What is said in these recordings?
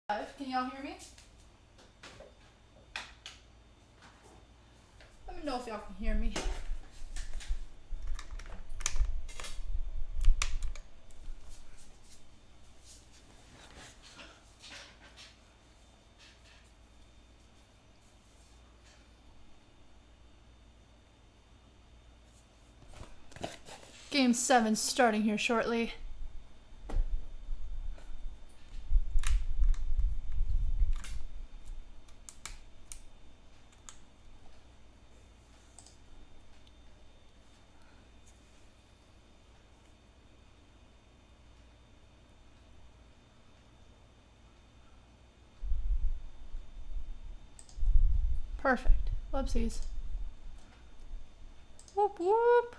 Can y'all hear me? Let me know if y'all can hear me. Game 7 starting here shortly. Perfect. Whoopsies. Whoop whoop.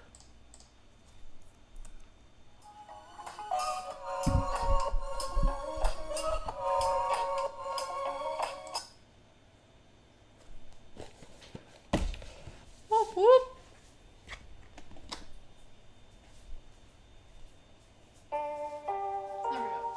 Whoop whoop. There we go.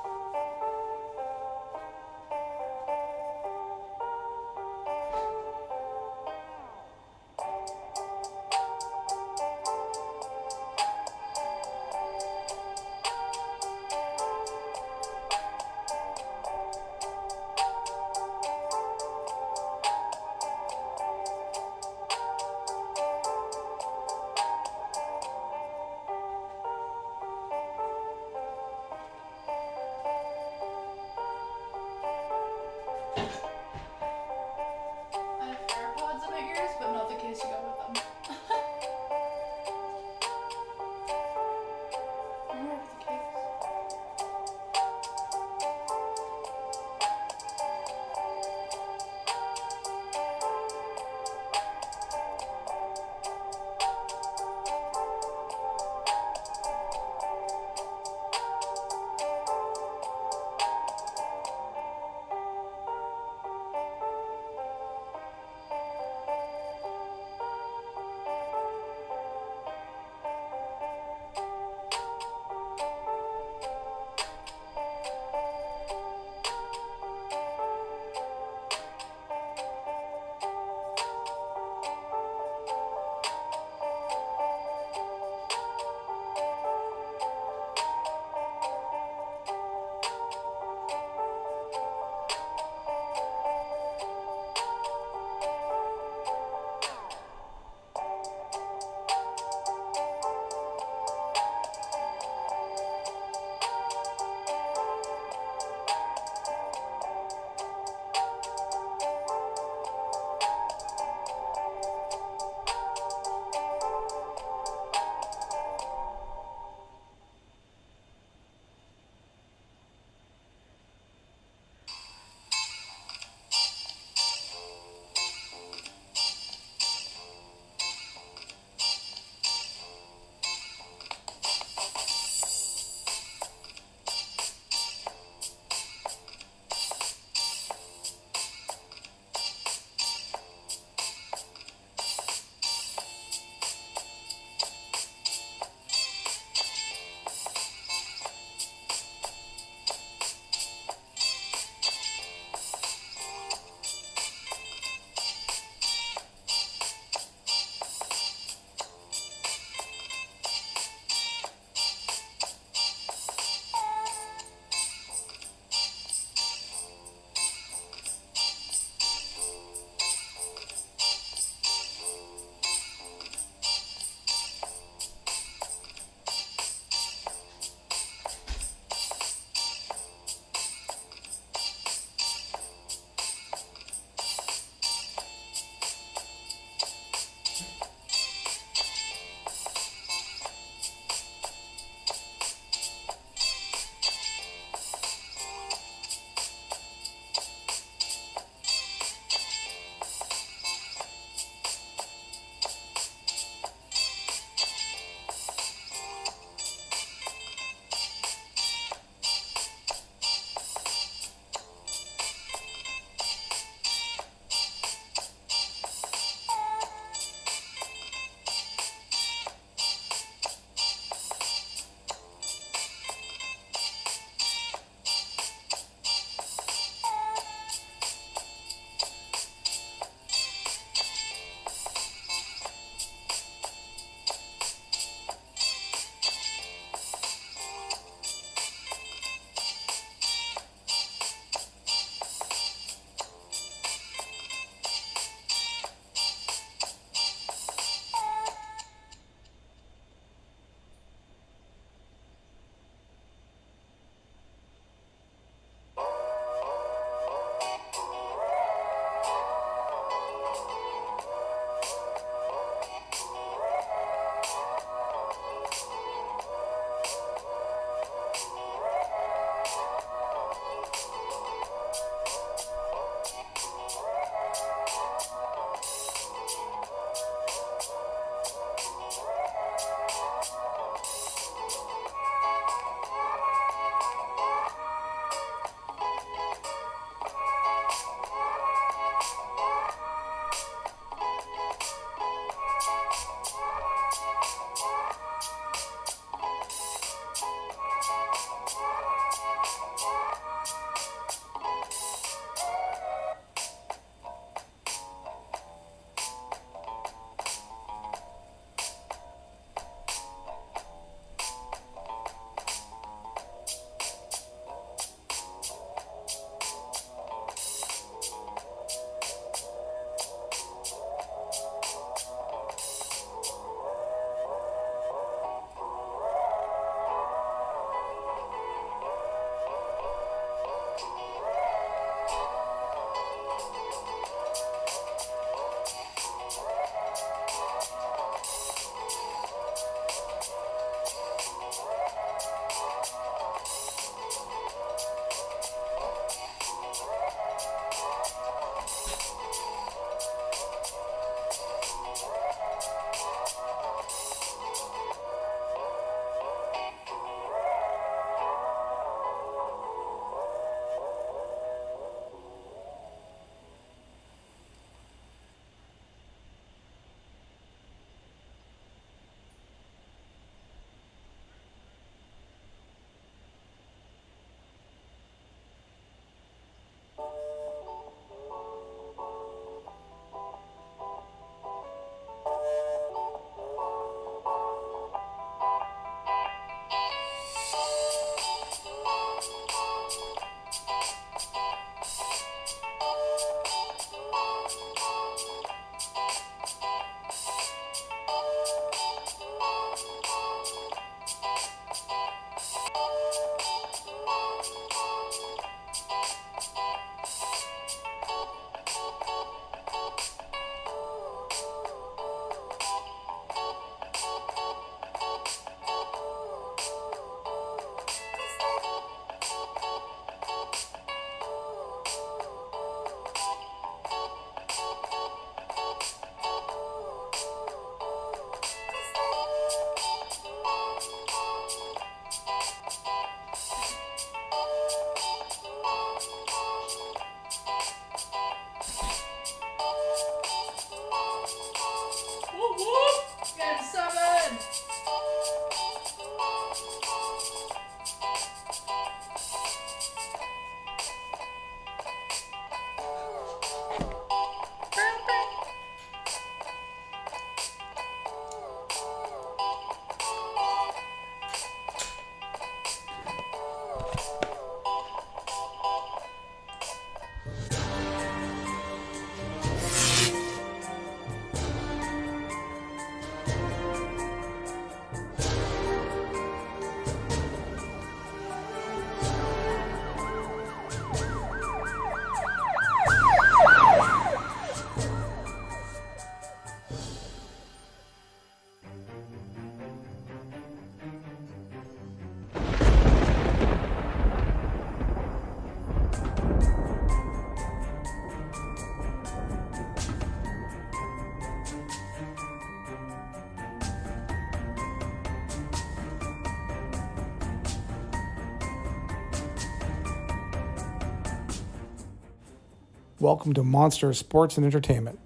Welcome to Monster Sports and Entertainment.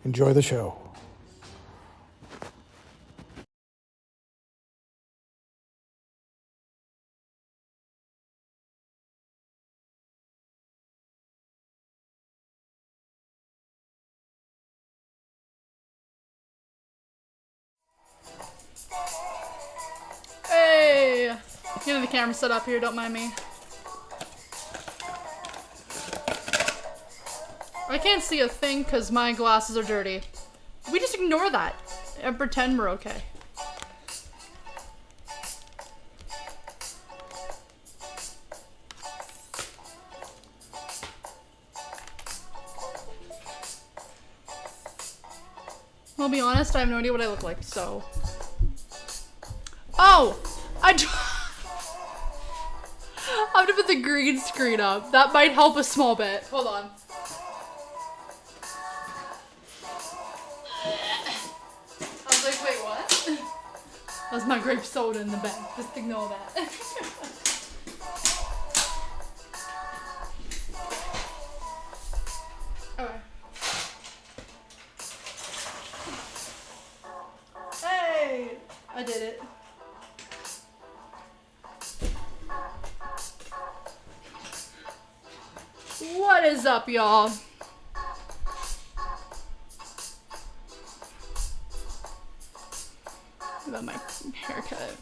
Enjoy the show. Hey! Getting the camera set up here, don't mind me. I can't see a thing because my glasses are dirty. We just ignore that and pretend we're okay. I'll be honest, I have no idea what I look like, so. Oh! I have to put the green screen up. That might help a small bit. Hold on. I was like, wait, what? That's my grape soda in the bag. Just ignore that. Okay. Hey! I did it. What is up, y'all? About my haircut.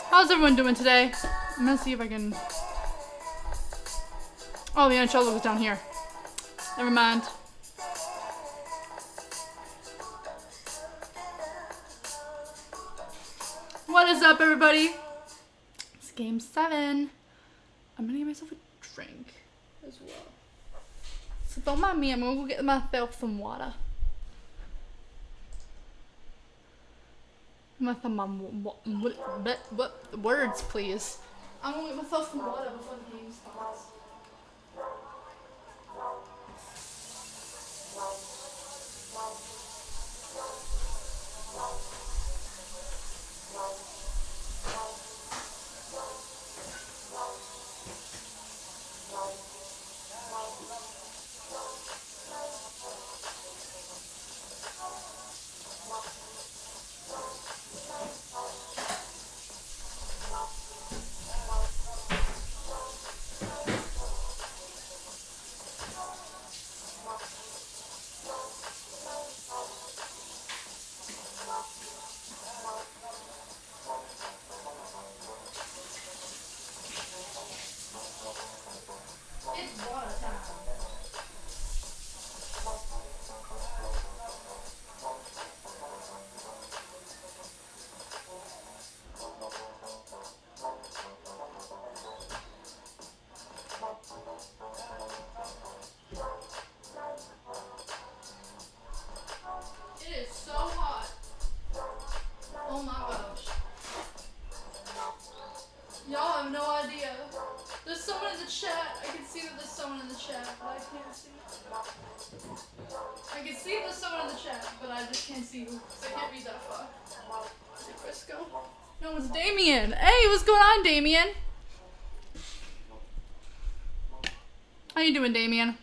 How's everyone doing today? I'm gonna see if I can. Oh, the NHL logo is down here. Never mind. What is up, everybody? It's game 7. I'm gonna get myself a drink as well. So don't mind me, I'm gonna go get myself some water. What words, please? I'm gonna get myself some water before the game starts. It is so hot. Oh my gosh. Y'all have no idea. There's someone in the chat. I can see that there's someone in the chat, but I can't see. I can see there's someone in the chat, but I just can't see who. So I can't read that far. Is it Frisco? No, it's Damien. Hey, what's going on, Damien? How you doing, Damien?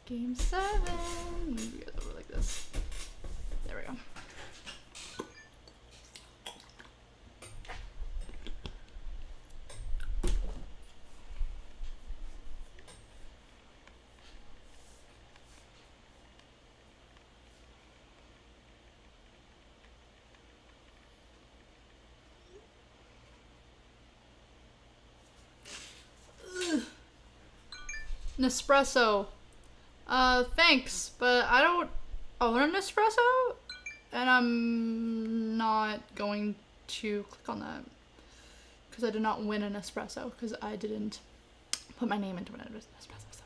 Game 7. Maybe get over like this. There we go. Ugh. Nespresso. Thanks, but I don't own an espresso, and I'm not going to click on that because I did not win an espresso because I didn't put my name into an espresso. So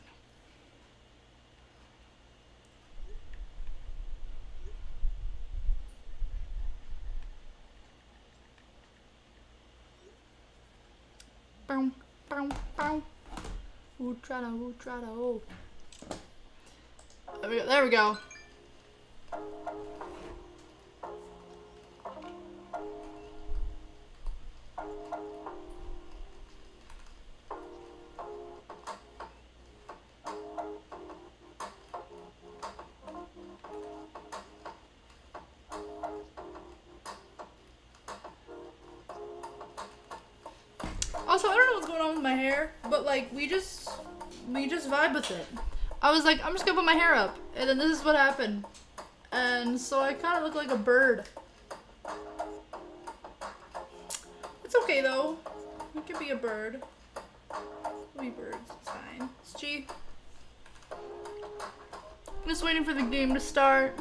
no. Bow, bow, bow. Ooh, trada, oh. There we go. Also, I don't know what's going on with my hair, but like we just vibe with it. I was like, I'm just gonna put my hair up, and then this is what happened. And so I kind of look like a bird. It's okay though. We can be a bird. We'll be birds. It's fine. It's G. I'm just waiting for the game to start.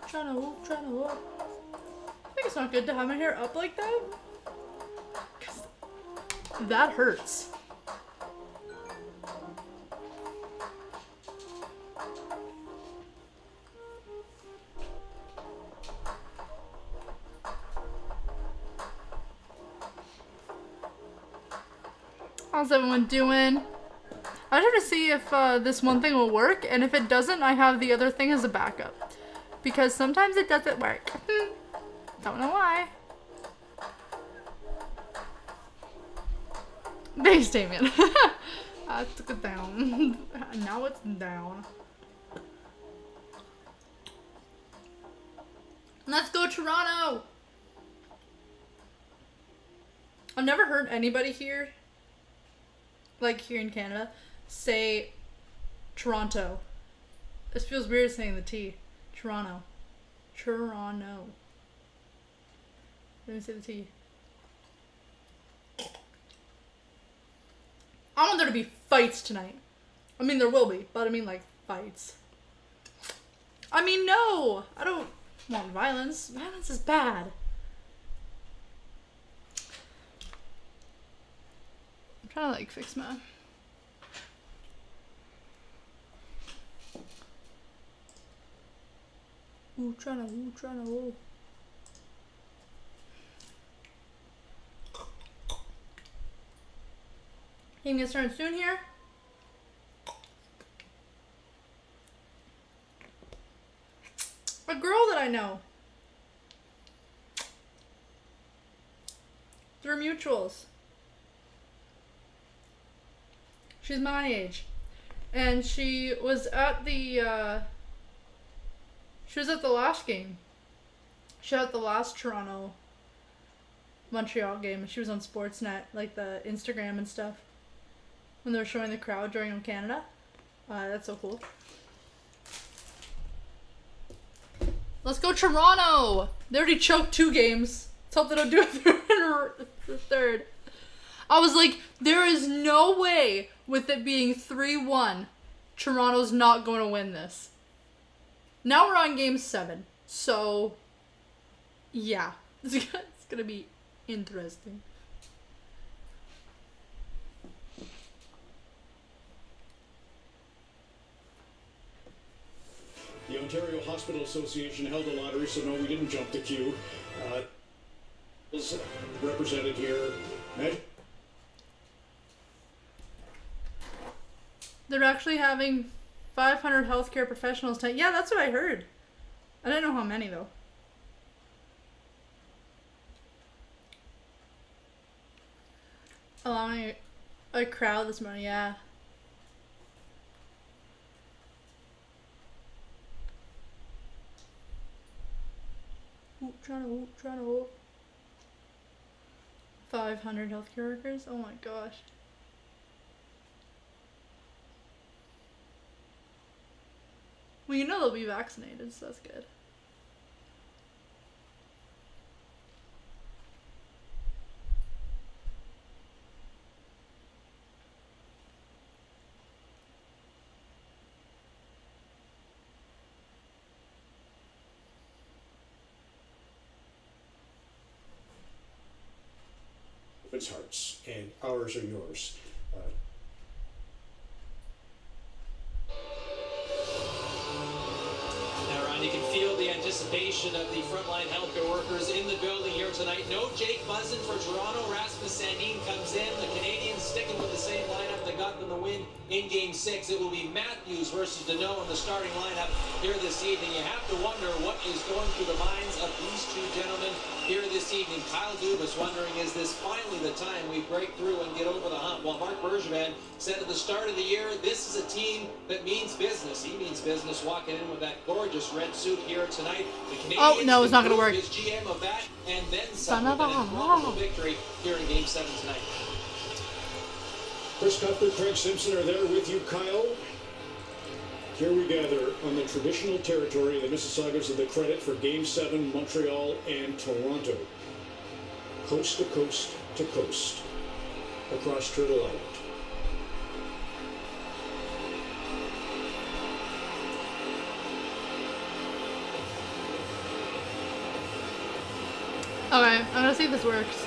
Trying to I think it's not good to have my hair up like that. 'Cause that hurts. How's everyone doing? I just have to see if this one thing will work, and if it doesn't, I have the other thing as a backup. Because sometimes it doesn't work. Don't know why. Thanks, Damien. I took it down. Now it's down. Let's go, Toronto! I've never heard anybody here, like here in Canada, say Toronto. This feels weird saying the T. Toronto. Toronto. Let me say the T. I want there to be fights tonight. I mean, there will be, but I mean, like, fights. I mean, no! I don't want violence. Violence is bad. I'm trying to, like, fix my... trying to. Game gets started soon here. A girl that I know through mutuals. She's my age, and she was at the last game. She was at the last Toronto Montreal game, and she was on Sportsnet, like the Instagram and stuff, when they were showing the crowd during Canada. That's so cool. Let's go Toronto! They already choked 2 games. Let's hope they don't do the third. I was like, there is no way with it being 3-1, Toronto's not going to win this. Now we're on game 7, so yeah, it's gonna be interesting. The Ontario Hospital Association held a lottery, so no, we didn't jump the queue. Was represented here. They're actually having 500 healthcare professionals tonight. Yeah, that's what I heard. I don't know how many though. Allowing a crowd this morning, yeah. Trying to 500 healthcare workers? Oh my gosh. Well, you know they'll be vaccinated, so that's good. Its hearts, and ours are yours. Now, Ron, you can feel the anticipation of the frontline healthcare workers in the building here. tonight. No Jake Muzzin for Toronto. Rasmus Sandin comes in. The Canadiens sticking with the same lineup that got them the win in Game 6. It will be Matthews versus Deneau in the starting lineup here this evening. You have to wonder what is going through the minds of these two gentlemen here this evening. Kyle Dubas wondering, is this finally the time we break through and get over the hump? Well, Mark Bergevin said at the start of the year, this is a team that means business. He means business walking in with that gorgeous red suit here tonight. The Canadiens, oh no, it's not gonna work. His GM of that, and then Son of an a incredible victory here in Game 7 tonight. Chris Cuthbert, Craig Simpson are there with you, Kyle. Here we gather on the traditional territory of the Mississaugas of the credit for Game 7, Montreal and Toronto. Coast to coast to coast, across Turtle Island. Okay, I'm gonna see if this works.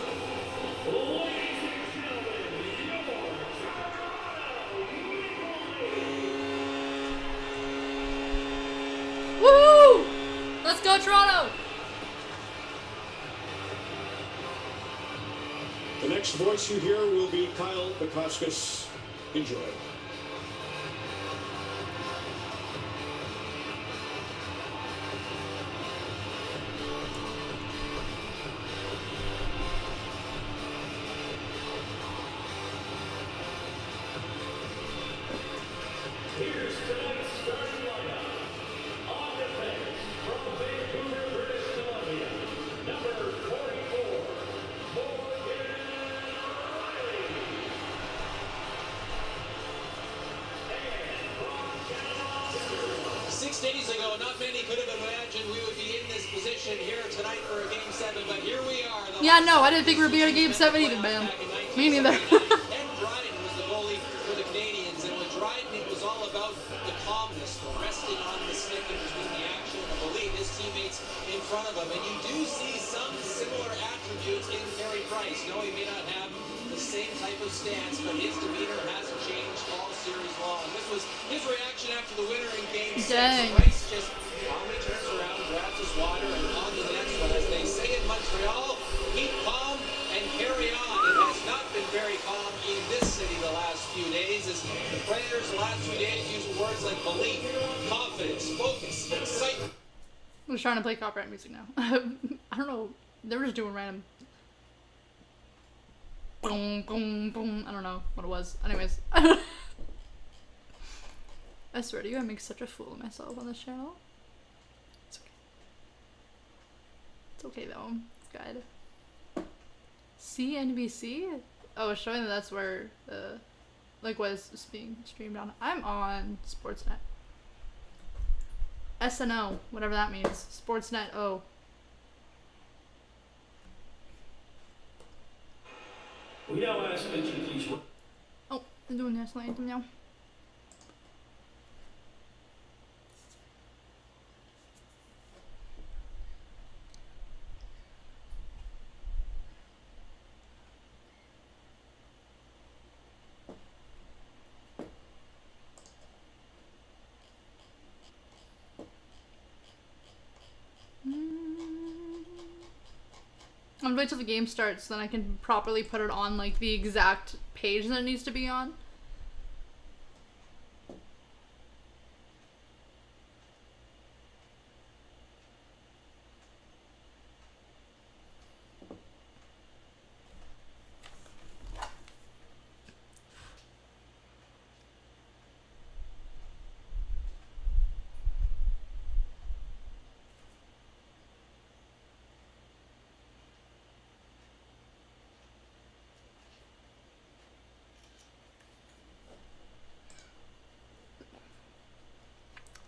Woo! Let's go, Toronto! The next voice you hear will be Kyle Bukowskis. Enjoy. Days ago, not many could have imagined we would be in this position here tonight for a Game 7, but here we are. Yeah, no, I didn't think we were being in Game 7 either, man. Me neither. Ed Dryden was the goalie for the Canadiens, and with Dryden, it was all about the calmness, the resting on the stick in between the action, and believe his teammates in front of him. And you do see some similar attributes in Carey Price. No, he may not have the same type of stance, but his demeanor hasn't changed all series long. This was his reaction after the winner in Game 6. Dang. Price just calmly turns around, grabs his water, and on to the next one. As they say in Montreal, keep calm and carry on. It has not been very calm in this city the last few days, as the players the last few days using words like belief, confidence, focus, excitement. I'm just trying to play copyright music now. I don't know. They were just doing random. Boom, boom, boom. I don't know what it was. Anyways. I swear to you, I make such a fool of myself on this channel. It's okay. It's okay though. It's good. CNBC? Oh, it's showing that that's where like what is being streamed on. I'm on Sportsnet. SNO, whatever that means. Sportsnet O. We now ask that you please. Oh, I'm doing the national anthem now. I'm gonna wait till the game starts, so then I can properly put it on like the exact page that it needs to be on.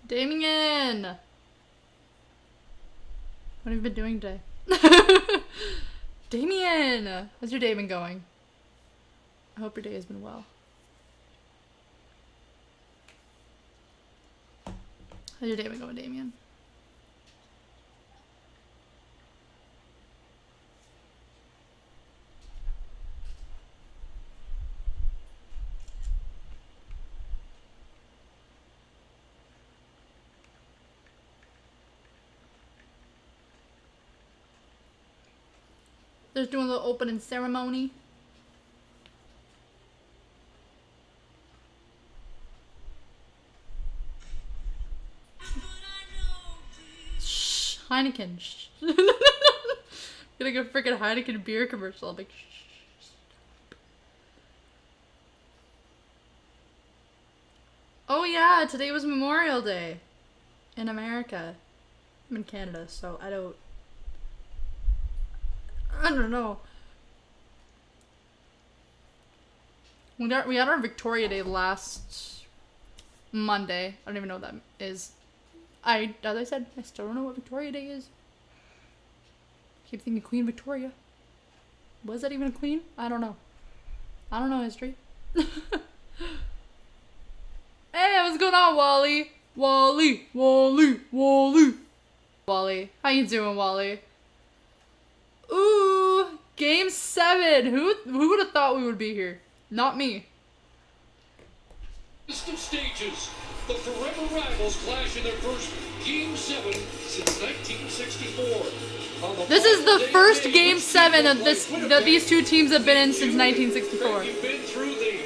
Damien! What have you been doing today? Damien! How's your day been going? I hope your day has been well. How's your day been going, Damien? They're doing the opening ceremony. Shh, Heineken. Shh. Getting a freaking Heineken beer commercial. I'm like, shh. Oh yeah, today was Memorial Day in America. I'm in Canada, so I don't know. We had our Victoria Day last Monday. I don't even know what that is. As I said, I still don't know what Victoria Day is. Keep thinking Queen Victoria. Was that even a queen? I don't know. I don't know history. Hey, what's going on, Wally? Wally. Wally, how you doing, Wally? Ooh, Game 7. Who would have thought we would be here? Not me. List of stages. The forever rivals clash in their first Game 7 since 1964. This is the first Game 7 of that these two teams have been in since 1964. You've been through the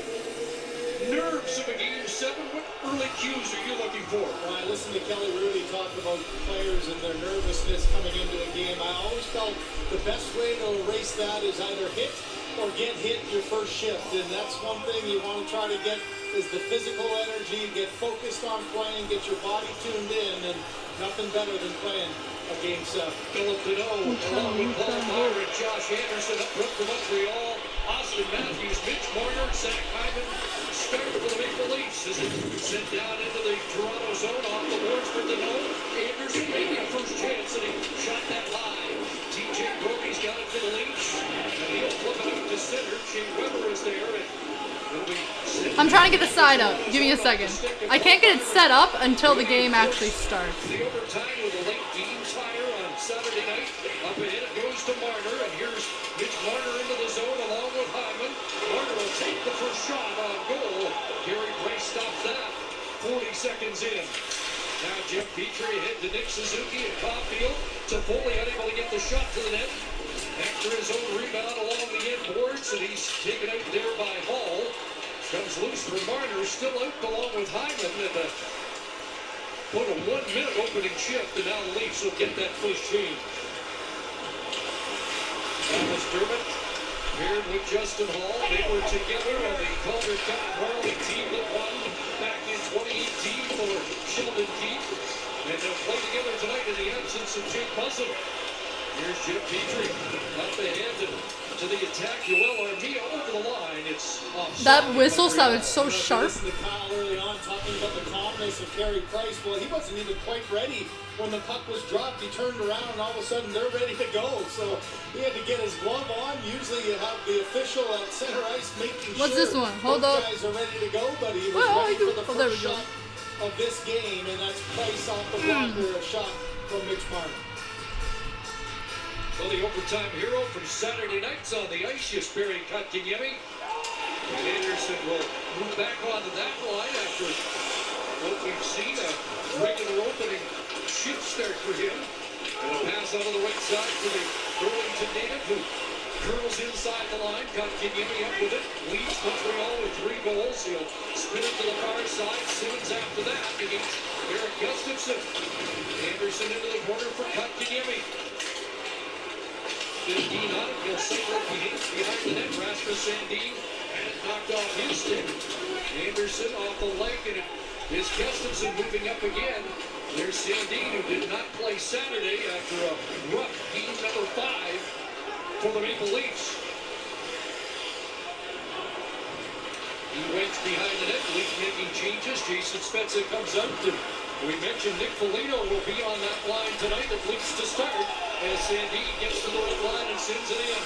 nerves of a Game 7. What early cues are you looking for? When I listened to Kelly Rudy talk about players and their nervousness coming into a game, I always felt the best way to erase that is either hit or get hit your first shift. And that's one thing you want to try to get is the physical energy, get focused on playing, get your body tuned in, and nothing better than playing a Game 7. Philip Deneau, along with Paul Meyer and Josh Anderson up front for Montreal. Austin Matthews, Mitch Marner, Zach Hyman start for the Maple Leafs as it sent down into the Toronto zone off the boards for Deneau. Anderson maybe a first chance, and he shot that high. TJ Brodie's got it for the Leafs, and he'll flip it out to center. Shane Weber is there, and it'll be I'm trying to get the side up. Give me a second. I can't get it set up until the game actually starts. the overtime with a late Dean tire on Saturday night. Up ahead it goes to Marner, and here's Mitch Marner into the zone along with Hyman. Marner will take the first shot on goal. Gary Price stops that. 40 seconds in. Now Jeff Petrie ahead to Nick Suzuki and Caulfield. Toffoli unable to get the shot to the net. After his own rebound along the end boards, and he's taken out there by Hall. Comes loose for Marner, still out along with Hyman. And put a 1-minute opening shift, and now the Leafs will get that first change. Thomas Dermott paired with Justin Hall. They were together on the Calder Cup Marley team that won back in 2018 for Sheldon Keefe. And they'll play together tonight in the absence of Jake Muzzin. Here's Jeff Petrie up ahead to the attack. Yoel Armia over the line. It's offside. That whistle sounded so sharp. Listen to Kyle early on talking about the calmness of Carey Price. Well, he wasn't even quite ready when the puck was dropped. He turned around, and all of a sudden they're ready to go. So he had to get his glove on. Usually you have the official at center ice making What's sure this one? Hold both up. guys are ready to go, but he was Well, ready for the there first we go. shot of this game, and that's Price off the blocker, a shot from Mitch Marner. Well, the overtime hero from Saturday nights on the ice, Jesperi Kotkaniemi. And Anderson will move back onto that line after what we've seen, a regular opening shift start for him. And a pass out of the right side for the Burlington native who curls inside the line. Kotkaniemi up with it, leads Montreal with 3 goals. He'll spin it to the far side. Simmons after that against Eric Gustafsson. Anderson into the corner for Kotkaniemi. 15 on it, he'll settle it behind the net. Rasmus Sandin had it knocked off his stick. Anderson off the leg, and it is Gustafsson moving up again. There's Sandin, who did not play Saturday after a rough game number 5 for the Maple Leafs. He waits behind the net, Leafs making changes. Jason Spezza comes out, and we mentioned Nick Foligno will be on that line tonight at Leafs to start. As Sandin gets to the right line and sends it in.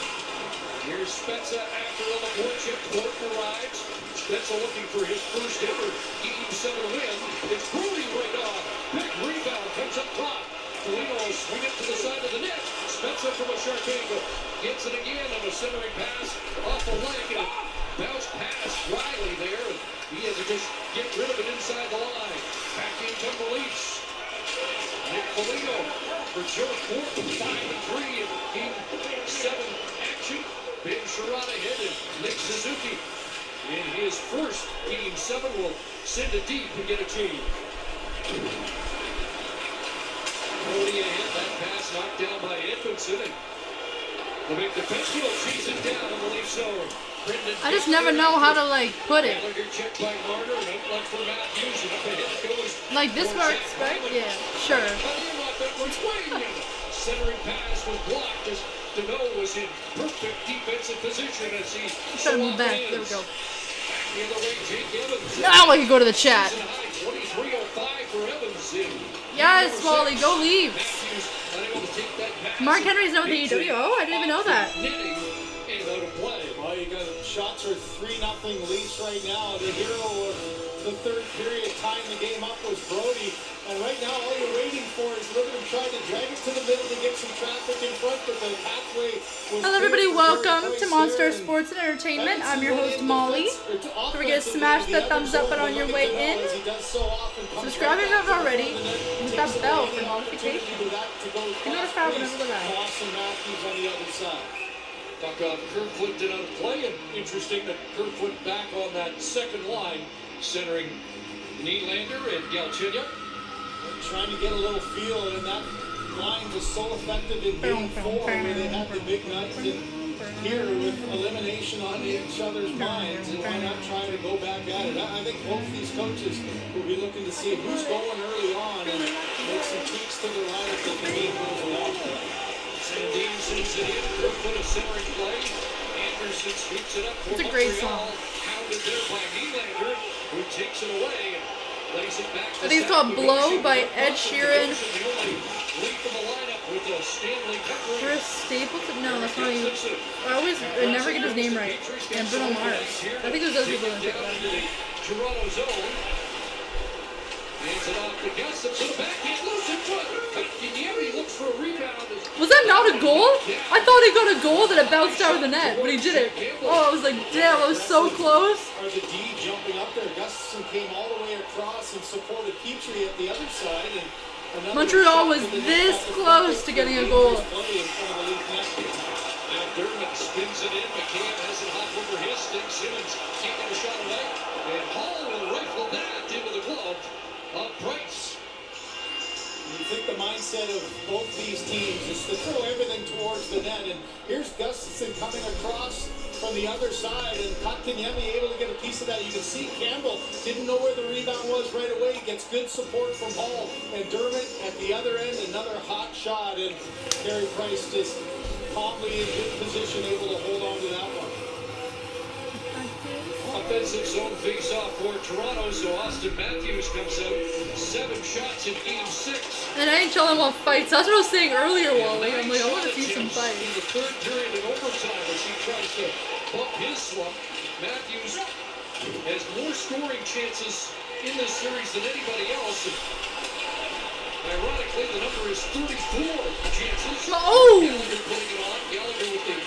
Here's Spezza after on the forecheck. Thorpe arrives. Spezza looking for his first ever Game 7 win. It's Brodie right on. Big rebound comes up top. Foligno will swing it to the side of the net. Spezza from a sharp angle. Gets it again on a centering pass off the leg. And bounce past Riley there. And he had to just get rid of it inside the line. Back into the Leafs. Nick Foligno for Joe Thorpe, 5-3 in Game 7 Sherrod ahead, and Nick Suzuki in his first Game 7 will send it deep and get a change. Brody ahead, that pass knocked down by Edmondson, and the big defense will chase it down in the Leaf zone. I just never know how to like put it. Like this works, right? Yeah, sure. Centering pass was blocked as Deneau was in perfect defensive position as he Try to move back. There we go. the other way, Jake Evans. Now I can go to the chat. 23:05 for Evans in. Yes, Wally, go Leafs. Matthews unable to take that pass. Mark Henry's now with the AEW. Oh, I didn't even know that. Netting and out of play. Well, you got shots are 3-0 Leafs right now. The hero of the third period tying the game up was Brody. And right now, all you're waiting for is Liberty trying to drag it to the middle to get some traffic in front, but the pathway was... Hello everybody, welcome to Monster Sports and Entertainment. I'm your host Molly. Don't forget to smash that thumbs up button on your way in. Subscribe if you haven't already. Hit that bell for notifications. You notify whenever we're live. Talk about Kerfoot did out of play, and interesting that Kerfoot back on that second line, centering Nylander and Galchenyuk. Trying to get a little feel, and that line was so effective in Game 4 where they had the big night. And here with elimination on each other's minds, and why not try to go back at it? I think both these coaches will be looking to see who's going early on and make some tweaks to the lineup as the game goes along. Sandin sends it in. Kerfoot a centering play. Anderson sweeps it up for It's a great Montreal. song. Hounded there by Nylander, who takes it away and lays it back to I think it's called Blow by Ed Sheeran. The only leap of the lineup with the Stanley Cup ring. Chris Stapleton? No, that's not even. I never get his name right. And Bruno Mars. I think there's other people in Down it. into the Toronto zone. Hands it off to Gustin to the backhand. Loose in front. He looks for a rebound. Was that not a goal? I thought he got a goal that it bounced out of the net, but he didn't. Oh, I was like, damn, I was so close. Are the D jumping up there? Gustafson came all the way across and supported Petrie at the other side. And Montreal was this close to getting a goal. Now Dermott spins it in. McCann has it hop over his stick. Simmons can't get a shot away. And Hall will rifle that into the glove of Price. You think the mindset of both these teams is to throw everything towards the net, and here's Gustafson coming across from the other side, and Kotkaniemi able to get a piece of that. You can see Campbell didn't know where the rebound was right away. He gets good support from Hall, and Dermott at the other end, another hot shot, and Carey Price just calmly in good position, able to hold on to that one. Offensive zone face-off for Toronto, so Austin Matthews comes out. 7 shots in Game 6. And NHL want fights. That's what I was saying earlier, Wally. I'm like, I want to see some In fights. the third period in overtime as he tries to bump his slump, Matthews has more scoring chances in this series than anybody else. And ironically, the number is 34 chances. Oh! Gallagher putting it on. Gallagher with the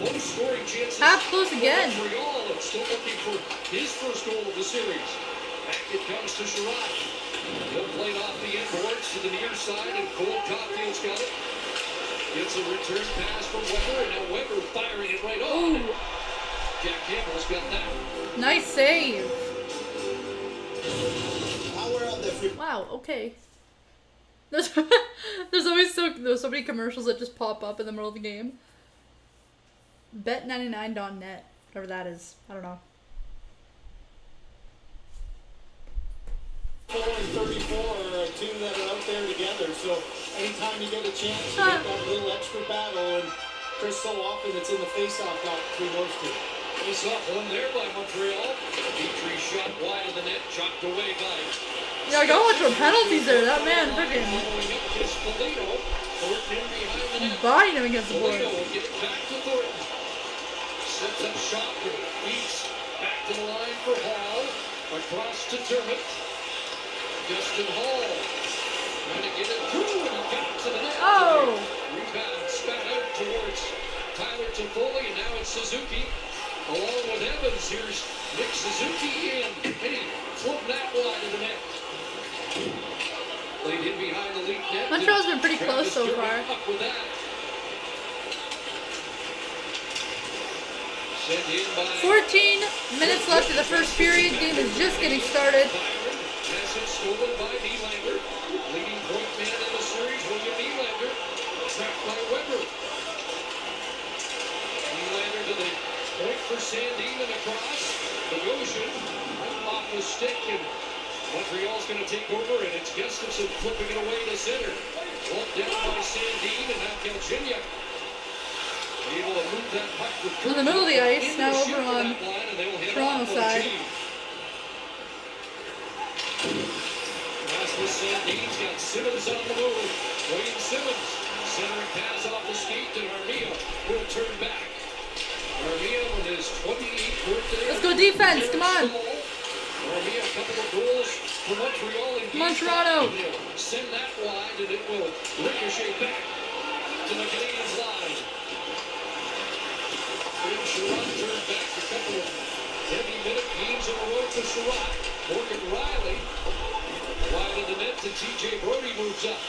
most scoring chances. Half close again. Montreal and still looking for his first goal of the series. Back it comes to Sherrod. He'll play it off the inboards to the near side, and Cole Caulfield's got it. Gets a return pass from Weber, and now Weber firing it right on. Ooh. Jack Campbell's got that. Nice save. Now we're on the Wow, okay. There's always so many commercials that just pop up in the middle of the game. Bet99.net, whatever that is. I don't know. 4 and 34 are two that are out there together. So anytime you get a chance, you get that little extra battle. And Chris, so often it's in the face-off out between those two. Face-off one there by Montreal. Petrie shot wide of the net, chopped away by. Yeah, I gotta watch for penalties there. That man freaking Following up is Foligno. Thornton in behind the net. bodied him against the Foligno board. will get it back to Thornton. Sets up shot with Weeks. Back to the line for Hall. Across to Dermott. Justin Hall. Trying to get it through, and he got to the net. Oh! Rebound spat out towards Tyler Toffoli, and now it's Suzuki. Along with Evans, here's Nick Suzuki in. And he flipped that wide of the net. Played in behind the lead net. Montreal's been pretty close so far. Up with that. Sent in by 14 minutes left of the first period. Game is just getting started. Byron. Has it stolen by Nylander. Leading point man in the series, William Nylander. Trapped by Weber. Nylander to the point for Sandin and across. The Ocean off the stick, and Montreal's going to take over, and it's Gustafsson flipping it away to center. Pulled down by Sandin, and now Galchenyuk able to move that puck for In the middle of the ice, into now the over shift of on that line, and they'll hit Toronto off on the side. team. Rasmus Sandin's got Simmons on the move. Wayne Simmons centering pass off the skate, and Armia will turn back. Armia with his 28th birthday. Let's go defense, come on. Armia, a couple of goals for Montreal. Come on, Toronto. Send that wide, and it will ricochet back to the Canadiens line. Ben Sherratt turned back a couple of heavy minute games in a row for Sherratt. Morgan Riley wide of the net, and TJ Brody moves up.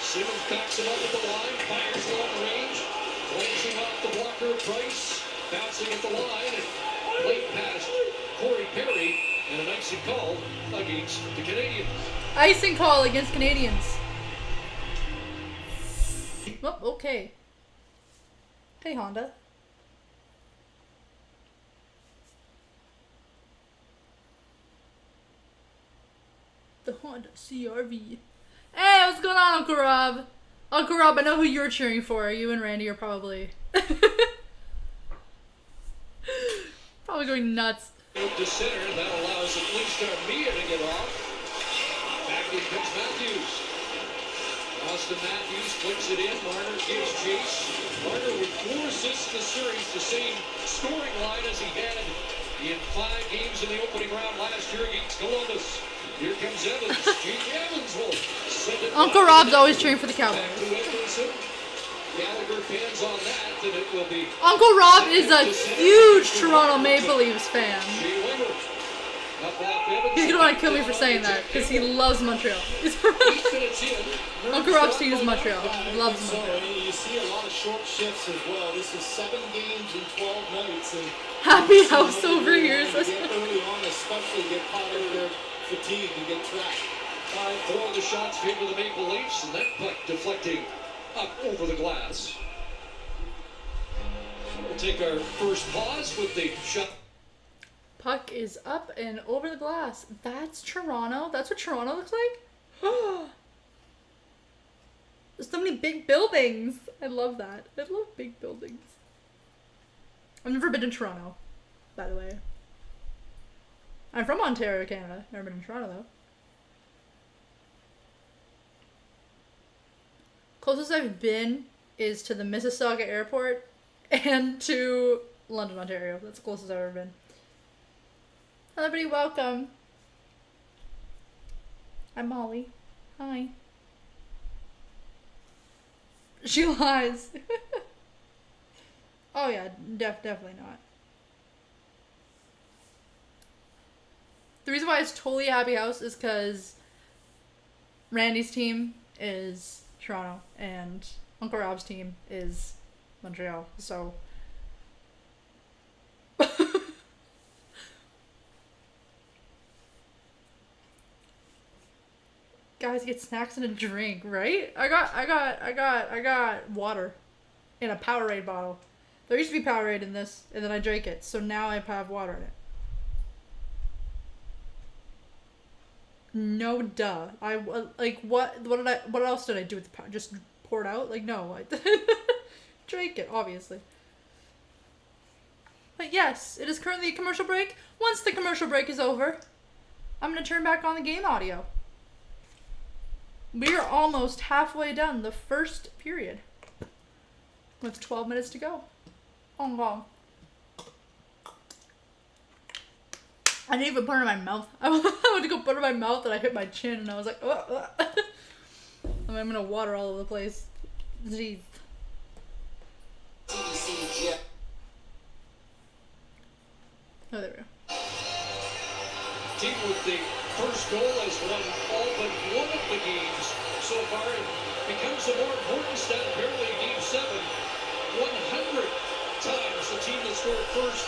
Simmons backs him up at the line, fires long range, glancing off the blocker of Price, bouncing at the line, and played past Corey Perry, and an icing call against the Canadiens. Icing call against Canadians. Oh, okay. Hey, Honda. The Honda CRV. Hey, what's going on, Uncle Rob? Uncle Rob, I know who you're cheering for. You and Randy are probably... probably going nuts. Move to center, and that allows at least Armia to get off. Back in comes Matthews. Austin Matthews flicks it in. Marner gives chase. Marner with 4 assists in the series, the same scoring line as he had in 5 games in the opening round last year against Columbus. Here comes Evans. J.J. Evans will send it. Uncle Rob's always cheering for the Cowboys. Back to Edmondson. Gallagher pans on that, and it will be Uncle Rob is a huge Toronto Maple Leafs fan. Jay Weber. Up off Evans. He's gonna want to kill me for saying that because he loves Montreal. 8 minutes in. Uncle Rob's team is Montreal. He loves So, Montreal. and you see a lot of short shifts as well. This is 7 games in 12 nights, and Happy house over here. Get early on, especially get caught in their fatigue and get trapped. 4 of the shots favor the Maple Leafs, and that puck deflecting up over the glass. We'll take our first pause with the shot. Puck is up and over the glass. That's Toronto. That's what Toronto looks like. There's so many big buildings. I love that. I love big buildings. I've never been to Toronto, by the way. I'm from Ontario, Canada. Never been to Toronto, though. Closest I've been is to the Mississauga airport and to London, Ontario. That's the closest I've ever been. Hello, everybody. Welcome. I'm Molly. Hi. She lies. Oh, yeah. Definitely not. The reason why it's totally a happy house is because Randy's team is Toronto and Uncle Rob's team is Montreal. So guys get snacks and a drink, right? I got water in a Powerade bottle. There used to be Powerade in this, and then I drank it. So now I have water in it. No, duh. I like what else did I do with the powder? Just pour it out? Like, no, I drank it, obviously. But yes, it is currently a commercial break. Once the commercial break is over, I'm gonna turn back on the game audio. We are almost halfway done the first period, with 12 minutes to go. Oh wow. I didn't even put it in my mouth. I went to go put it in my mouth and I hit my chin and I was like, oh. I'm gonna water all over the place. Jeez. Oh, there we go. Team with the first goal has won all but one of the games so far. It becomes a more important step apparently in Game 7. 100 times the scored first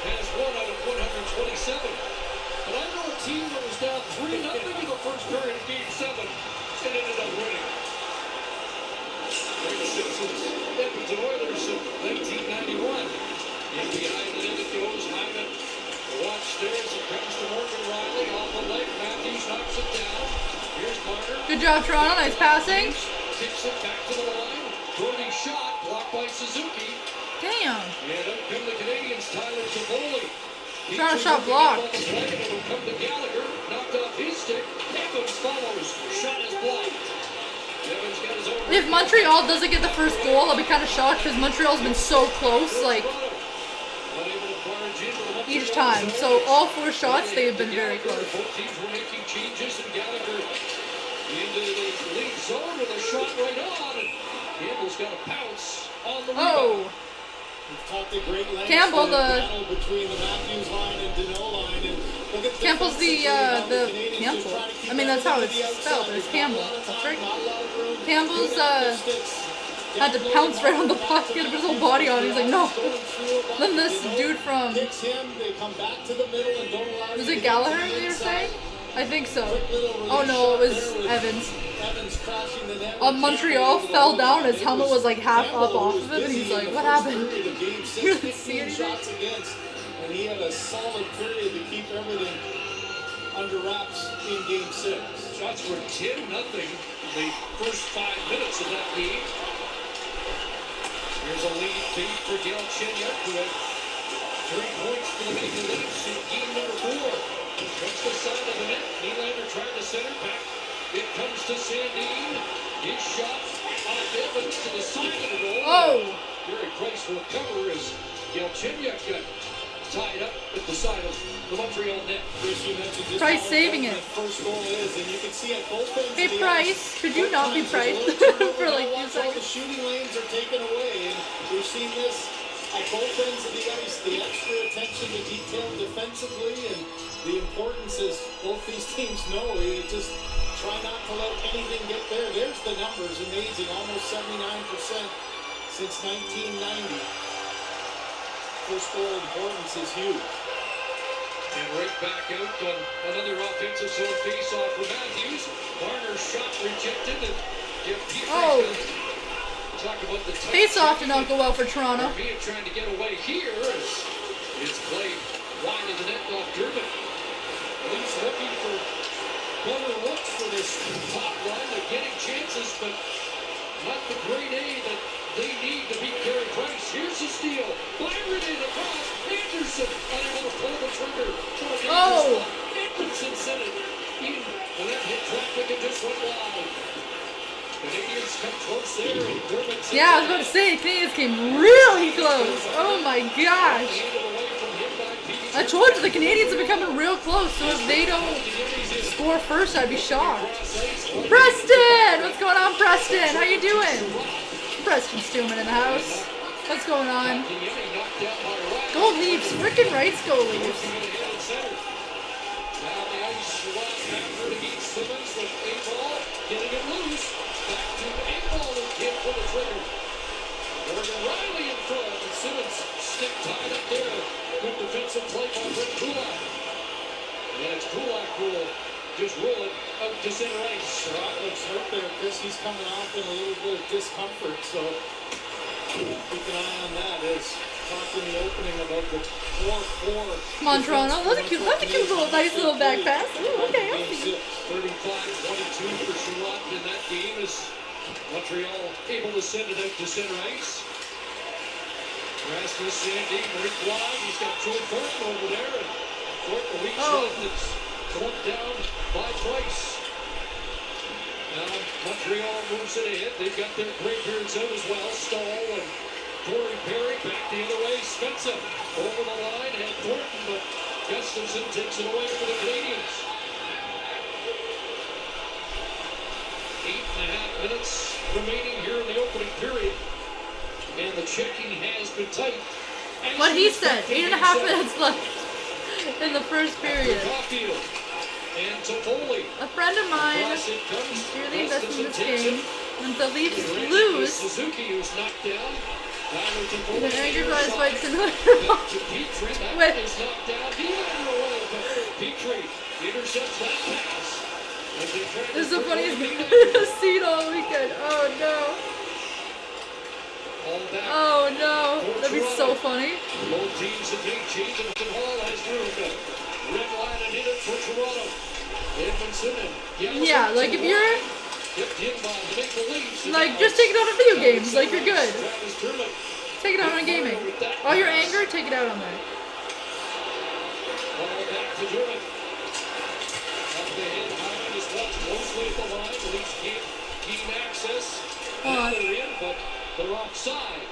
has 1 out of 127. But I know a team that was down 3-0 in the first period of Game 7 and ended up winning. Greg Simpson's Edmonton Oilers of 1991. And behind the net it goes. Hyman, the watch stairs. It comes to Morgan Riley off the leg. Matthews knocks it down. Here's Marner. Good job, Toronto. Nice passing. Kicks it back to the line. Brody shot. Blocked by Suzuki. Damn. And up come the Canadiens. Tyler Toffoli. Toronto shot blocked. It'll come to Gallagher. Knocked off his stick. Evans follows. Shot is blocked. Evans got his own. If Montreal doesn't get the first goal, I'll be kind of shocked because Montreal's been so close, like, each time. So all 4 shots, they have been very close. Both teams were making changes, and Gallagher into the lead zone with a shot right on, and Campbell's got a pounce on the rebound. Oh. We've talked at great lengths Campbell, the battle between the Matthews line and Deneau line, and look at Campbell's the Canadiens Campbell. just trying to keep I mean, that's how everything it's to the spelled, outside. but it's They've got a Campbell. lot of That's time, right. not a lot of room. Campbell's, Picking up their sticks. had to pounce right on the puck, get his whole body on. He's like, no. Then this dude from, Picks him, they come back to the middle and don't allow was him to it get to Gallagher the that you were inside. saying? I think so. Quick little Oh release no, it shot was there with Evans. Evans crashing the net. Montreal fell down, his helmet was like half up off of him, and he's like, what happened? You couldn't see anything? shots against, and he had a solid period to keep everything under wraps in Game 6. Shots were 10-0 the first 5 minutes of that game. Here's a lead feed for Gail Chenyuk, who had 3 points for the Maple Leafs in game number 4. Comes the side of the net. Nylander trying to center back. It comes to Sandin. His shot on Evans to the side of the goal. Oh! Gary Price will cover as Gail Chenyuk got tied up at the side of the Montreal net. Chris, you mentioned just Price how saving important it. that first goal is, and you can see at both ends Hey of the Price, ice, could you not be sometimes Price there's a little for like 2 turnover. Now watch all the seconds? shooting lanes are taken away, and we've seen this at both ends of the ice. The extra attention to detail defensively, and the importance, as both these teams know, you just try not to let anything get there. There's the numbers, amazing, almost 79% since 1990. First goal importance is huge. And right back out on another offensive zone face-off for Matthews. Marner's shot rejected, and Oh. talk about the Face-off did not go well for Toronto. Armia trying to get away here as it's played wide of the net off Durbin. Leafs looking for better looks for this top line. They're getting chances, but not the grade A that they need to beat Carey Price. Here's the steal. Byron in across. Anderson unable to pull the trigger. Oh! Anderson sent it in, and that hit traffic and just went wide. Canadiens come close there, and Durbin sends Yeah, I was about to say, Canadiens came really close. Oh my gosh. I told you the Canadiens are becoming real close, so if they don't score first, I'd be shocked. Preston! What's going on, Preston? How you doing? Preston Stewman in the house. What's going on? Go Leafs. Frickin' rights, go Leafs. Down the ice, Ross to beat Simmons with A-ball, getting it loose. Back to A-ball and can't pull the trigger. Morgan Riley in front, and Simmons stick tied up there. Good defensive play by Rick Kulak. And it's Kulak who will just roll it out to center ice. Rock looks hurt there, Chris. He's coming off in a little bit of discomfort, so keep an eye on that. As talked in the opening about the 4-4. Come on, Toronto. That's a cute little, nice little back pass. Ooh, okay, I'll see. 35-22 for Sherrod in that game as Montreal able to send it out to center ice. Rasmus Sandin, Rick Wide, he's got Joe Thornton over there, and Thornton, a weak shot that's clumped down by Price. Now Montreal moves it ahead. They've got their graybeards out as well. Stahl and Corey Perry back the other way. Spencer over the line, had Thornton, but Gustafsson takes it away for the Canadiens. 8.5 minutes remaining here in the opening period. And the checking has been tight. What he said. 8.5 minutes left in the first period. Caulfield and Toffoli. A friend of mine Across it comes. really invested in this game. And the Leafs lose. Suzuki, who's knocked down. The angry flies fights another. Wait. Is knocked down. Petrie intercepts that pass. This is the funniest scene all weekend. Oh no. Oh no. That'd be so funny. Both teams have big change and Hall has room. Red line and hit it for Toronto. Edmondson and yeah, like if you're like just take it out on video games, like you're good. Take it out on gaming. All your anger, take it out on there. Ball back to Jordan. Up the head, Hyman is watched closely at the line. The Leafs can't gain access. Now they're in, but they're offside.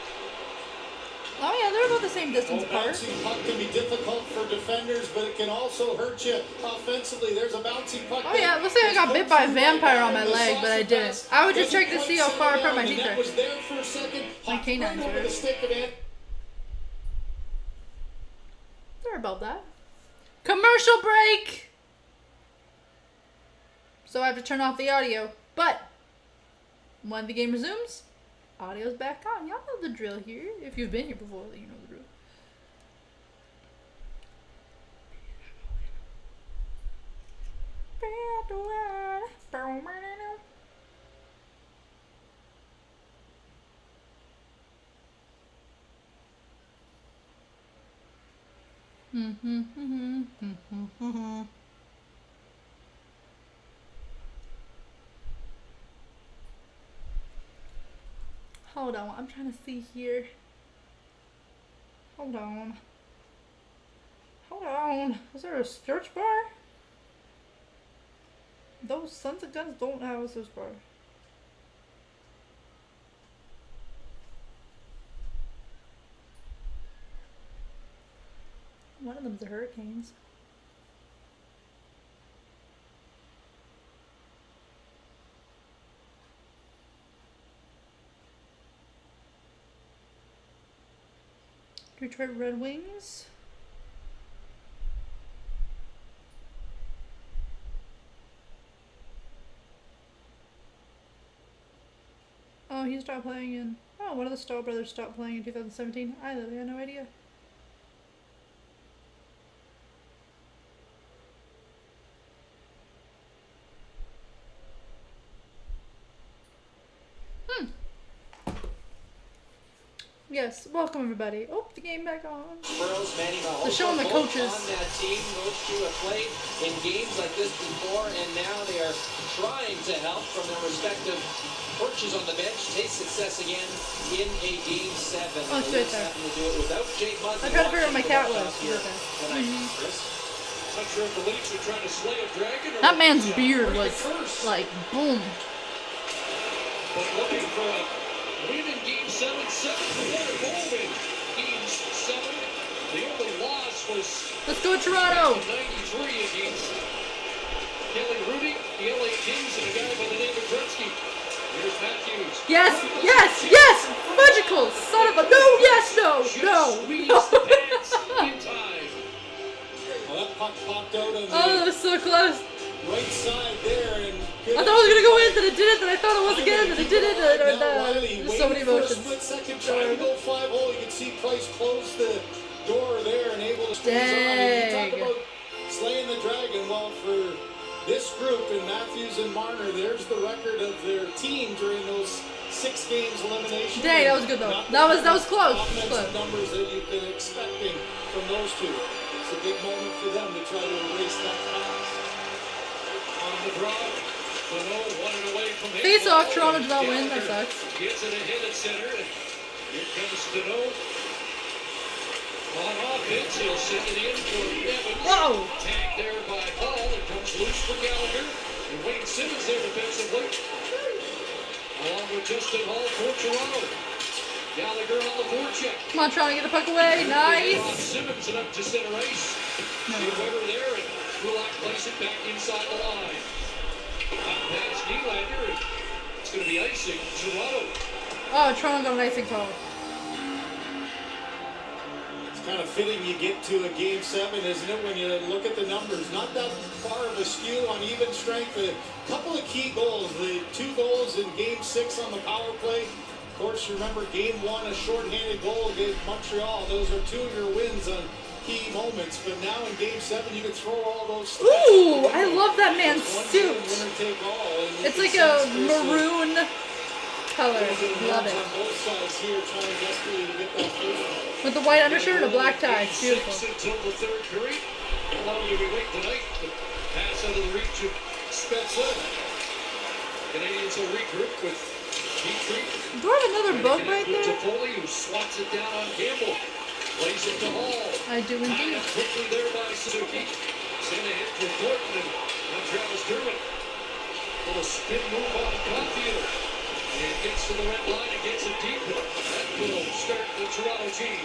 Oh yeah, they're about the same distance apart. Bouncing puck can be difficult for defenders, but it can also hurt you offensively. There's a bouncing puck. Oh yeah, let's say I got bit by a vampire on my leg, but I didn't. I would just check to see how far apart my teeth are. My canines are. Sorry about that. Commercial break! So I have to turn off the audio, but when the game resumes, audio's back on. Y'all know the drill here. If you've been here before, then you know the drill. Hold on, I'm trying to see here. Hold on. Hold on. Is there a search bar? Those sons of guns don't have a search bar. One of them's the Hurricanes. Detroit Red Wings. Oh, he stopped playing in... Oh, one of the Stahl brothers stopped playing in 2017. I literally had no idea. Yes, welcome everybody. Oh, the game back on. They're showing the coaches. On that team, those two have played in games like this before, and now they are trying to help from their respective perches on the bench. Taste success again in a game 7. Oh, it's right there. To do it without Jake Muzzin. I tried to figure out my cat was. That man's beard was like boom. But looking for a win in game 7, 7-1 goal win. Game 7. The only loss was Let's go Toronto. 93 against Kelly Rudy, the LA Kings, and a guy by the name of Gretzky. Here's Matthews. Yes, yes, yes! Magical! Son of a... No, yes, no, no. Squeeze the pants in time. Well, that puck popped out on Oh, that was so close. right side there, and I thought it was going to go in, then it didn't, then I thought it was again, then it didn't, there's so many emotions. Split second, trying to go 5-0. You can see Price close the door there and able to squeeze on. And you talk about slaying the dragon. Well, for this group and Matthews and Marner, there's the record of their team during those 6 games elimination. Dang, that was good though. That was close. Offensive numbers that you've been expecting from those two. It's a big moment for them to try to erase that past. On the draw. Face off, Toronto did not win, that sucks. Gets it ahead at center. Here comes Deneau. On offense, he'll send it in for Evans. Whoa! Tagged there by Hall. It comes loose for Gallagher. And Wayne Simmons there defensively. Along with Justin Hall for Toronto. Gallagher on the forecheck. Come on, trying to get the puck away. Nice. Simmons and up to center ice. See Weber there, and Kulak plays it back inside the line. Pass Nylander. It's going to be icing. Toronto. Oh, Toronto got an icing call. kind of fitting you get to a Game 7, isn't it, when you look at the numbers? Not that far of a skew on even strength. A couple of key goals. The 2 goals in Game 6 on the power play. Of course, remember Game 1, a shorthanded goal against Montreal. Those are 2 of your wins on key moments. But now in Game 7, you can throw all those stats. Ooh, I love that man's suit. Winner take all. It's like a maroon color. Love it. On both sides here, trying desperately to get that first one. With the white undershirt and a black tie. It's beautiful. Until the third period. How long do we wait tonight? The pass out of the reach of Spezza. Canadians will regroup with Petrie. Do I have another bug right there? Toffoli, who swats it down on Campbell. Plays it to Hall. I do indeed. Quickly there by Suzuki. Send a hit for Thornton and now Travis Dermott. Little spin move on Caulfield. And gets to the red line and gets it deep. That will start the Toronto team.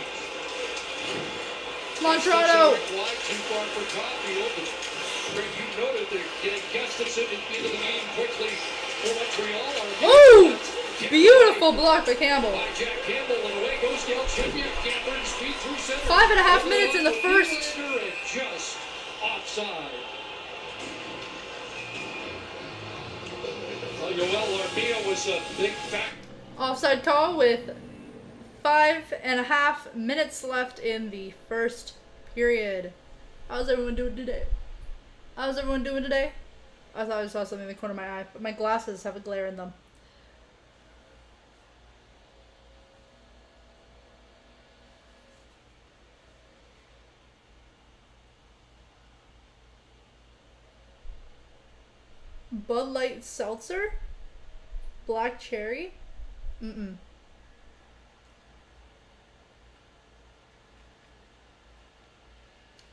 Come on, Toronto. Wide, too far for Caulfield. Greg, you noted they're getting Gustafson into the game quickly for Montreal. Ooh! Beautiful block by Campbell. By Jack Campbell, and away goes Del Tribute. Cameron speed through center. 5.5 minutes in the first. And just offside. Yoel Armia was a big factor. Offside call with 5.5 minutes left in the first period. How's everyone doing today? How's everyone doing today? I thought I saw something in the corner of my eye, but my glasses have a glare in them. Bud Light Seltzer? Black Cherry? Mm-mm.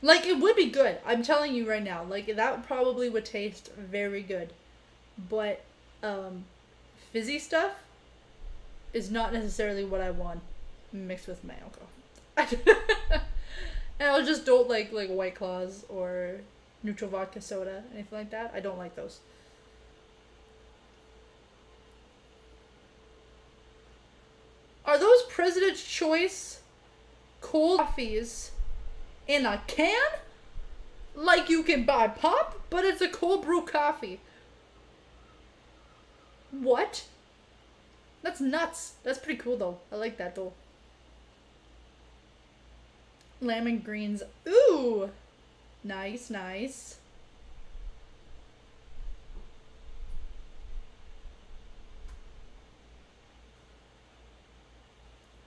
Like, it would be good. I'm telling you right now. Like, that probably would taste very good. But, fizzy stuff is not necessarily what I want mixed with my alcohol. And I just don't like White Claws or neutral vodka soda, anything like that. I don't like those. Are those President's Choice cold coffees in a can? Like you can buy pop, but it's a cold brew coffee. What? That's nuts. That's pretty cool though. I like that though. Lemon greens. Ooh. Nice, nice.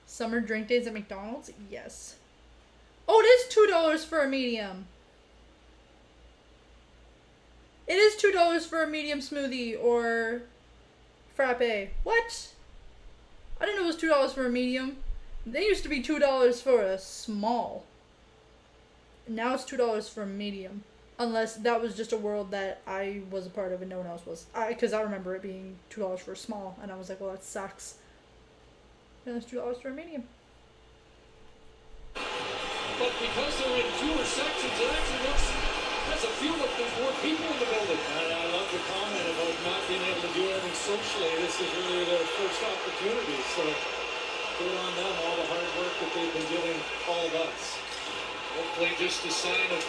Summer drink days at McDonald's? Yes. Oh, it is $2 for a medium. It is $2 for a medium smoothie or frappe. What? I didn't know it was $2 for a medium. They used to be $2 for a small. Now it's $2 for a medium. Unless that was just a world that I was a part of and no one else was. Because I remember it being $2 for a small. And I was like, well, that sucks. And it's $2 for a medium. But because they're in fewer sections, it actually looks, has a feel like there's more people in the building. I love the comment about not being able to do anything socially. This is really their first opportunity. So good on them, all the hard work that they've been giving all of us. Hopefully just a sign of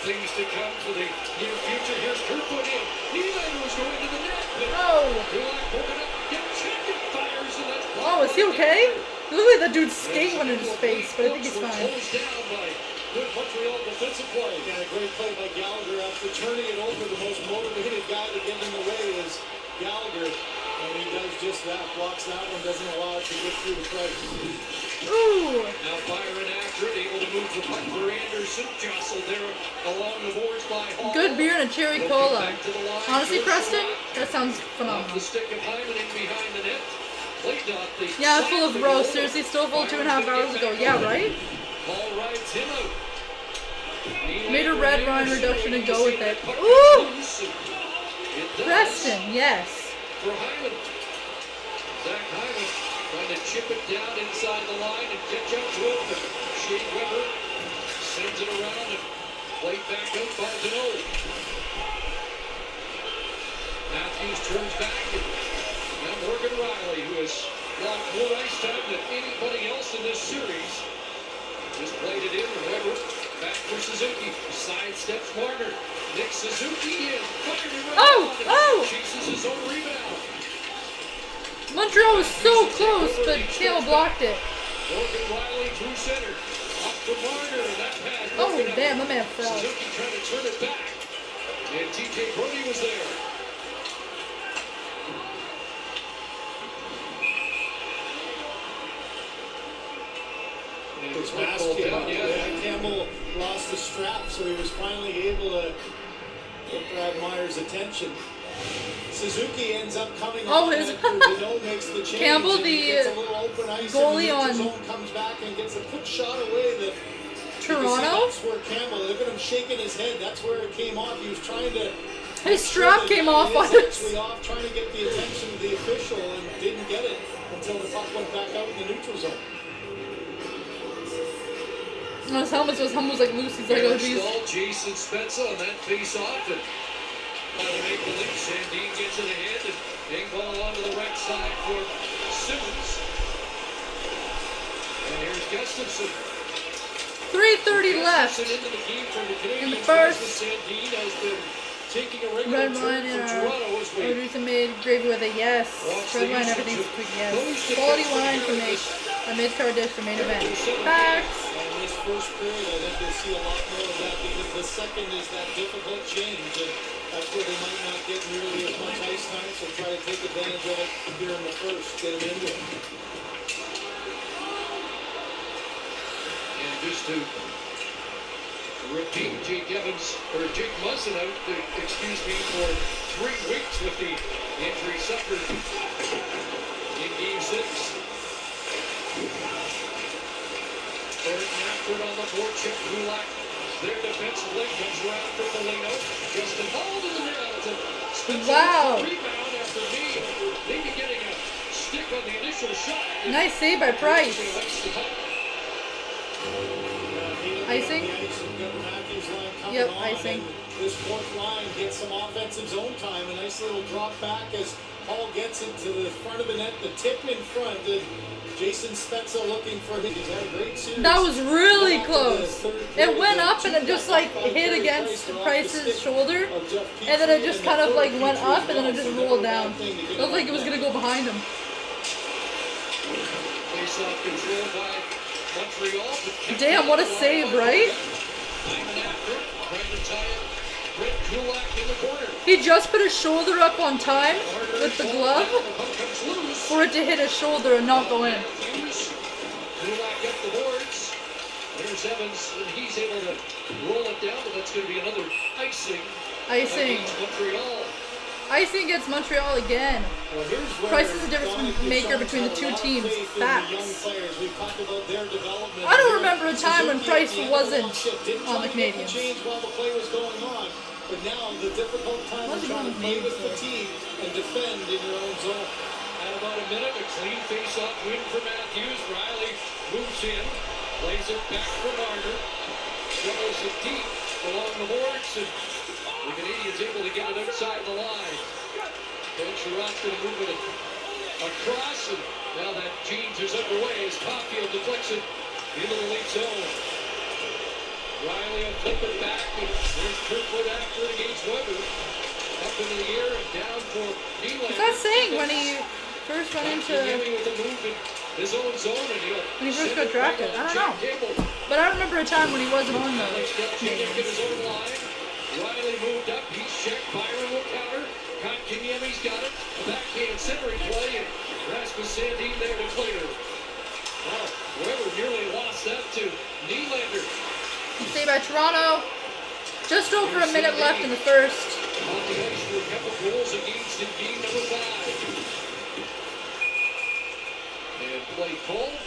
things to come for the near future. Here's Kerfoot in. Nylander's going to the net. Oh! Kulak poking up. Get checked and fires, and that's Oh, is he okay? It looks like that dude's skate went in his face, but I think he's fine. Closed down by good Montreal defensive play. And a great play by Gallagher after turning it over. The most motivated guy to get in the way is Gallagher. And he does just that. Blocks that one, doesn't allow it to get through the play. Ooh! Now Byron after it, able to move the puck for Anderson. Jostled there along the boards by Hall. Good beer and a cherry cola. Back to the line. Honestly, Good Preston, shot. that sounds Off phenomenal. the stick of Hyman in behind the net. Played off the Yeah, side full of the roast. goal. Seriously, still full 2.5 Byron's gonna hours get ago. back Yeah, on. right? Hall rides him out. Made a red line Anderson reduction and waiting to go see with that it. puck Ooh! get loose, and it does. Preston, yes. For Hyman. Zach Hyman trying to chip it down inside the line and catch up to it. But Shane Weber sends it around and played back up by Deneau. Matthews turns back and now Morgan Riley, who has lost more ice time than anybody else in this series. Just played it in. Weber back for Suzuki. Sidesteps Marner. Nick Suzuki in. Fired it right on. Chases his own rebound. Montreal was so close, but Campbell blocked it. Morgan Riley through center. Up to Marner. That pass. Oh, damn, my man fell. Suzuki trying to turn it back. And TJ Brody was there. His mask came up. Yeah, Campbell lost the strap, so he was finally able to get Brad Meyer's attention. Suzuki ends up coming Oh, on his after Deneau makes the change. Campbell, and he the gets a little open ice, goalie and on zone comes back and gets a quick shot away. That Toronto. that's where Campbell. Look at him shaking his head. That's where it came off. He was trying to. His strap came off on it. us. Off, trying to get the attention of the official, and didn't get it until the puck went back out in the neutral zone. His helmet was like loose. He's like, oh, geez. Jason Spezza on that face off, and by the Maple Leafs, Sandin gets it ahead, and big ball onto the right side for Simmons. And here's Gustafsson. 3:30 left Into the game for the in the Canadiens. first. Sandin has been taking a regular Red turn wine for in our Toronto as we producer made gravy with it. Yes. Red wine, everything's quick. Yes. Quality wine to make a mid-card dish for main event. Facts. In this first period, I think you'll see a lot more of that because the second is that difficult change, and that's where they might not get nearly as much ice time, so try to take advantage of it here in the first, get it into it. And just to repeat, Jake Muzzin out, for 3 weeks with the injury suffered in Game 6. Third on the board, Chip Kulak. Their defensive leg comes around for Molino. Justin Hall to the net. Wow. Rebound after maybe getting a stick on the initial shot. Nice save by Price. Icing? Yep, icing. This fourth line gets some offensive zone time. A nice little drop back as Hall gets it to the front of the net. The tip in front. And Jason Spezza looking for his. He's had a great series. That was really close. It went up and it just like hit against Price's shoulder, and then it just kind of like went up and then it just rolled down. It looked like it was gonna go behind him. Face-off control by Montreal. Damn, what a save, right? He just put his shoulder up on time with the glove for it to hit his shoulder and not go in. There's Evans, and he's able to roll it down, but that's going to be another icing. Icing. Montreal. Icing against Montreal again. Price is the difference maker between the two teams. Facts. I don't remember a time when Price wasn't on the Canadiens. But now the difficult time of trying to play with fatigue and defend in your own zone. At about a minute, a clean face-off win for Matthews. Riley moves in, plays it back for Marner, dribbles it deep along the boards, and the Canadiens able to get it outside the line. Ben Sherratt's going to move it across, and now that change is underway as Caulfield deflects it into the late zone. Riley will flip it back, and there's Kerfoot after it against Weber. Up into the air and down for Nylander. What's that saying when he first went into... When he first got drafted? I don't know. But I remember a time when he wasn't on the Canadiens. Riley moved up, he's checked, Byron will counter. Kotkaniemi's got it. A backhand centering play, and Rasmus Sandin there to clear. Well, Weber nearly lost that to Nylander. Saved by Toronto. Just over a minute left in the first. On the ice for a couple goals against in game number 5. And play Cole.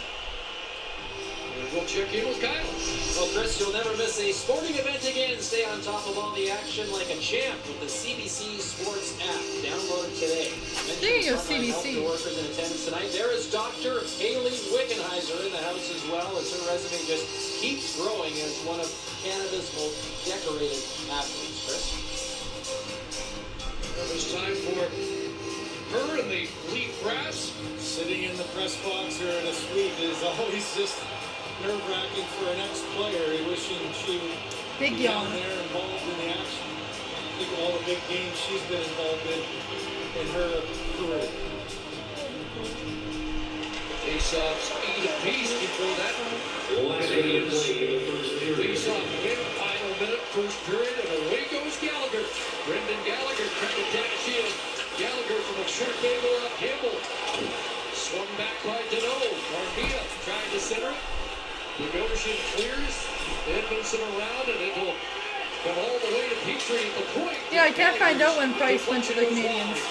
And we'll check in with Kyle. Well, Chris, you'll never miss a sporting event again. Stay on top of all the action like a champ with the CBC Sports app. Download it today. Speaking of CBC. Workers in attendance tonight. There is Dr. Haley Wickenheiser in the house as well, as her resume just keeps growing as one of Canada's most decorated athletes. Chris? It was time for her and the Leaf Brass Sitting in the press box or in a suite is always just nerve-wracking for an ex-player, wishing she would Big be down yawn. there involved in the action. Think of all the big games she's been involved in her career. Face-offs, eat a piece before that. Canadians face-off win, final minute, first period, and away goes Gallagher. Brendan Gallagher trying to dash in. Gallagher from a short angle up Campbell. Swung back by Deneau. Armia trying to center it. Bogosian clears. Edmondson around, and it will come all the way to Petrie at the point. Yeah, I can't find out when Price went to the Canadiens.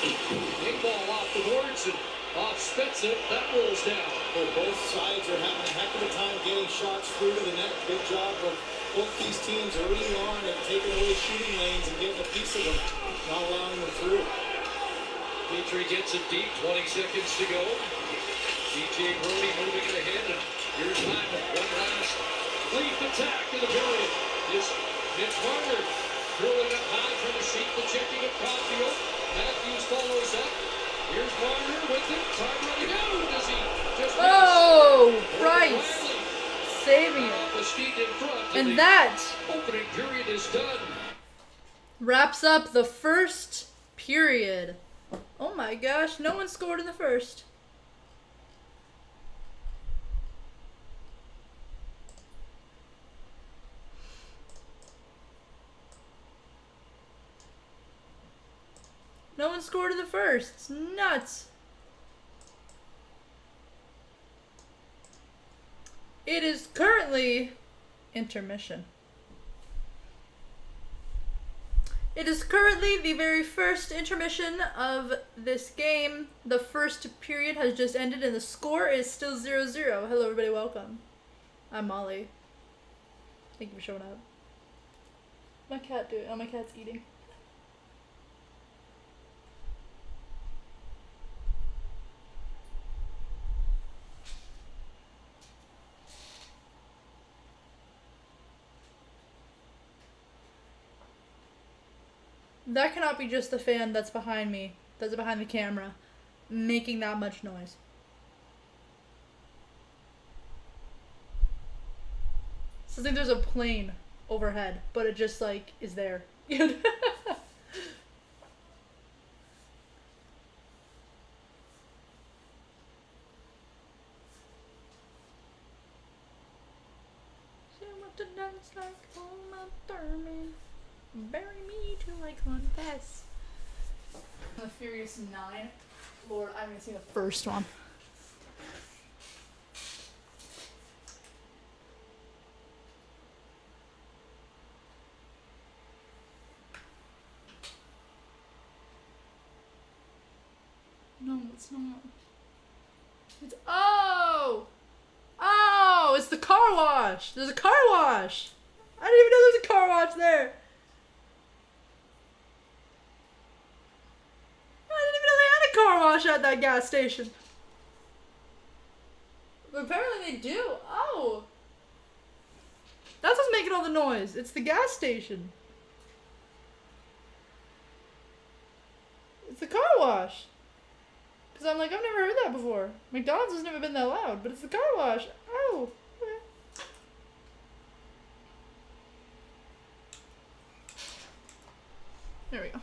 Big ball off the boards and off Spezza. That rolls down. Well, both sides are having a heck of a time getting shots through to the net. Good job of both these teams early on and taking away shooting lanes and getting a piece of them, not allowing them through. Petrie gets it deep, 20 seconds to go. DJ Brody moving it ahead, and here's Hyman. One last leap attack in the period. Is Mitch Marner throwing up high from the seat, but checking it Caulfield. Matthews follows up. Here's Marner with it. Time running out. Does he just Oh, miss? Price saving it. Off the skate in front, And the that opening period is done. wraps up the first period. Oh my gosh, no one scored in the first. No one scored in the first. It's nuts. It is currently intermission. It is currently the very first intermission of this game. The first period has just ended and the score is still 0-0. Hello everybody, welcome. I'm Molly. Thank you for showing up. My cat doing? Oh, my cat's eating. That cannot be just the fan that's behind me, that's behind the camera, making that much noise. So I think there's a plane overhead, but it just like is there. Bury me till I confess. The Furious 9. Lord, I haven't seen the first one. No, it's not. It's oh, it's the car wash. There's a car wash. I didn't even know there was a car wash there. Car wash at that gas station. But apparently they do. Oh. That's what's making all the noise. It's the gas station. It's the car wash. Because I'm like, I've never heard that before. McDonald's has never been that loud, but it's the car wash. Oh. Okay. There we go.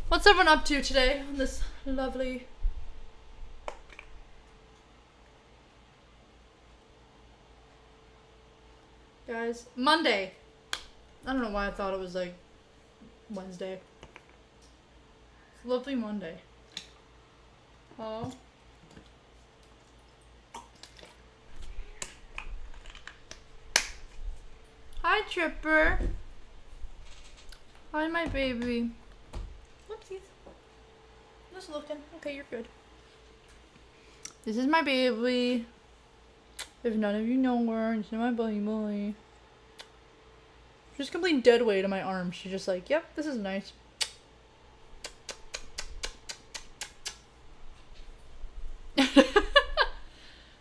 What's everyone up to today on this lovely guys? Monday. I don't know why I thought it was like Wednesday. It's a lovely Monday. Oh. Hi Tripper. Hi my baby. Whoopsies. Just looking. Okay, you're good. This is my baby. If none of you know her, this is my baby. She's complete dead weight on my arm. She's just like, yep, this is nice.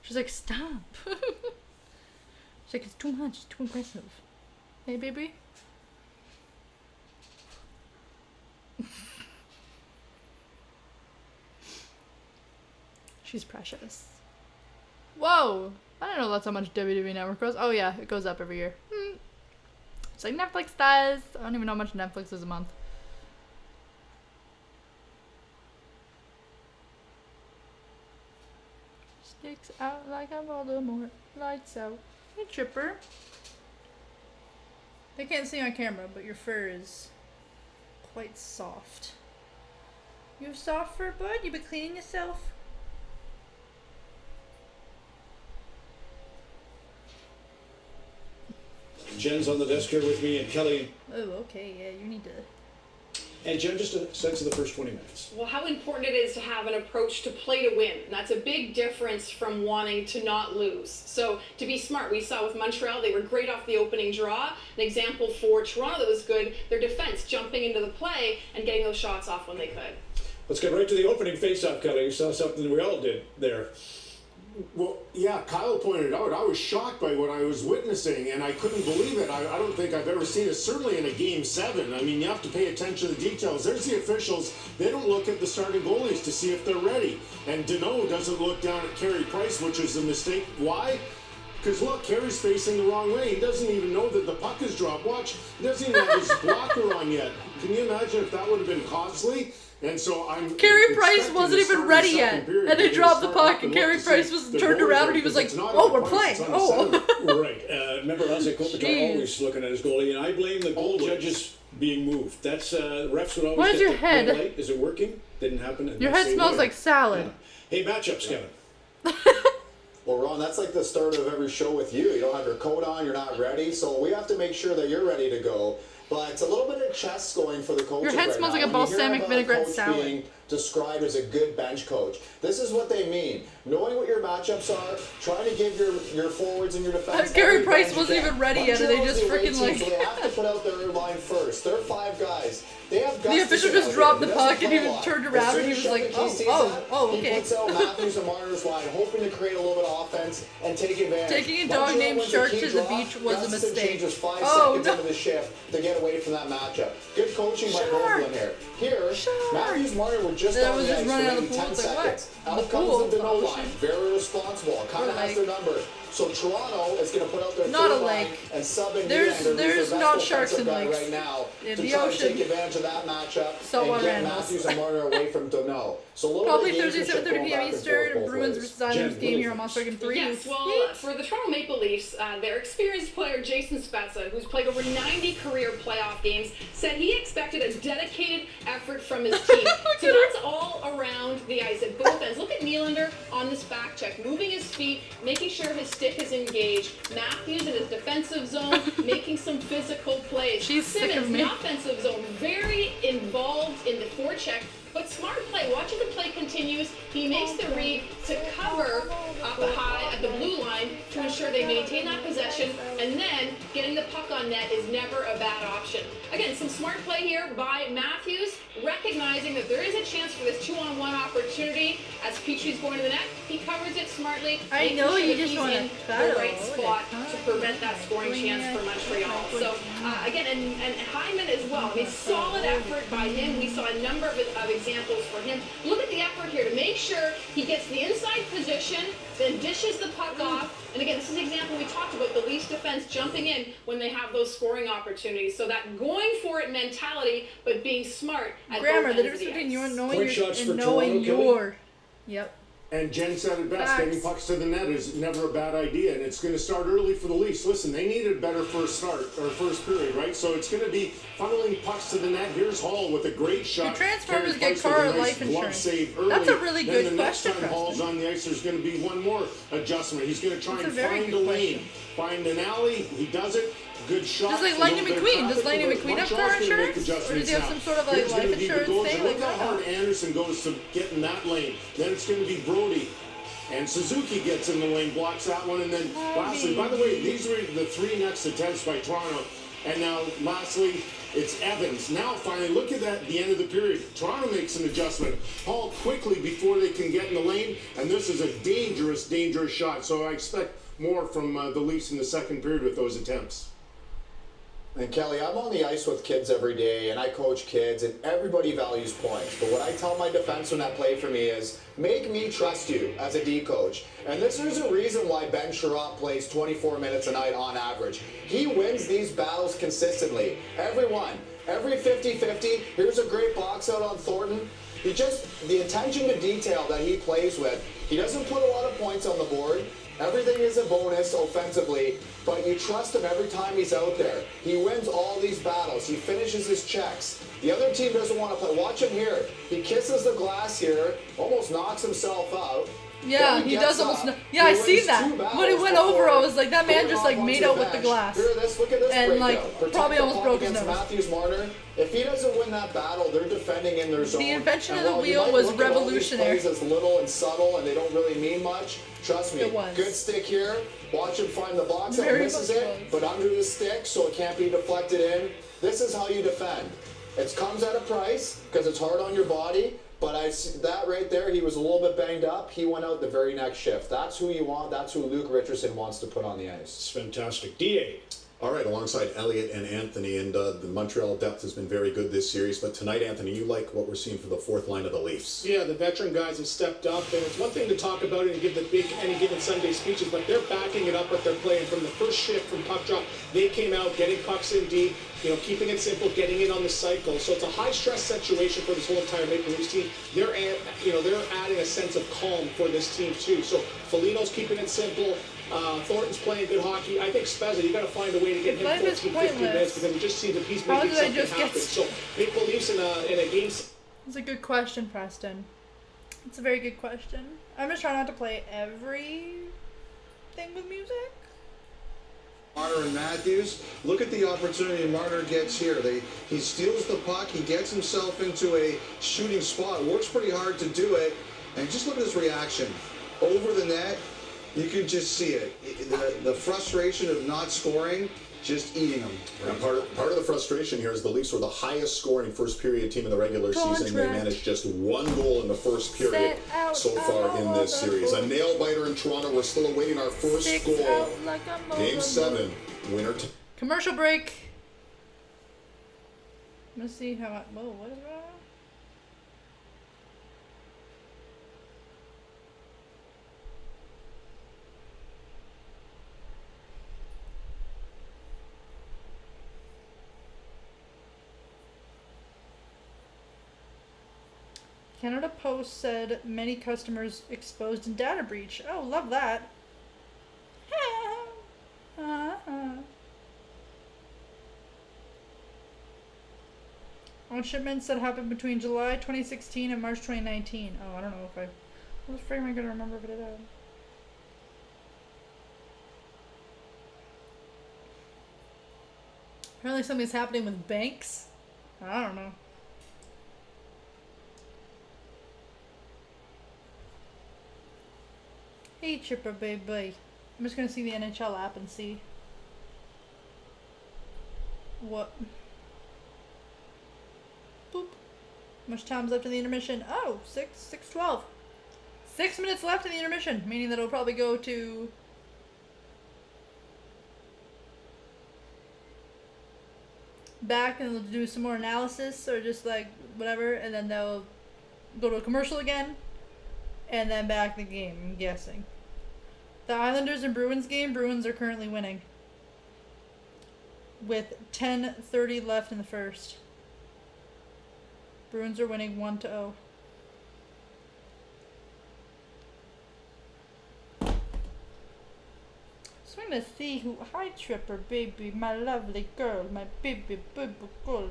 She's like, stop. She's like, it's too much. It's too aggressive. Hey, baby. She's precious. Whoa! I didn't know that's how much WWE Network goes. Oh yeah, it goes up every year. It's like Netflix does. I don't even know how much Netflix is a month. Sticks out like a Voldemort. Lights out. Hey, Chipper. They can't see on camera, but your fur is quite soft. You have soft fur, bud? You been cleaning yourself? Jen's on the desk here with me, and Kelly. Oh, okay. Yeah, you need to. And Jen, just a sense of the first 20 minutes. Well, how important it is to have an approach to play to win. And that's a big difference from wanting to not lose. So to be smart, we saw with Montreal, they were great off the opening draw. An example for Toronto that was good, their defense jumping into the play and getting those shots off when they could. Let's get right to the opening face-off, Kelly. You saw something we all did there. Well, yeah, Kyle pointed out, I was shocked by what I was witnessing, and I couldn't believe it. I don't think I've ever seen it, certainly in a Game 7. I mean, you have to pay attention to the details. There's the officials. They don't look at the starting goalies to see if they're ready. And Deneau doesn't look down at Carey Price, which is a mistake. Why? Because, look, Carey's facing the wrong way. He doesn't even know that the puck is dropped. Watch, he doesn't even have his blocker on yet. Can you imagine if that would have been costly? And so Carey Price wasn't even ready yet, and they dropped the puck, and Carey Price was turned around, and he was like, "Oh, we're playing." Oh, right. Remember, Ozzy Kopitar always looking at his goalie, and I blame the goal judges being moved. That's refs would always. What is your head? Light. Is it working? Didn't happen. Your head smells like salad. Yeah. Hey, matchups, Kevin. Well, Ron, that's like the start of every show with you. You don't have your coat on, you're not ready, so we have to make sure that you're ready to go. But it's a little bit of chess going for the coaches. Your head smells like a balsamic vinaigrette salad. Being described as a good bench coach. This is what they mean. Knowing what your matchups are, trying to give your forwards and your defense. Carey Price wasn't even ready yet, and they just freaking like. So they have to put out their line first. They're 5 guys. They have the official just dropped the puck and he turned around and he was like, oh, okay. He puts out Matthews and Marner's line, hoping to create a little bit of offense and take advantage. Taking a dog named Shark to the beach was a mistake. Just 5 seconds into the shift to get away from that matchup. Good coaching by Hovland here. Here, Matthews and Marner were just on the ice for maybe 10 seconds. Out comes the Deneau line. Very responsible. Kind of has their number. So Toronto is going to put out their third line and subbing there's not sharks in lakes right now in to the try ocean. to take advantage of that matchup Saltwater and get animals. Matthews and Marner away from Deneau. So probably Thursday, 7:30 p.m. Eastern. Bruins versus Islanders game here on Monster 3. Yes, well, for the Toronto Maple Leafs, their experienced player Jason Spezza, who's played over 90 career playoff games, said he expected a dedicated effort from his team. So that's all around the ice at both ends. Look at Nylander on this back check, moving his feet, making sure his stick is engaged. Matthews in his defensive zone, making some physical plays. She's Simmons, sick of me. the offensive zone, very involved in the forecheck. But smart play. Watch as the play continues. He makes the read to cover up high at the blue line to ensure they maintain that possession. And then getting the puck on net is never a bad option. Again, some smart play here by Matthews, recognizing that there is a chance for this 2-on-1 opportunity. As Petrie's going to the net, he covers it smartly. I know sure you just want in to the right spot to prevent that scoring chance for Montreal. So again, and Hyman as well. I mean, solid effort by him. We saw a number of examples for him. Look at the effort here to make sure he gets the inside position, then dishes the puck off. And again, this is an example we talked about, the Leafs defense jumping in when they have those scoring opportunities. So that going for it mentality, but being smart at Grammar, both the ends difference of the between you ice. and knowing your and Toronto, knowing your. Yep. And Jen said it best, Facts. getting pucks to the net is never a bad idea, and it's going to start early for the Leafs. Listen, they needed a better first period, right? So it's going to be funneling pucks to the net. Here's Hall with a great shot. Do Transformers Carey get Price with car a or nice life glove insurance? save early. That's a really Then good the next question, time Hall's Preston. on the ice, there's going to be one more adjustment. He's going to try That's and a very find good a lane, question. find an alley. He does it. Good shot. Just like Lightning McQueen. Does Lightning McQueen have car insurance? Or does he have some sort of like life insurance thing? Look Like, how hard Anderson goes to get in that lane. Then it's going to be Brody. And Suzuki gets in the lane, blocks that one, and then lastly, by the way, these were the 3 next attempts by Toronto. And now, lastly, it's Evans. Now, finally, look at that at the end of the period. Toronto makes an adjustment. Hall quickly before they can get in the lane, and this is a dangerous, dangerous shot. So I expect more from the Leafs in the second period with those attempts. And Kelly, I'm on the ice with kids every day, and I coach kids, and everybody values points. But what I tell my defensemen that play for me is, make me trust you as a D coach. And there's a reason why Ben Sherratt plays 24 minutes a night on average. He wins these battles consistently. Everyone, every 50-50, here's a great box out on Thornton. The attention to detail that he plays with, he doesn't put a lot of points on the board. Everything is a bonus offensively, but you trust him every time he's out there. He wins all these battles. He finishes his checks. The other team doesn't want to play. Watch him here. He kisses the glass here, almost knocks himself out. Yeah, he does almost. Yeah, I seen that. When it went over, I was like, that man just like made out with the glass. Look at this and like breakdown. probably almost broke his nose. Matthews Marner. If he doesn't win that battle, they're defending in their zone. The invention of the wheel was revolutionary. As little and subtle, and they don't really mean much. Trust me. It was. Good stick here. Watch him find the box that misses it, but under the stick so it can't be deflected in. This is how you defend. It comes at a price because it's hard on your body. But that right there, he was a little bit banged up. He went out the very next shift. That's who you want. That's who Luke Richardson wants to put on the ice. It's fantastic. DA. All right, alongside Elliott and Anthony, and the Montreal depth has been very good this series. But tonight, Anthony, you like what we're seeing for the fourth line of the Leafs. Yeah, the veteran guys have stepped up, and it's one thing to talk about it and give the big any given Sunday speeches, but they're backing it up with their play. And from the first shift from puck drop, they came out getting pucks in deep, keeping it simple, getting it on the cycle. So it's a high-stress situation for this whole entire Maple Leafs team. They're adding a sense of calm for this team too. So Foligno's keeping it simple. Thornton's playing good hockey. I think Spezza, you got to find a way to get him 14, 15 minutes because it just seems that he's making something happen. So Maple Leafs in a game. It's a good question, Preston. It's a very good question. I'm just trying not to play everything with music. Marner and Matthews, look at the opportunity Marner gets here. He steals the puck, he gets himself into a shooting spot, works pretty hard to do it, and just look at his reaction. Over the net, you can just see it. The frustration of not scoring, just eating them. And part of the frustration here is the Leafs were the highest scoring first period team in the regular season. They managed just one goal in the first period so far in this series. A nail biter in Toronto. We're still awaiting our first goal. Game 7, winner. Commercial break. Let's see how whoa, what is wrong? Canada Post said many customers exposed in data breach. Oh, love that. On shipments that happened between July 2016 and March 2019. Oh, I don't know if how the frick am I gonna remember if it is? Apparently something's happening with banks. I don't know. Hey, Chipper baby. I'm just gonna see the NHL app and see what. Boop. Much time's left in the intermission? Oh, 6:12. 6 minutes left in the intermission, meaning that it'll probably go to back and they'll do some more analysis or just like whatever, and then they'll go to a commercial again and then back the game, I'm guessing. The Islanders and Bruins game, Bruins are currently winning with 10:30 left in the first. Bruins are winning 1-0. So I'm gonna see who. Hi, Tripper, baby, my lovely girl, my baby, baby girl.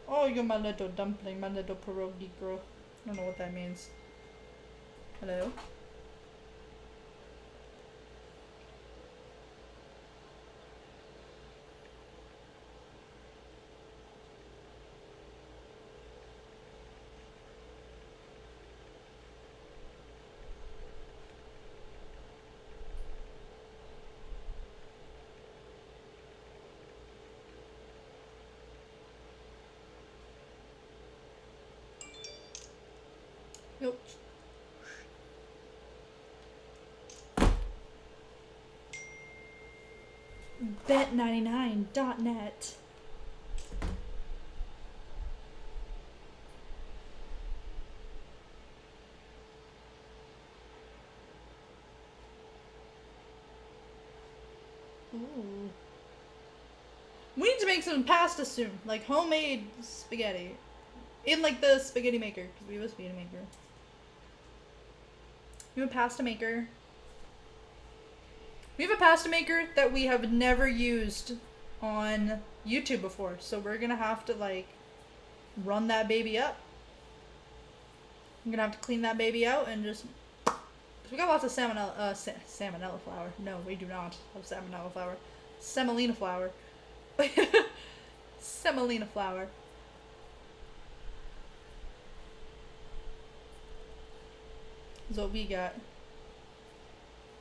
Oh, you're my little dumpling, my little pierogi girl. I don't know what that means. Hello? Nope. Bet99.net. Ooh. We need to make some pasta soon, like homemade spaghetti. In like the spaghetti maker, because we have a spaghetti maker. We have a pasta maker. We have a pasta maker that we have never used on YouTube before, so we're gonna have to like run that baby up. I'm gonna have to clean that baby out and just. We got lots of salmonella flour. No, we do not have salmonella flour. Semolina flour. Semolina flour. Is what we got.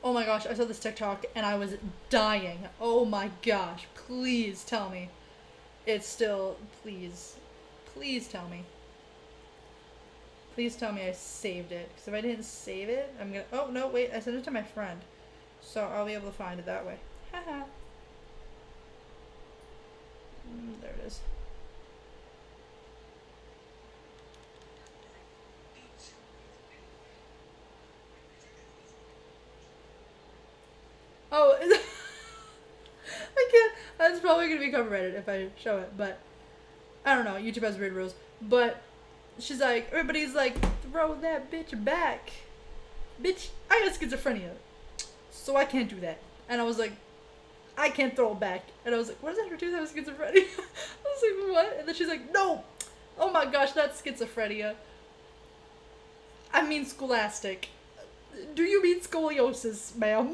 Oh my gosh, I saw this TikTok and I was dying. Oh my gosh, please tell me. It's still, please tell me. Please tell me I saved it. Because if I didn't save it, I'm gonna, oh no, wait, I sent it to my friend. So I'll be able to find it that way. Haha. There it is. Oh, I can't. That's probably gonna be copyrighted if I show it, but I don't know. YouTube has weird rules. But she's like, everybody's like, throw that bitch back. Bitch, I got schizophrenia, so I can't do that. And I was like, I can't throw it back. And I was like, what does that have to do with schizophrenia? I was like, what? And then she's like, no. Oh my gosh, that's schizophrenia. I mean scholastic. Do you mean scoliosis, ma'am?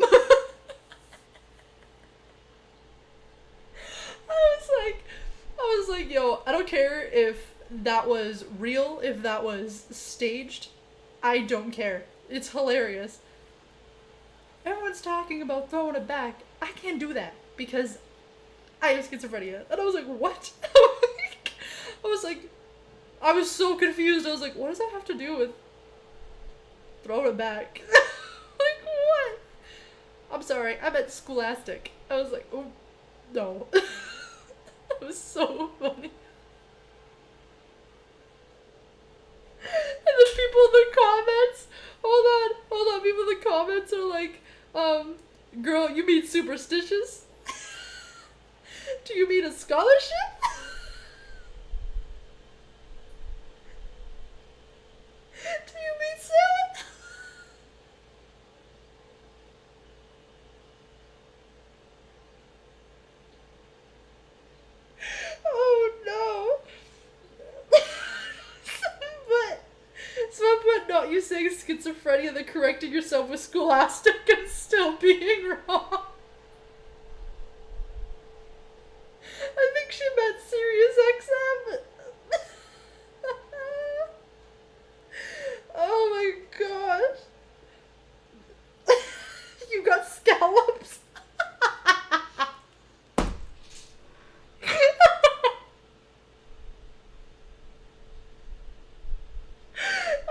I was like, yo, I don't care if that was real, if that was staged. I don't care. It's hilarious. Everyone's talking about throwing it back. I can't do that because I have schizophrenia. And I was like, what? I was so confused. I was like, what does that have to do with throwing it back? Like, what? I'm sorry, I meant scholastic. I was like, oh, no. It was so funny. And then people in the comments, hold on, people in the comments are like, girl, you mean superstitious? Do you mean a scholarship? Do you mean salad? Oh no. But not you saying schizophrenia, then correcting yourself with scholastic and still being wrong. I think she meant Sirius XM. Oh my gosh. You got scallops?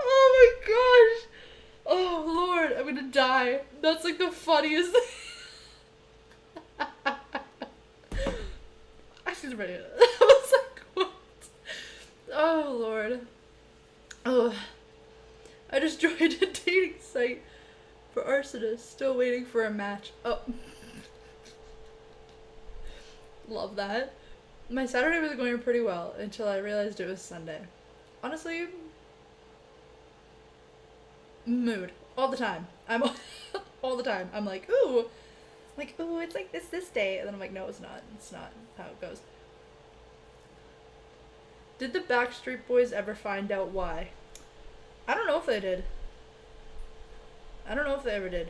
Oh my gosh. Oh Lord, I'm gonna die. That's like the funniest thing. I was ready. I was like, what? Oh Lord. Oh. I just joined a dating site for arsonists. Still waiting for a match. Oh. Love that. My Saturday was going pretty well until I realized it was Sunday. Honestly, mood. All the time. I'm all the time. I'm like, ooh. It's like this day. And then I'm like, no, it's not. It's not how it goes. Did the Backstreet Boys ever find out why? I don't know if they did. I don't know if they ever did.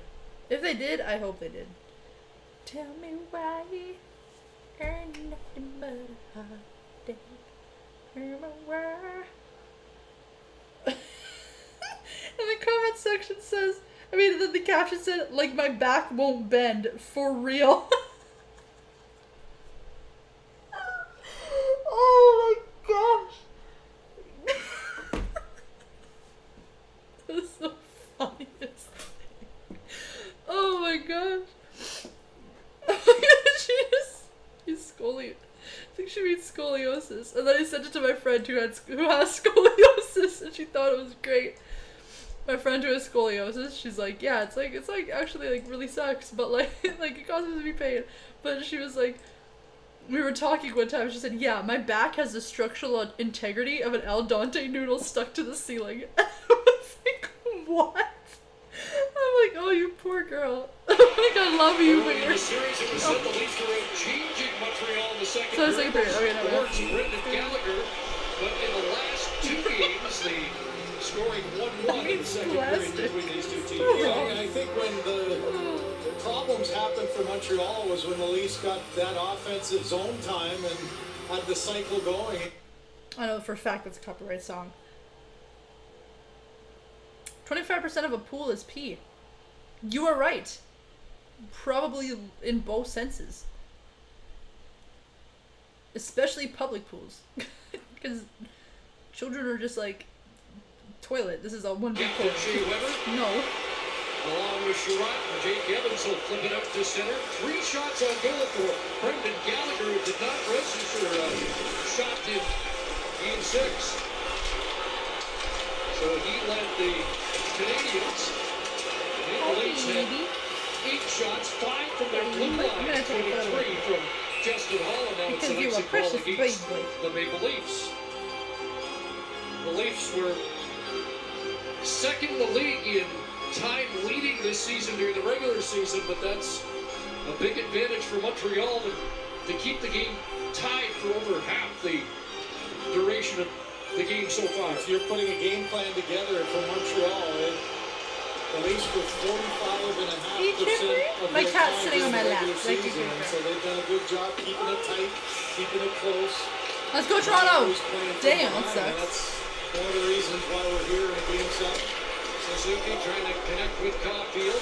If they did, I hope they did. Tell me why ain't nothing but a heartache. And the comment section says, then the caption said, like my back won't bend, for real. Oh my gosh. That was the funniest thing. Oh my gosh. He's scoliosis. I think she means scoliosis. And then I sent it to my friend who has scoliosis and she thought it was great. My friend who has scoliosis, she's like, yeah, it's like actually like really sucks, but like like it causes me to be pain. But she was like, we were talking one time, she said, yeah, my back has the structural integrity of an al dente noodle stuck to the ceiling. I was like, what? I'm like, oh, you poor girl. I'm like, I love you, but you're... So I was like, okay, no, Brendan Gallagher, but in the last 2 games, the scoring 1-1 in the second period between these two teams. Yeah, and I think when the problems happened for Montreal was when the Leafs got that offensive zone time and had the cycle going. I know for a fact that's a copyright song. 25% of a pool is pee. You are right. Probably in both senses. Especially public pools. Because children are just like, toilet. This is a one big pool. No. Along with Sherratt and Jake Evans will flip it up to center. 3 shots on goal for Brendan Gallagher, who did not register a shot in Game 6. So he led the Canadiens. The Leafs had 8 shots, 5 from their blue line, 23 from Justin Hall, and now it's an exit ball against the Maple Leafs. The Leafs were second in the league in time leading this season during the regular season, but that's a big advantage for Montreal to keep the game tied for over half the duration of the game so far. If you're putting a game plan together for Montreal, the Leafs were 45.5% of my their cat's time sitting on during my the lap. regular season, and so they've done a good job keeping it tight, keeping it close. Let's go Toronto! Damn, that And sucks. that's one of the reasons why we're here in Game 7. Suzuki trying to connect with Caulfield.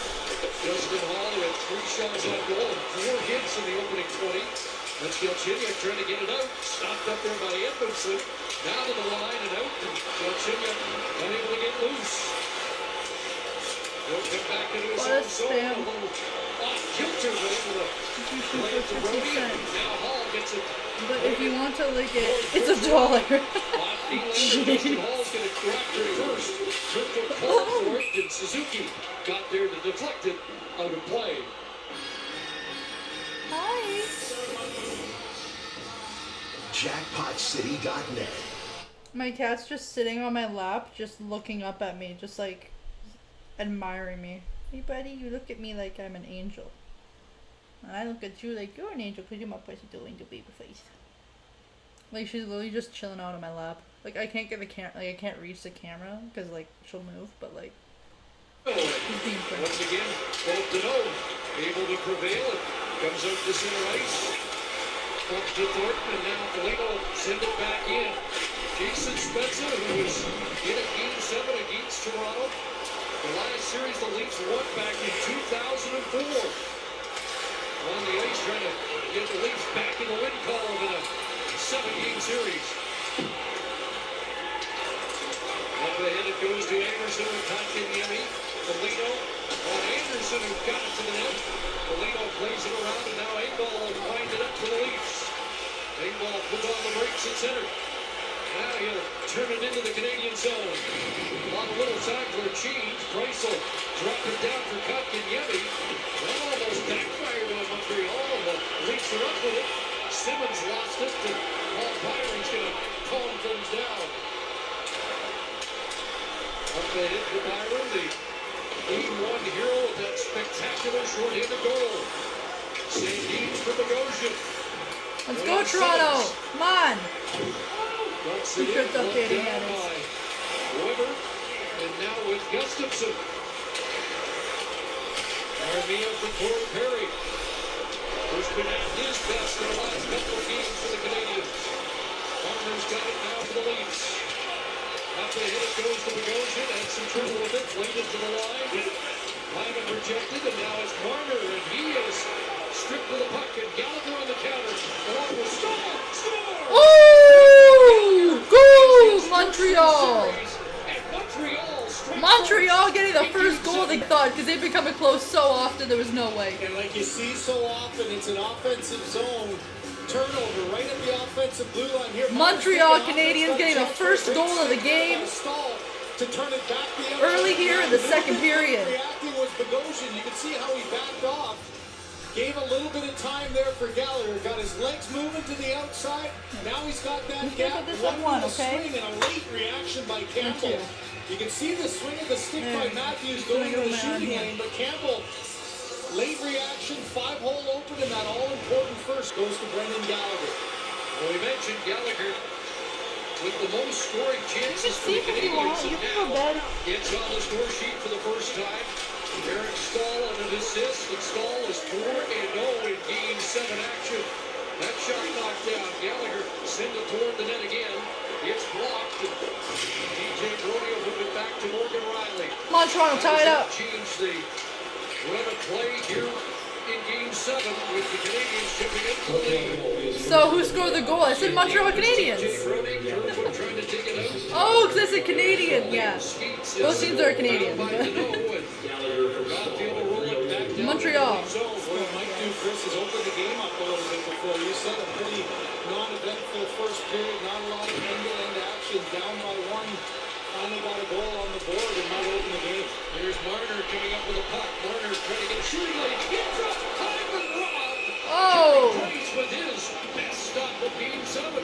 Justin Hall had 3 shots on goal and 4 hits in the opening 20. That's Galchenyuk trying to get it out. Stopped up there by Edmondson. Now to the line and out. And Galchenyuk unable to get loose. He'll come back into his own zone. A little off kilter, but able to play it to Brody. Now Hall gets it. But if you want to lick it, it's $1. Justin Hall's going to crack it first. Triple call for it, and Suzuki got there to deflect it out of play. Hi. JackpotCity.net. My cat's just sitting on my lap, just looking up at me, just like admiring me. Hey buddy, you look at me like I'm an angel. And I look at you like you're an angel because you're my pussy angel baby face. Like she's literally just chilling out on my lap. Like I can't get the I can't reach the camera because like she'll move, but like Once again, both Deneau able to prevail. It comes out to center ice. Up to Thornton, and now Foligno send it back in. Jason Spencer, who was in a Game 7 against Toronto. The last series the Leafs won back in 2004. On the ice trying to get the Leafs back in the win column in a 7-game series. Up ahead it goes to Anderson and Kotkaniemi. Foligno on Anderson, who got it to the net. Foligno plays it around, and now Engvall will wind it up for the Leafs. Engvall put on the brakes at center. Now he'll turn it into the Canadian zone. On a little time for a change. Price will drop it down for Kotkaniemi. That almost backfired on Montreal, and the Leafs are up with it. Simmons lost it, and Paul Byron's going to calm things down. Up ahead for Byron, the Game 1 hero with that spectacular short-handed goal. Sandin's for Bogosian. Let's go Toronto! Come on! You should up dating at us. Weber, and now with Gustafsson. Armia for Corey Perry, who's been at his best in the last couple of games for the Canadiens. Marner's got it now for the Leafs. Up ahead it goes to Bogosian, had some trouble with it, played it to the line. Lyman rejected, and now it's Marner, and he is stripped with the puck, and Gallagher on the counter. Along with Score! Oh! Goal! Montreal! Montreal getting the first goal they thought because they've been coming close so often there was no way. And like you see so often, it's an offensive zone turnover right at the offensive blue line here. Montreal Canadiens getting the first goal of the game. to turn it back the other Early way. here in the second period. Reacting was Bogosian. You can see how he backed off. Gave a little bit of time there for Gallagher. Got his legs moving to the outside. Now he's got that gap. One swing and a late reaction by Campbell. You can see the swing of the stick by Matthews going to the shooting lane, but Campbell, late reaction, 5-hole open, and that all-important first goes to Brendan Gallagher. Well, we mentioned Gallagher with the most scoring chances for the Canadiens, and now it's on the score sheet for the first time. Eric Stahl on an assist, and Stahl is 4-0 in Game 7 action. That shot knocked down. Gallagher sent it toward the net again. It's blocked. DJ Brodie will move it back to Morgan Riley. Come on, Toronto, tie it up. Change the run of play here in Game 7 with the Canadiens chipping into the lead. So who scored the goal? I said Montreal Canadiens. Oh, because I said Canadian. Yeah. Both teams are Canadian. Montreal. What it might do, Chris, is open the game up a little bit before. You said a pretty non-eventful first period, not a lot of end-to-end action, down by one. Finally got a goal on the board and might open the game. Here's Marner coming up with a puck. Marner trying to get a shooting lane. Gets up, time and robbed. Oh! Price with his best stop of Game 7.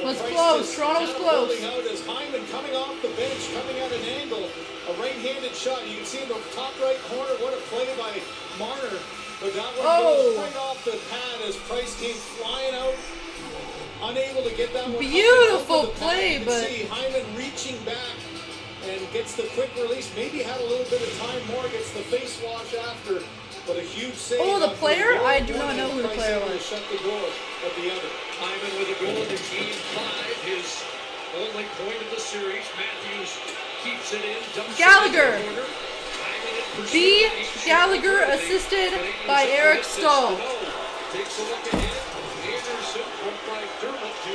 Was close. Toronto's close. Out as Hyman coming off the bench, coming at an angle, a right-handed shot. You can see in the top right corner what a play by Marner. But that one goes right off the pad as Price came flying out. Unable to get that one. Beautiful play, but see Hyman reaching back and gets the quick release. Maybe had a little bit of time more. Gets the face wash after, but a huge save. Oh, the player? I do not know who the player was. Shut the door at the other. Hyman with a goal in Game 5, his only point of the series. Matthews keeps it in. Gallagher. B. Gallagher assisted by Eric Stahl. Takes a look ahead. Anderson went by Dermott to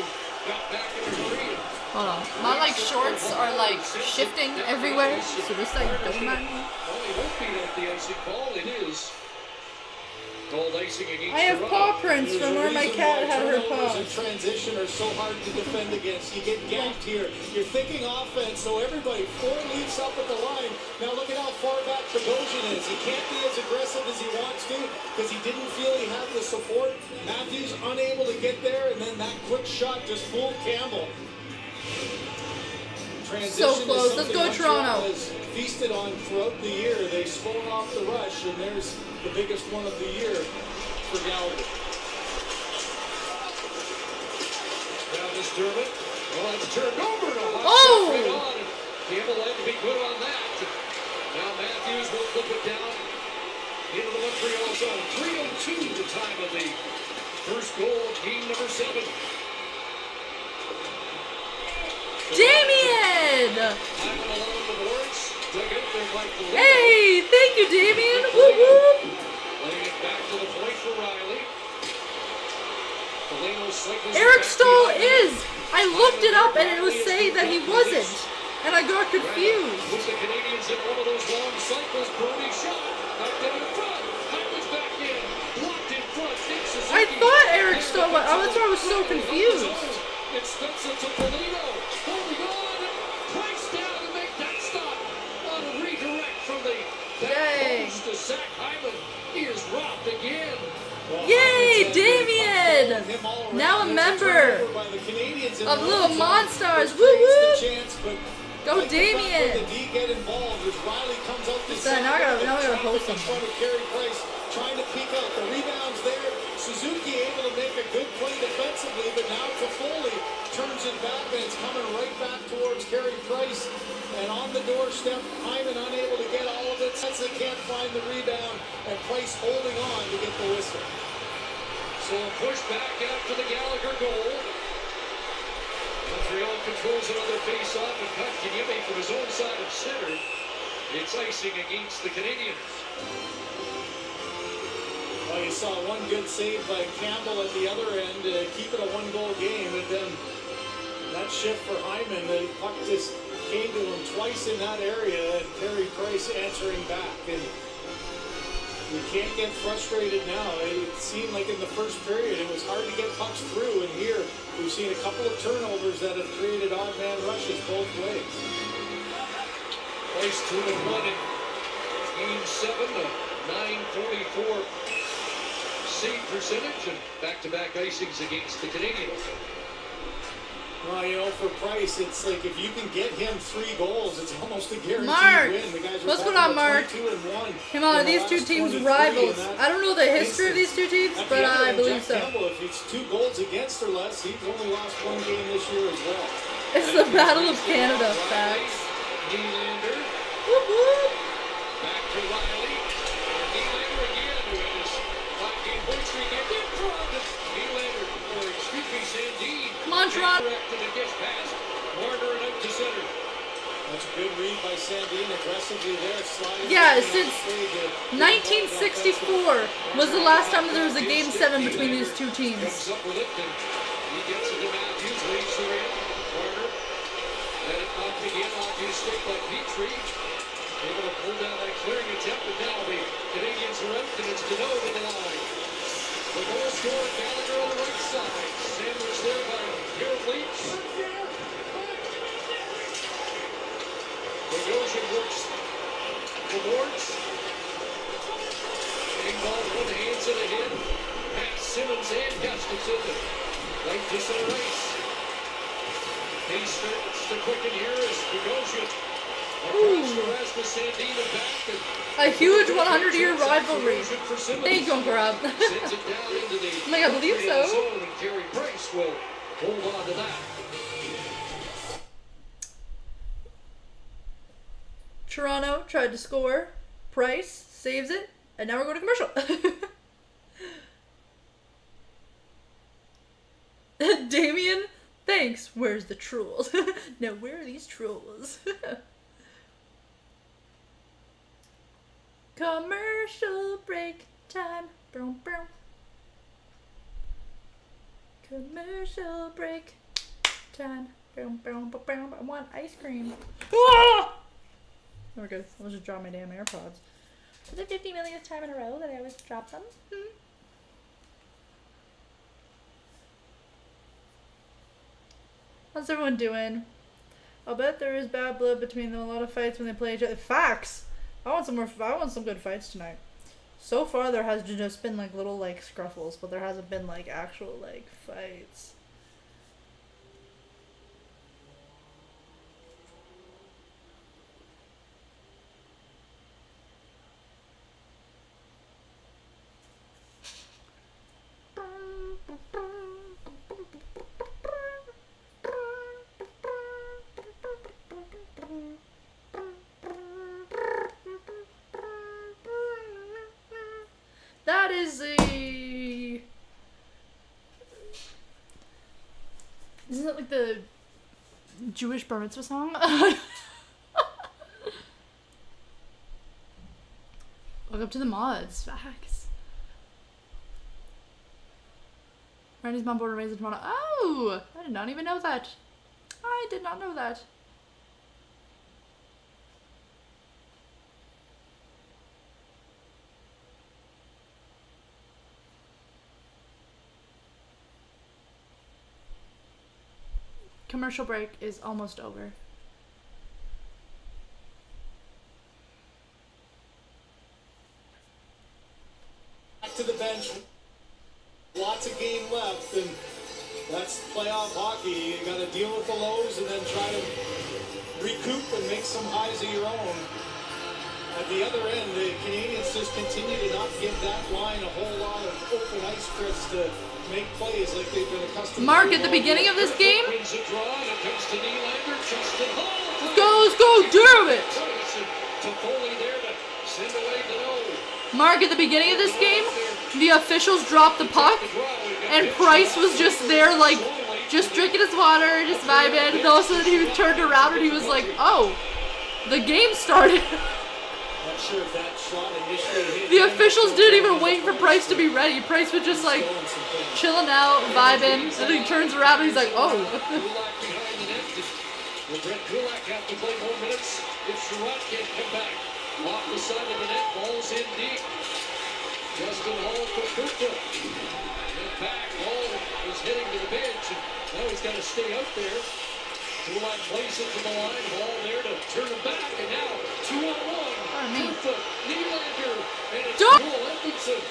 got back in the lead. Hold on. My like shorts are like shifting everywhere, so this like don't mind me. Well, he won't beat out the icing ball. It is called icing against I have paw prints from where my cat had her paw. In transition are so hard to defend against. You get gapped here. You're thinking offense, so everybody 4 leaps up at the line. Now look at how far back Bogosian is. He can't be as aggressive as he wants to because he didn't feel he had the support. Matthews unable to get there, and then that quick shot just fooled Campbell. So close. Let's go Toronto. Has feasted on throughout the year. They scored off the rush, and there's the biggest one of the year for Gallagher. Now this Dermott. Well, it's turned over to Hutch. Oh! Right on. Campbell had to be good on that. Now Matthews will flip it down into the Montreal zone. 3:02 the time of the first goal of Game number 7. Damien! Hey, thank you, Damien. Woo woo. Laying it back to the point for Riley. Eric Stahl is. I looked it up and it was saying that he wasn't, and I got confused. With the Canadiens in one of those long cycles, Brodie shot. Knocked it in front. Hyman's back in. Blocked in front. I thought Eric Stahl. That's why I was so confused. It's Spencer to Polino. Holding on. Price down to make that stop. On a redirect from the back post to Zach Hyman. He is robbed again. Yay, Damien! Now a member of Little Monsters. Woo woo! Go Damien! Now I gotta post them. Trying to peek out the rebounds there. Suzuki able to make a good play defensively, but now Toffoli turns it back and it's coming right back towards Carey Price. And on the doorstep, Hyman unable to get all of it since they can't find the rebound, and Price holding on to get the whistle. So a push back after the Gallagher goal. Montreal controls another face-off and cut Kanyemi from his own side of center. It's icing against the Canadiens. Well, you saw one good save by Campbell at the other end to keep it a one-goal game, and then that shift for Hyman, the puck just came to him twice in that area, and Carey Price answering back. And You can't get frustrated now. It seemed like in the first period it was hard to get pucks through, and here we've seen a couple of turnovers that have created odd man rushes both ways. Price 2-1 in Game 7 to 944 save percentage and back-to-back icings against the Canadiens. Well, you know, for Price, it's like if you can get him 3 goals, it's almost a guaranteed Mark, win. The guys what's going on, Mark? Come on, are these two teams rivals? I don't know the history of these two teams, but I believe so. Campbell, if it's 2 goals against or less, he's only lost 1 game this year as well. It's the Battle of Canada, facts. Nylander. Whoop whoop. Back to Riley. Nylander again, who had his 5-game point streak ended. Nylander, or excuse me, Sandin. Come on, Toronto. Directed and gets past Marner and out to center. That's a good read by Sandin, aggressively there, sliding. Yeah, since 1964 was the last time that there was a Game 7 between these two teams. Comes up with it, and he gets it to Matthews, leads the in. Marner, let it knocked again off his stick by Petrie. Able to pull down that clearing attempt, but now the Canadiens are out, and it's Deneau to the line. The goal scorer, Gallagher on the right side. Sandwich there by Garrett Leach. Bogosian works the boards. Baldwin hands it ahead. Pass Simmons and Gustafson. Right to center ice. He starts to quicken here as Bogosian. A huge 100-year rivalry. Thank you, Grub. Like, I believe so. Carey Price will hold on to that. Toronto tried to score. Price saves it, and now we're going to commercial. Damien, thanks. Where's the trolls? Now, where are these trolls? Commercial break time. Boom, boom. Commercial break time. Boom, boom, boom, boom. I want ice cream. Ah! Oh, we're good. I'll just drop my damn AirPods. For the 50 millionth time in a row that I always drop them. How's everyone doing? I'll bet there is bad blood between them. A lot of fights when they play each other. Facts! I want some good fights tonight. So far there has just been like little like scruffles, but there hasn't been like actual like fights. That is a... Isn't that like the Jewish bar mitzvah song? Welcome to the mods. Facts. Randy's mom born and raised in Toronto. Oh! I did not even know that. I did not know that. Commercial break is almost over. Back to the bench. Lots of game left, and that's playoff hockey. You got to deal with the lows and then try to recoup and make some highs of your own. At the other end, the Canadiens just continue to not give that line a whole lot of open ice, Chris, to make plays like they've been accustomed to. Mark, at the beginning of this game. Let's go, damn it! Mark, at the beginning of this game, the officials dropped the puck, and Price was just there, like, just drinking his water, just vibing, and all of a sudden he turned around and he was like, oh, the game started. Not sure if that shot initially hit. The officials didn't even wait for Price to be ready. Price was just like chilling out, vibing, and then he turns around and he's like, oh. Will Brett Kulak have to play more minutes if Sherrod can't come back? Off the side of the net, ball's in deep. Justin Hall for Kurta. And back, Hall is heading to the bench. And now he's got to stay out there. Two-line place it to the line. Hall there to turn him back. And now 2-on-1. Kurta, Nylander, and it's Joel Edmondson.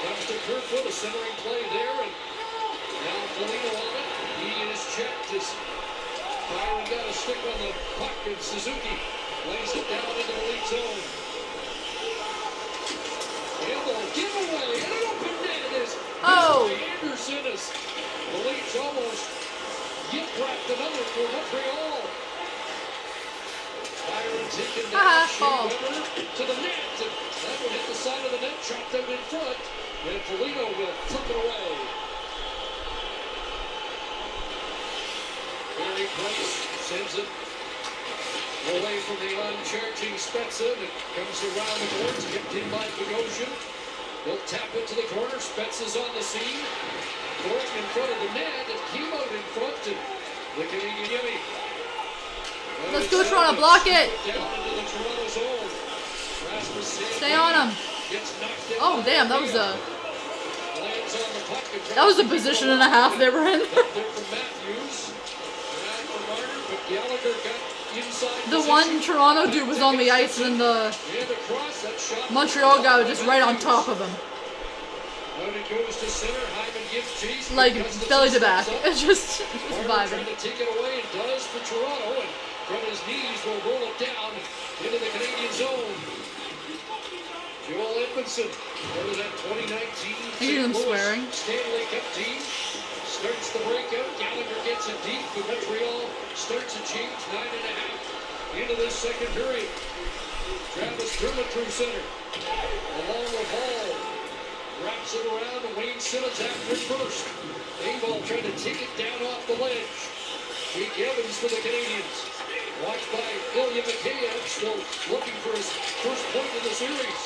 Comes to Kerfoot, a centering play there, and now Foligno on it. He is checked as Byron got a stick on the puck, and Suzuki lays it down into the lead zone. Campbell, giveaway, and an open net is Anderson as the Leafs almost yip-wrapped another for Montreal. Byron taken down, Weber to the net, and that one hit the side of the net, chopped out in front. And Foligno will flip it away. Barry Price sends it away from the uncharging Spezza. It comes around the boards, kept in by Bogosian. They'll tap it to the corner. Spezza's on the scene. Cork in front of the net. It came out in front. And the Canadian Yemi. Let's go, Toronto. Block it. Down into the Toronto zone. Stay on him. Oh, damn. That was a position and a half they were in. The one Toronto dude was on the ice and the Montreal guy was just right on top of him. Like belly to back. It's just vibing. From his knees will roll it down into the Canadian zone. Joel Edmondson, part of that 2019 swearing. Stanley Cup team, starts the breakout. Gallagher gets it deep, but Montreal starts a change, 9.5 into this second period. Travis Dermott through center, along with Hall, wraps it around to Wayne Simmons after first. Abel trying to take it down off the ledge. Jake Evans for the Canadians. Watched by Ilya Mikheyev, still looking for his first point in the series.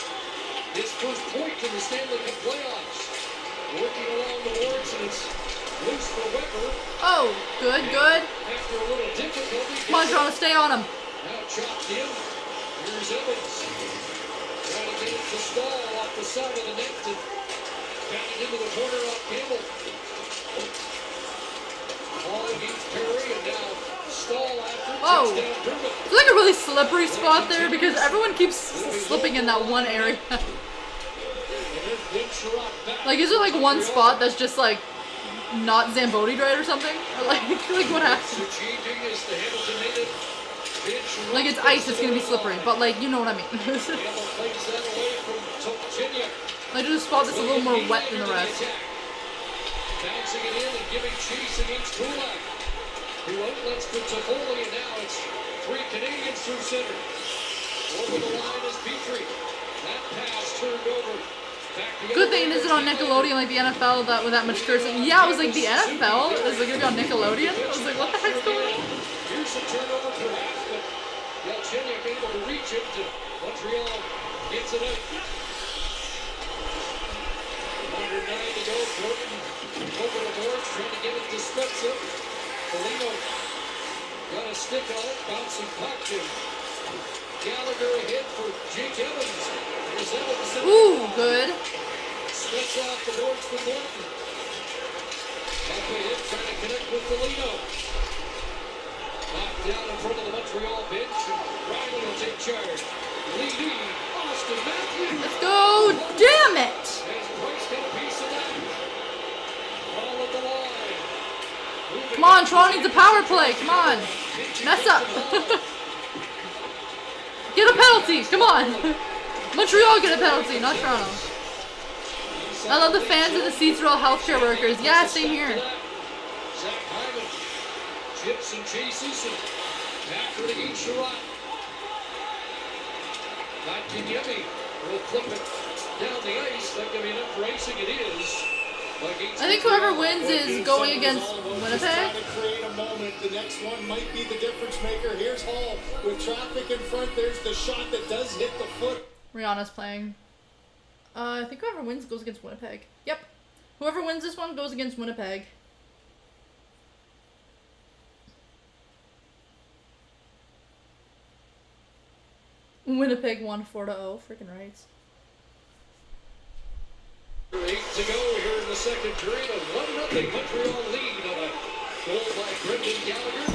His first point in the Stanley Cup playoffs. Working along the boards, and it's loose for Weber. Oh, good, good. After a little difficulty. Come on, Toronto, stay on him. Now chopped in. Here's Evans. Trying to get it to Stahl off the side of the net. And back it into the corner off Campbell. Ball against Perry, and now Stahl after. Whoa. It's like a really slippery spot there because everyone keeps slipping in that one area. Like, is there like one spot that's just like not Zambodi'd right or something? Or like what happened? Like it's ice, it's gonna be slippery, but like you know what I mean. Like there's a spot that's a little more wet than the rest. Bouncing it in and giving chase against Kulak. Who outlets for Toffoli, and now it's 3 Canadians through center. Over the line is Petrie. That pass turned over. Good thing it isn't on Nickelodeon like the NFL that with that much cursing. Yeah, I was like the NFL is it gonna be on Nickelodeon? I was like, what the heck's going on? Here's a turnover perhaps, but Galchenyuk able to reach it. Montreal gets it out. 109 to go. Broken over the boards, trying to get it to Spezza. Foligno got a stick on it, bouncing puck, and Gallagher ahead for Jake Evans. Ooh, good. Spezza off the boards for Thornton. Up ahead, trying to connect with Foligno. Knocked down in front of the Montreal bench, and Riley will take charge. Leading Austin Matthews. Let's go! Damn it! As Price got a piece of that. Ball at the line. Come on, Toronto needs a power play. Come on. Mess up. Get a penalty. Come on. Montreal get a penalty, not Toronto. I love the fans in the seats are all healthcare workers. Yeah, same here. Zach Hyman chips and chases and after the each shot. Not Kinyemi will flip it down the ice. That could be enough racing. It is. I think whoever wins is going against Winnipeg. To create a moment. The next one might be the difference maker. Here's Hall with traffic in front. There's the shot that does hit the foot. Rihanna's playing. I think whoever wins goes against Winnipeg. Yep. Whoever wins this one goes against Winnipeg. Winnipeg won 4-0. Freaking rights. second period. A 1-0 Montreal lead on a goal by Brendan Gallagher.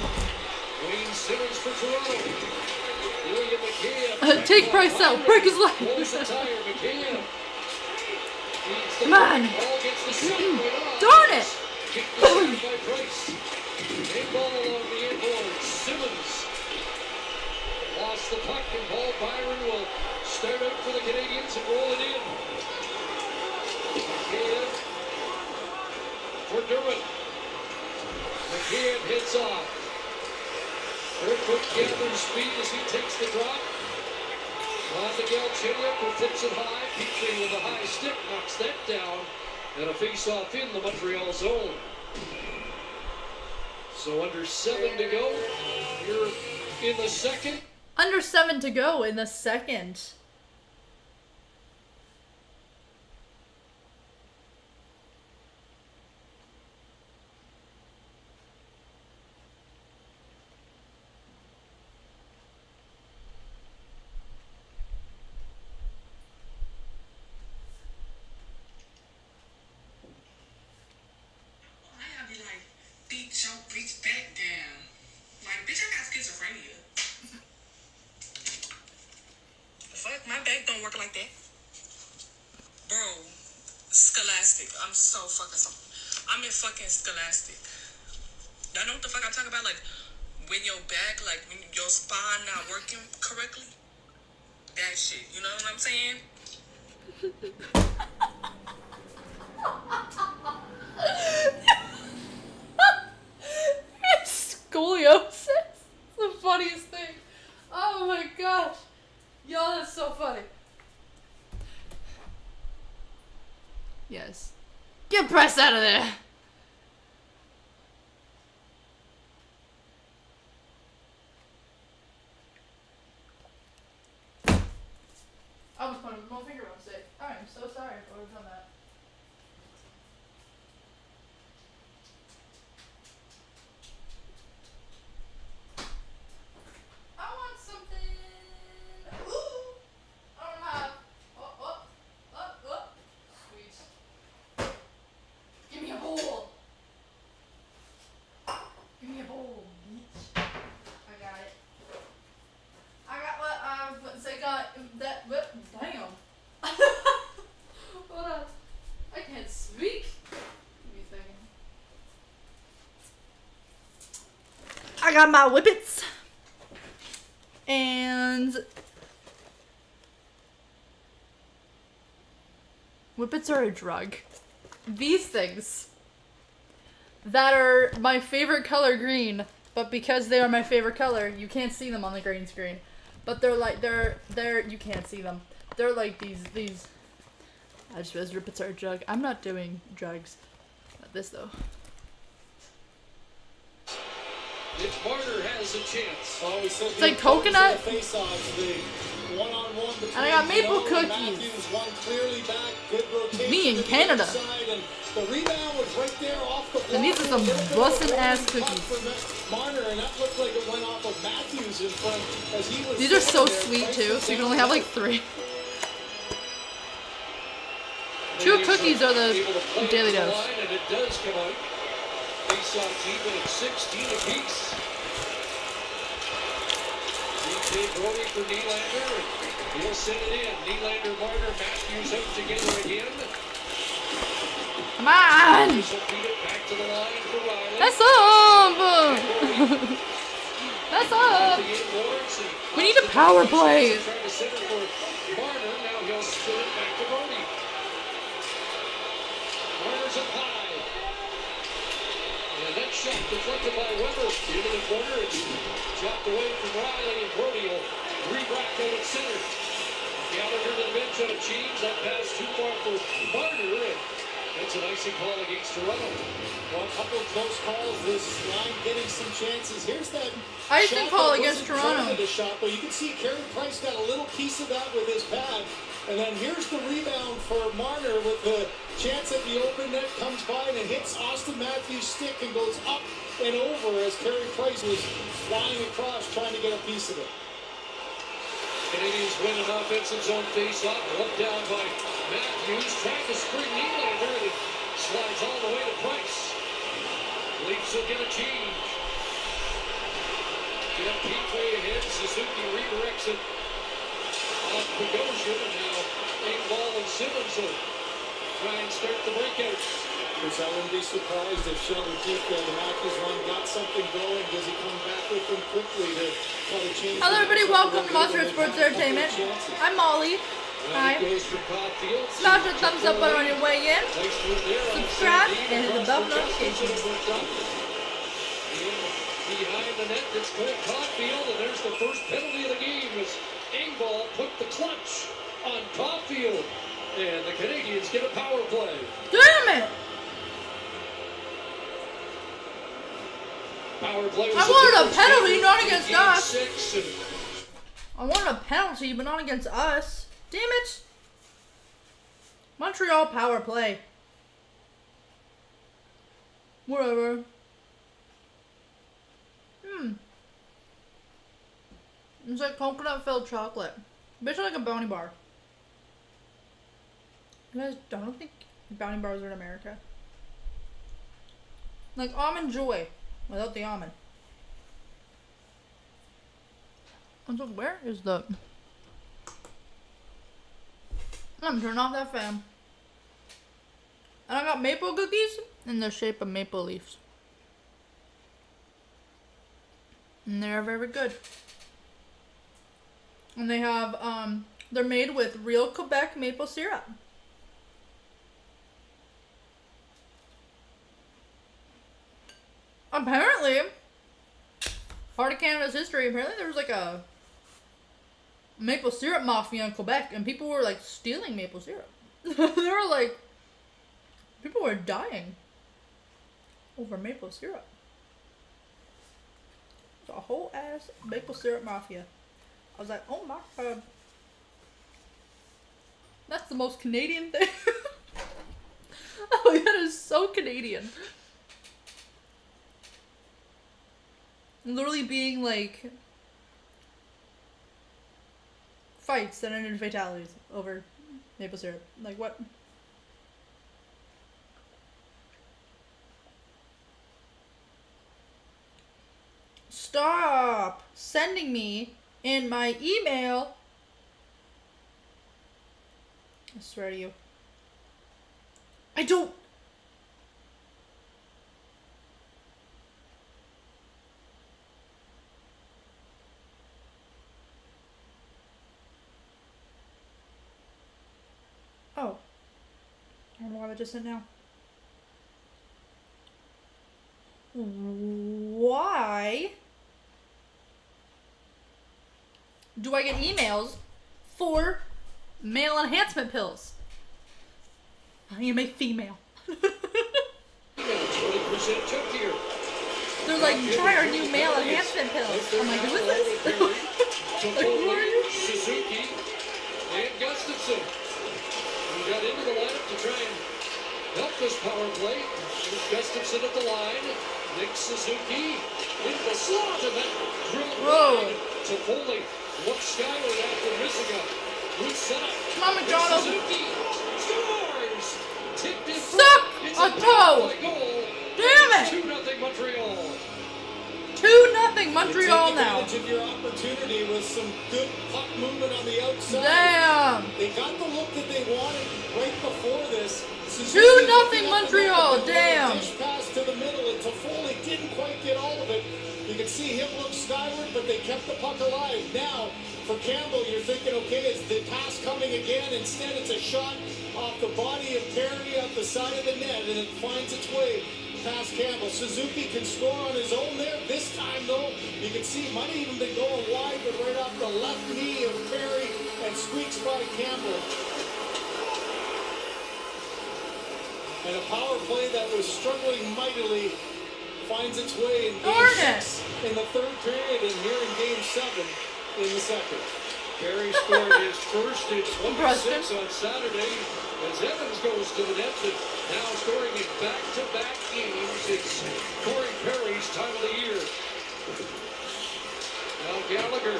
Wayne Simmons for Toronto. William McCann. Take Price out. Break his leg. Pulls the tire. McCann. Man. Ball gets the shot right on. Darn it. Kicked the shot by Price. Big ball along the end board. Simmons lost the puck, and Paul Byron will start out for the Canadiens and roll it in. McCann for Dermott. McCann hits off. Kerfoot gathers speed as he takes the drop. On the Galchenyuk, who flips it high. Petrie with a high stick knocks that down. And a face-off in the Montreal zone. So under 7 to go here in the second. Under 7 to go in the second. Reach back down. Like, bitch, I got schizophrenia. The fuck? My back don't work like that. Bro, Scholastic. I'm so fucking so. I'm in fucking Scholastic. Y'all know what the fuck I'm talking about? Like, when your back, like, when your spine not working correctly. That shit. You know what I'm saying? Scoliosis. The funniest thing. Oh my gosh. Y'all, that's so funny. Yes. Get Price out of there. I was putting my finger on mistake. I am so sorry if I would have done that. I want something. Ooh. I don't have. Sweet. Give me a bowl. Give me a bowl, bitch. I got it. I got what I got that. Damn. Hold on. I can't speak. Give me a second. I got my whippets. And whippets are a drug. These things that are my favorite color, green, but because they are my favorite color, you can't see them on the green screen. But they're like they're you can't see them. They're like these. I just realized whippets are a drug. I'm not doing drugs. Not this though. If Marner has a chance. It's like coconut. And I got maple cookies. Me in Canada. And these are some bussin' ass cookies. These are so sweet too, so you can only have like 3. 2 cookies are the daily dose. And it does come out. Face-offs even at 16 apiece. DJ Brody for Nylander. He'll send it in. Nylander, Marner, Matthews out together again. Come on! Back to the line for Riley. That's up! That's up! We need a power play. Trying to center for Marner. Now he'll spin it back to Brody. Marner's up high. And that shot deflected by Weber. Into the corner. It's chopped away from Riley, and Brody will re-rack out at center. Gallagher to the bench on a change. That pass too far for Marner. That's an icing call against Toronto. Well, a couple of close calls. This line getting some chances. Here's that icing call against Toronto. The shot, but you can see Carey Price got a little piece of that with his pad. And then here's the rebound for Marner with the chance at the open net. Comes by and it hits Austin Matthews' stick and goes up and over as Carey Price was flying across trying to get a piece of it. Canadiens win an offensive zone face-off. Looked down by Matthews. Trying to spring Nylander. slides all the way to Price. Leafs will get a change. Jeff Petrie ahead. Suzuki redirects it off Bogosian, and now Engvall and Simmons will try and start the breakout. Because I wouldn't be surprised if Sheldon Keefe, the Matthews run, got something going. Does he come back with them quickly to try to change? Hello, everybody. Welcome to Montreal Sports Entertainment. I'm Molly. Hi. Smash the thumbs up button on your way in. Subscribe and hit the bell notifications. Behind the net, it's Cole Caulfield, and there's the first penalty of the game as Engvall put the clutch on Caulfield, and the Canadiens get a power play. Damn it! Power play. I wanted a penalty, not against us. I wanted a penalty, but not against us. Damn it! Montreal power play. Whatever. It's like coconut filled chocolate. Basically like a Bounty bar. You guys don't think Bounty bars are in America? Like Almond Joy without the almond. And so where is the... I'm turning off that fan. And I got maple cookies in the shape of maple leaves. And they're very good. And they have, they're made with real Quebec maple syrup. Apparently, part of Canada's history, apparently there was like a maple syrup mafia in Quebec, and people were like stealing maple syrup. They were like, people were dying over maple syrup. It's a whole ass maple syrup mafia. I was like, oh my god. That's the most Canadian thing. Oh, that is so Canadian. Literally being like fights that ended in fatalities over maple syrup. Like what? Stop sending me in my email. I swear to you. I don't. Oh. I don't know what I just said now. Why do I get emails for male enhancement pills? I am a female. They're like, try our new male enhancement pills. I'm like, who is this? Like, who are you? Suzuki and Gustafson. We got into the lineup to try and help this power play. Gustafson at the line. Nick Suzuki into the slot, and that drilled wide to Foley. Looks skyward after missing a good setup. Come on, McDonald. Suzuki scores. Tipped in Suck a toe. Damn it. 2-0 Montreal. 2-0 Montreal now. Take advantage of your opportunity with some good puck movement on the outside. Damn. They got the look that they wanted right before this. 2-0 Montreal. Damn. Dish pass to the middle, and Toffoli didn't quite get all of it. You can see him look skyward, but they kept the puck alive. Now, for Campbell, you're thinking, okay, is the pass coming again? Instead, it's a shot off the body of Perry up the side of the net, and it finds its way past Campbell. Suzuki can score on his own there. This time, though, you can see he might have even been going wide, but right off the left knee of Perry, and squeaks by Campbell. And a power play that was struggling mightily finds its way in Game 6 in the third period, and here in Game 7 in the second. Perry scored his first in 26 on Saturday as Evans goes to the net, and now scoring in back-to-back games. It's Corey Perry's time of the year. Now Gallagher.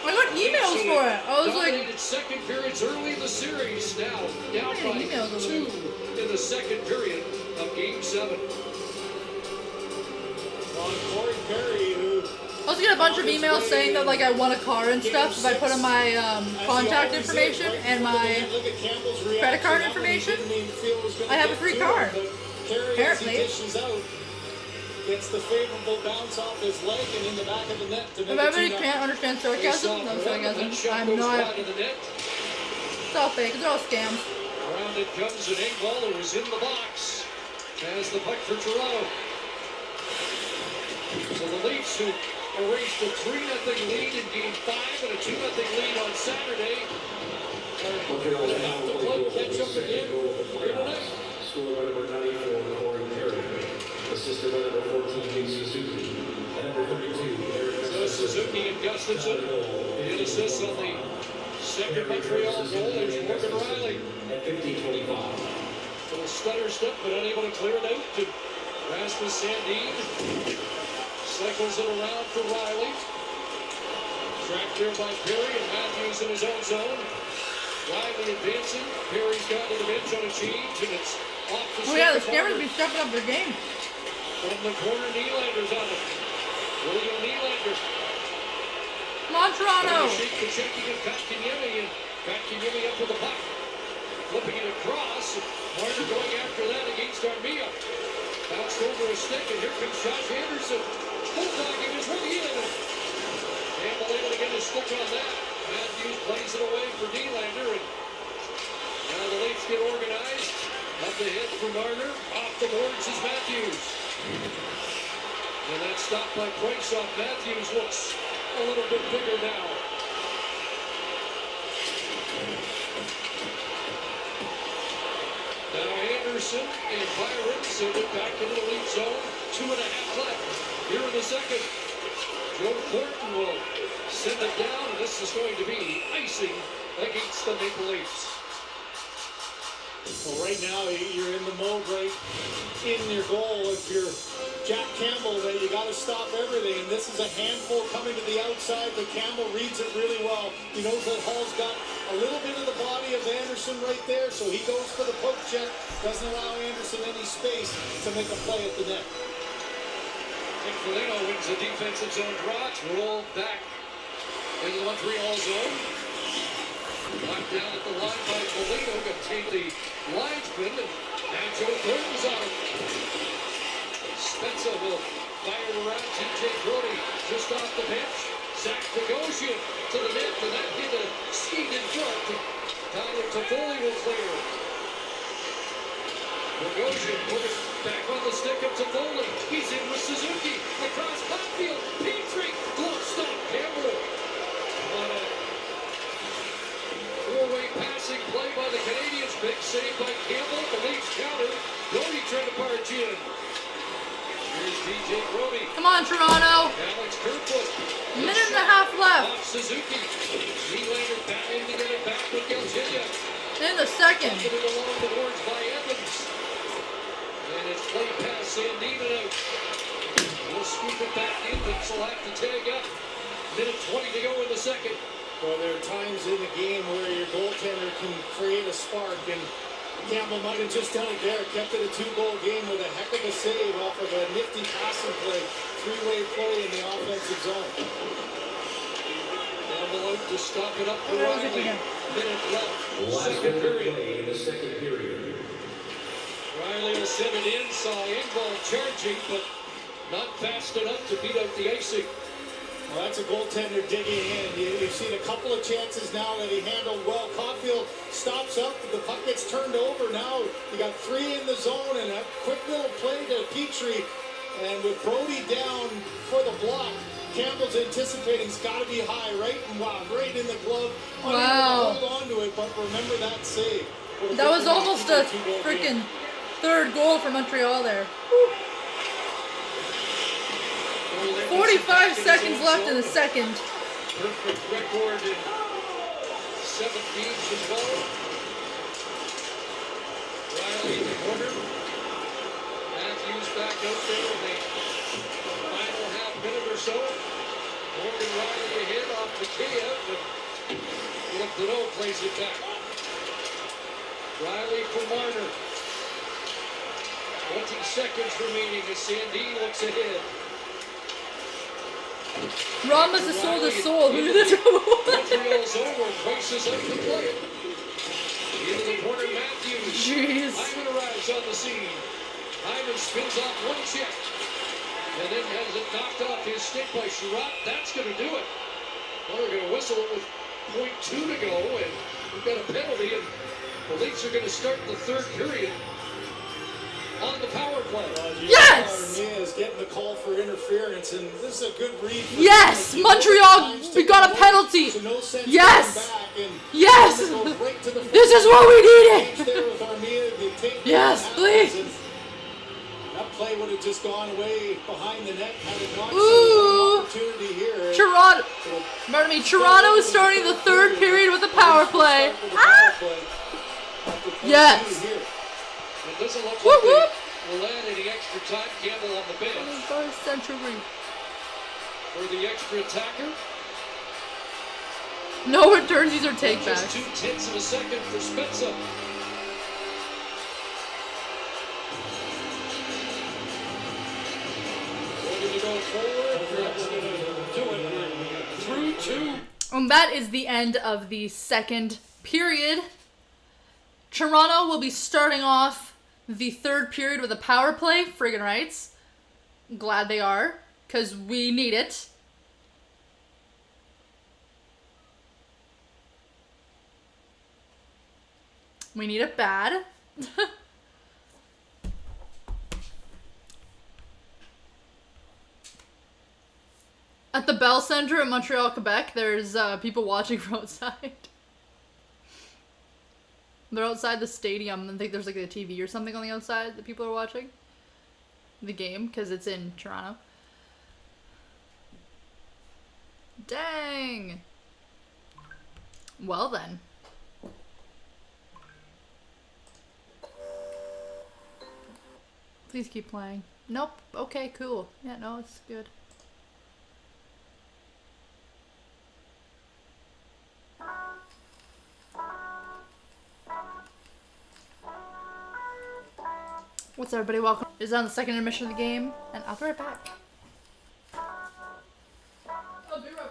I got emails for it. I was like, second periods early in the series. Now down by 2 in the second period of Game 7. Corey Perry, who I was getting a bunch of emails saying that like I won a car and stuff if I put in my contact information and my credit card information. I have a free car. Apparently. Gets the favorable bounce off his leg and in the back of the net to make If everybody can't understand sarcasm, no sarcasm. I'm not. It's all fake. It's all scams. Around it comes an Engvall who is in the box. Has the puck for Toronto. So the Leafs, who erased a 3-0 lead in Game 5 and a 2-0 lead on Saturday, are going to have to play catch up again here tonight. Scored by number 94, Corey Perry. Assisted by number 14, Suzuki. And number 32, Eric. So Suzuki and Gustafsson in assists on the second Montreal goal. There's Morgan Riley. At 15:25. Little stutter step, but unable to clear it out to Rasmus Sandin. Cycles it around for Riley. Tracked there by Perry and Matthews in his own zone. Riley advancing. Perry's got to the bench on a change, and it's off the Oh yeah, the scammers be stepping up their game. From the corner, Nylander's on it. William Nylander. Come on, Toronto. Shake the checking of Kotkaniemi, and Kotkaniemi up with the puck. Flipping it across. Marner going after that against Armia. Bounced over a stick, and here comes Josh Anderson. Bulldogging his way in. Campbell able to get his stick on that. Matthews plays it away for Nylander, and now the Leafs get organized. Up the hit for Marner. Off the boards is Matthews. And that stopped by Priceoff. Matthews looks a little bit bigger now. Now Anderson and Byron send it back into the lead zone. 2.5 left here in the second. Joe Thornton will send it down, and this is going to be icing against the Maple Leafs. Well, right now you're in the mode right in your goal. If you're Jack Campbell, then you got to stop everything. And this is a handful coming to the outside, but Campbell reads it really well. He knows that Hall's got a little bit of the body of Anderson right there, so he goes for the poke check. Doesn't allow Anderson any space to make a play at the net. Nick Foligno wins the defensive zone draw. It's rolled back into the Montreal zone. Knocked down at the line by Foligno. Going to take the linesman, and Joe Thornton's on it. Spencer will fire around TJ Brody just off the bench. Zach Bogosian to the net, and that hit a skate in front. Tyler Toffoli will clear. Bogosian put it back on the stick of Toffoli. He's in with Suzuki. Across Cotfield. Petrie. Glove stop. Campbell. On a four-way passing play by the Canadiens. Big save by Campbell. The Leafs counter. Brody trying to barge in. Here's DJ Brody. Come on, Toronto. Alex Kerfoot. Minute and a half left. Off Suzuki. Nylander back in to get it back with Galchenyuk. In the second. It along the boards by Evans. And it's played past Sandin out. We'll scoop it back in, but will have to tag up. Minute 20 to go in the second. Well, there are times in the game where your goaltender can create a spark, and Campbell might have just done it there. Kept it a 2-goal game with a heck of a save off of a nifty passing play. 3-way play in the offensive zone. Campbell out to stop it up for Riley. Minute left. Second period. In the second period. Riley will send it in. Saw Engvall charging, but not fast enough to beat out the icing. Well, that's a goaltender digging in. You've seen a couple of chances now that he handled well. Caulfield stops up. The puck gets turned over. Now you got 3 in the zone, and a quick little play to Petrie. And with Brody down for the block, Campbell's anticipating it's got to be high, right? And wow, right in the glove. Wow. Hold on to it, but remember that save. That was almost a freaking third goal for Montreal there. Woo. 45 seconds left in the second. Perfect record in 7 games involved. Riley in the corner. Matthews back out there in the final half minute or so. Morgan Riley ahead off the Kiev, and Philip Deneau plays it back. Riley for Marner. 20 seconds remaining as Sandy looks ahead. Ron must have sold his soul. Who did this? Montreal's over, faces up the play. Into the corner, Matthews. Jeez. Hyman arrives on the scene. Hyman spins off one check. And then has it knocked off his stick by Sherratt. That's going to do it. Well, they're going to whistle it with .2 to go, and we've got a penalty, and the Leafs are going to start the third period on the power play. Yes! Armia is getting the call for interference, and this is a good read. Yes! Montreal, we got a penalty! Yes! Yes! This is what we needed! Yes, please! That play would have just gone away behind the net had it not Ooh! opportunity here. Toronto, pardon me, Toronto is starting the third period with a power play. Ah! Yes! It doesn't look like they will add any extra time. Campbell on the bench. Century. For the extra attacker. No returns, these are takebacks. Just 0.2 of a second for Spezza. Ready to go forward. That's going to do it. Through two. And that is the end of the second period. Toronto will be starting off the third period with a power play. Friggin' rights. Glad they are, because we need it. We need it bad. At the Bell Center in Montreal, Quebec, there's people watching from outside. They're outside the stadium. I think there's like a TV or something on the outside that people are watching the game because it's in Toronto. Dang. Well then. Please keep playing. Nope. Okay, cool. Yeah, no, it's good. What's up, everybody? Welcome. This is on the second intermission of the game, and I'll be right back. I'll be right back.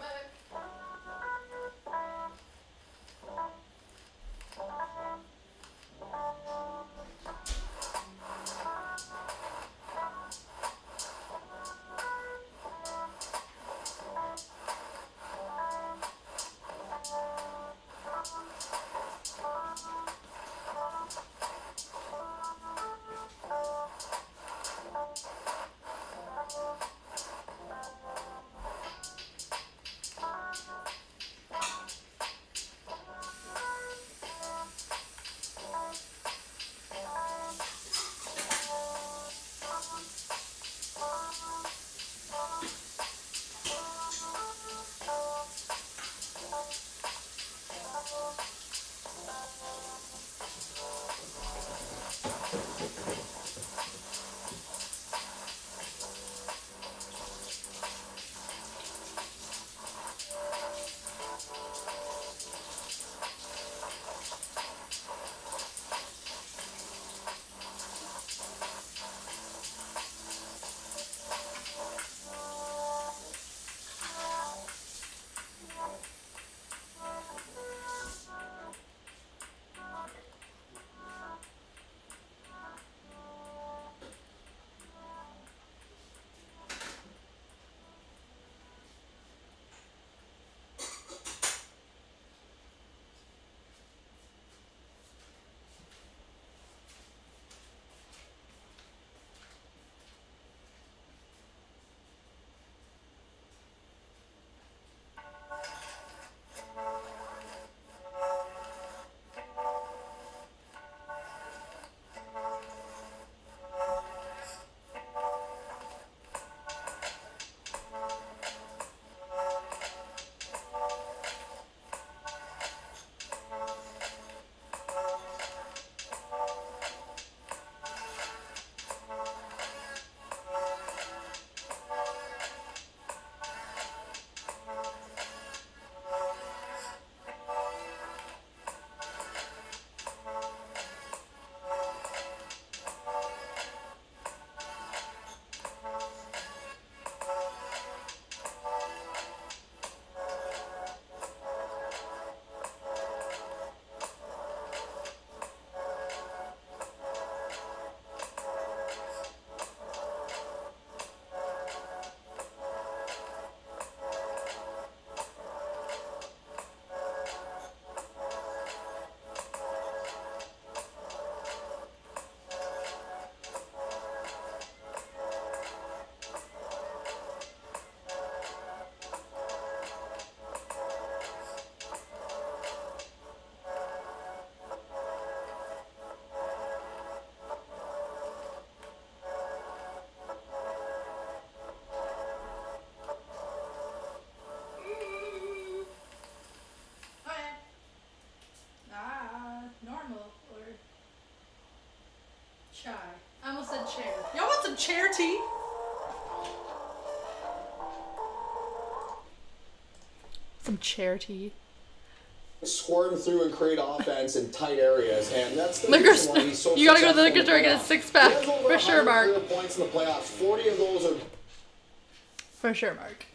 some charity. Some charity. Squirm through and create offense in tight areas, and that's the Liquor reason why he's so you gotta go to the successful liquor store and in get a the six pack. playoffs. He has over For sure, 100 Mark. career points in the playoffs. 40 of those are. For sure, Mark.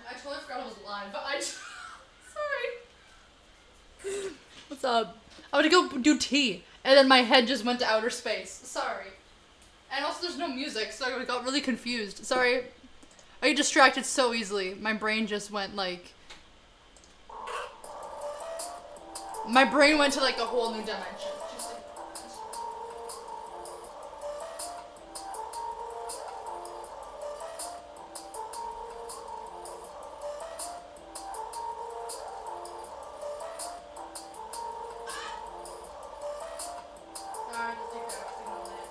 I totally forgot I was live, but I sorry. What's up? I would go do tea, and then my head just went to outer space. Sorry. And also there's no music, so I got really confused. Sorry. I get distracted so easily. My brain just went like... My brain went to like a whole new dimension. Just like... Sorry, just take that. Ignore that.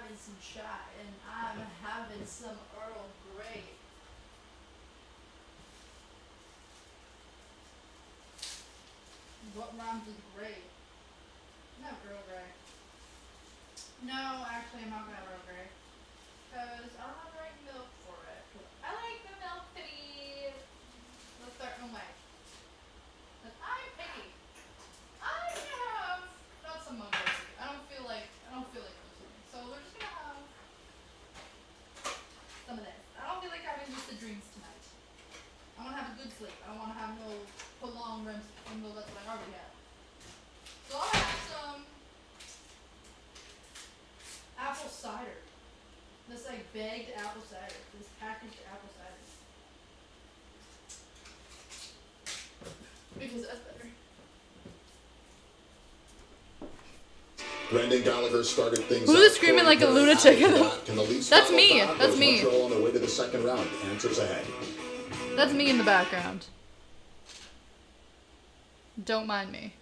having some chai, and I'm having some Earl Grey. What rhymes with gray? No, Earl Grey. No, actually, I'm not gonna have Earl Grey. Because I don't have the right milk for it. I like the milk to be a certain way. Because I'm picky. I'm gonna have not some mug recipe. I don't feel like roasting. So we're just gonna have some of this. I don't feel like having lucid dreams tonight. I wanna have a good sleep. I don't wanna have no prolonged REM sleep, even though that's what I already have. So I'll have some apple cider. This like bagged apple cider. This packaged apple cider. Because that's better. Brendan Gallagher started things. Who's out. screaming Corey like a Perry lunatic? added to that. Can the Leafs That's follow me. back, or That's is me. Montreal on their way to the second round? Answers ahead. That's me in the background. Don't mind me.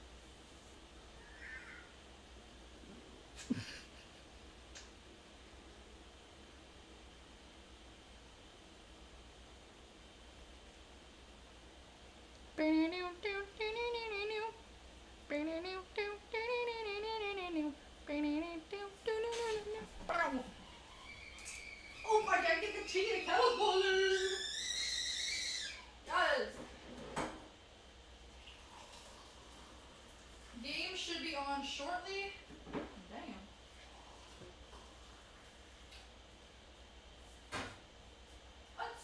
Oh my god, get the tea and kettle boilers! Guys! Game should be on shortly. Damn. What?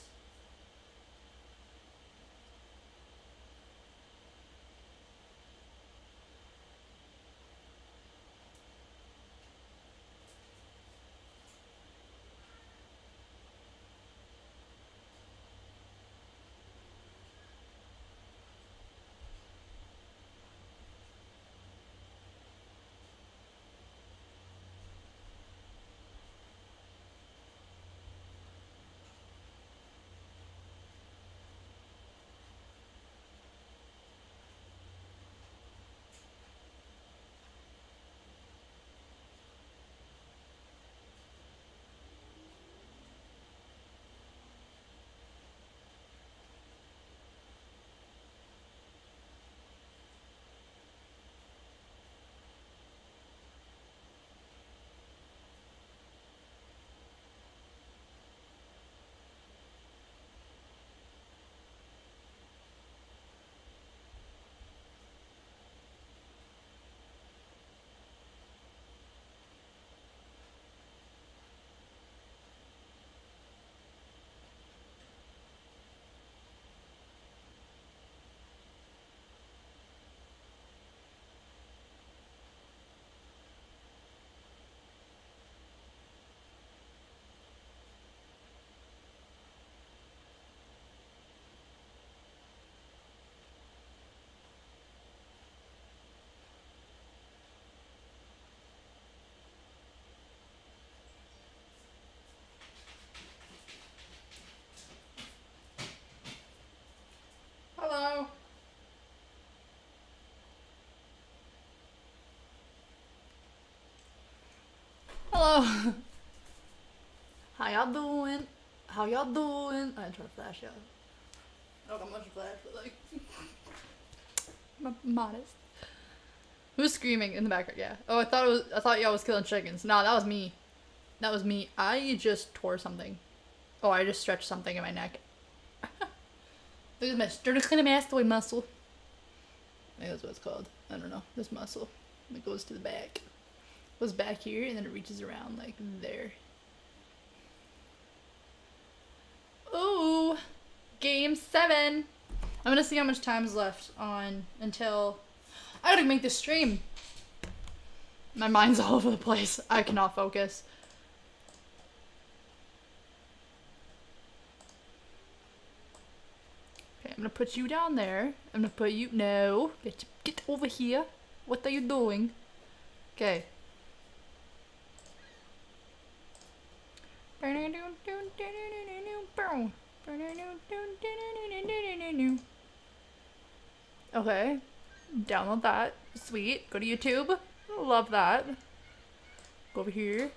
Hello. Hello. How y'all doing? How y'all doing? I didn't try to flash y'all. I don't got much flash, but like, I'm modest. Who's screaming in the background? Yeah. Oh, I thought y'all was killing chickens. Nah, that was me. That was me. I just tore something. Oh, I just stretched something in my neck. Look at my sternocleidomastoid muscle. I think that's what it's called. I don't know. This muscle. It goes to the back. It goes back here and then it reaches around like there. Ooh. Game 7. I'm gonna see how much time's left on until I gotta make this stream. My mind's all over the place. I cannot focus. Okay, I'm gonna put you down there. I'm gonna put you. No. Get over here. What are you doing? Okay. Okay. Download that. Sweet. Go to YouTube. Love that. Go over here.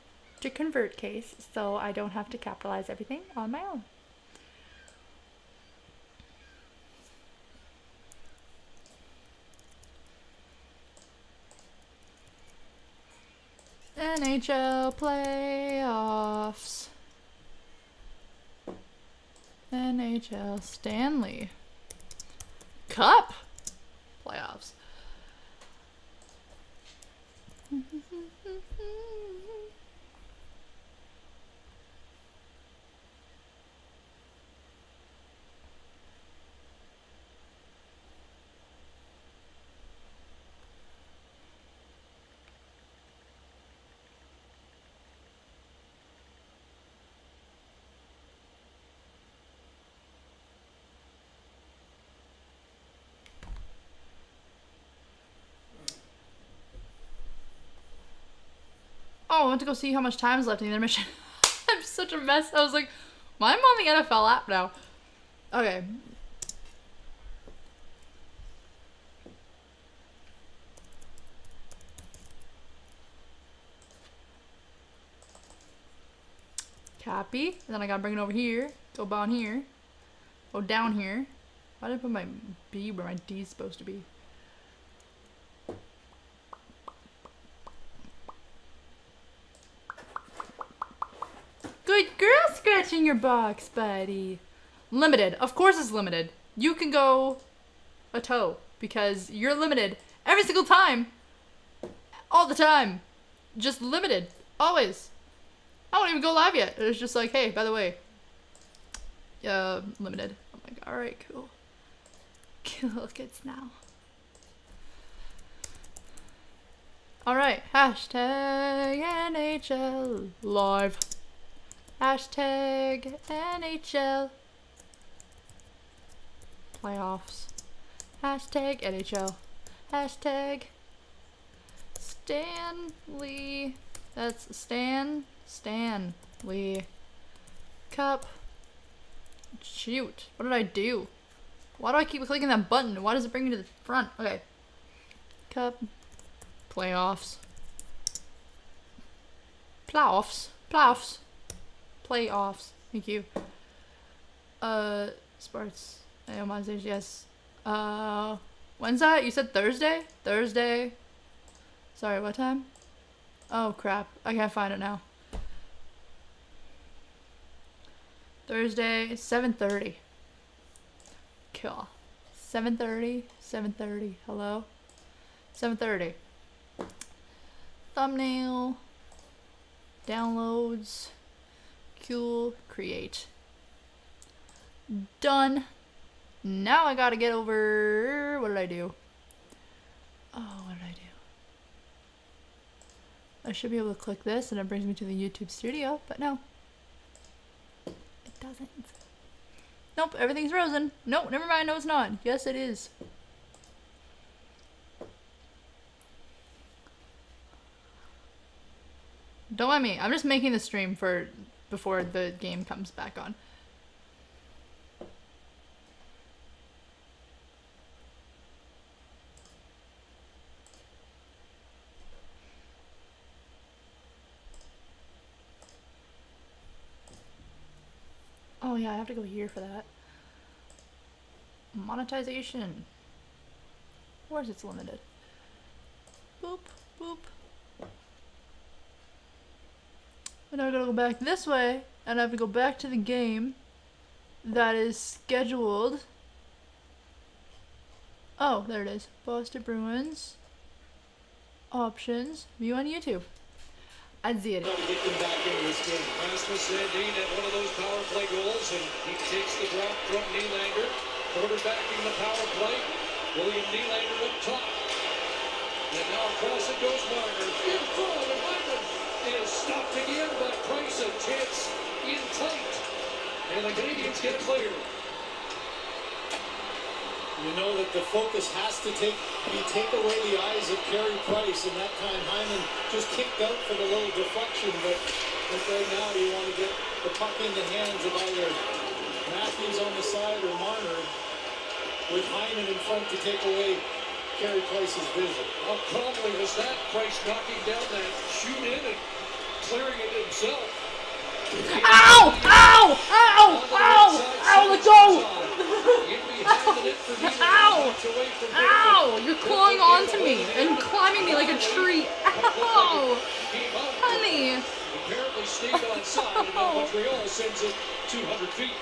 faster convert case, so I don't have to capitalize everything on my own. NHL playoffs. NHL Stanley Cup playoffs. Oh, I went to go see how much time's left in the intermission. I'm such a mess. I was like, why am I on the NFL app now? Okay. Copy. And then I gotta bring it over here. Go down here. Go down here. Why did I put my B where my D is supposed to be? Good girl scratching your box, buddy. Limited. Of course it's limited. You can go a toe because you're limited every single time. All the time. Just limited. Always. I won't even go live yet. It's just like, hey, by the way. Limited. I'm like, alright, cool. Cool kids now. Alright. Hashtag NHL live. Hashtag NHL playoffs. Hashtag NHL. Hashtag Stanley. That's Stanley Cup. Shoot. What did I do? Why do I keep clicking that button? Why does it bring me to the front? Okay. Cup. Playoffs. Playoffs. Playoffs. Playoffs. Thank you. Sports. AMYAMOR, yes. When's that? You said Thursday? Thursday. Sorry, what time? Oh, crap. I can't find it now. Thursday, 7:30. Cool. 7:30. 7:30. Hello? 7:30. Thumbnail. Downloads. Cool. Create. Done. Now I gotta get over... What did I do? Oh, what did I do? I should be able to click this and it brings me to the YouTube studio, but no. It doesn't. Nope, everything's frozen. Nope, never mind, no it's not. Yes, it is. Don't mind me. I'm just making the stream for before the game comes back on. Oh yeah, I have to go here for that. Monetization. Of course it's limited. Boop, boop. And I gotta go back this way, and I have to go back to the game that is scheduled. Oh, there it is. Boston Bruins. Options. View on YouTube. I'd see it. Get them back into this game. Rasmus Sandin at one of those power play goals, and he takes the drop from Nylander. Quarterbacking the power play. William Nylander up top. And now across it goes Marner. In front, and Hyman is stopped again by Price. A chance in tight. And the Canadiens get clear. You know that the focus has to take away the eyes of Carey Price, and that time Hyman just kicked out for the little deflection, but right now you want to get the puck in the hands of either Matthews on the side or Marner, with Hyman in front to take away Carey Price's vision. How calmly was that? Price knocking down that shoot in and clearing it himself. Ow! Ow! Ow! Ow! Ow! Let go! Ow! Ow! You're clawing onto me and climbing me like a tree. Ow! Honey! Apparently stayed on side, and now Montreal sends it 200 feet.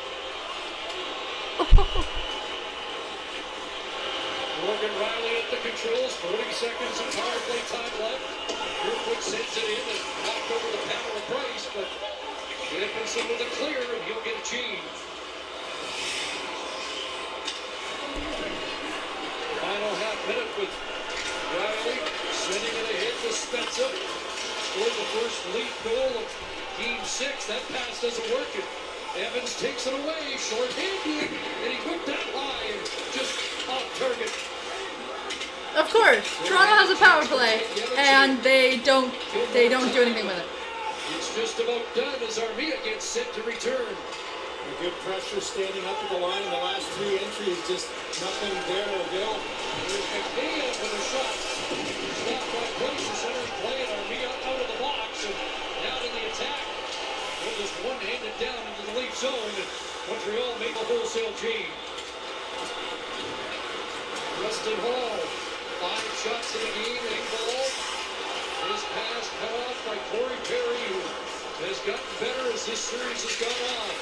Morgan Riley at the controls, 40 seconds of power play time left. Kerfoot sends it in and knocked over the panel of Price, but Edmondson with a clear, and he'll get a change. Final half minute with Riley sending it ahead to Spencer. Scored the first lead goal of Game 6. That pass doesn't work. And Evans takes it away, short-handed, and he whipped that high and just off target. Of course, Toronto has a power play, and they don't do anything with it. It's just about done as Armia gets set to return. A good pressure standing up at the line in the last 3 entries, just nothing there available. There's McNeil with a shot. Stopped by Price, the center play, and Armia out of the box, and down in the attack. They're just one-handed down into the Leaf zone, and Montreal made the wholesale change. Justin Hall, 5 shots in the game, 8 ball. His pass cut off by Corey Perry, who has gotten better as this series has gone on.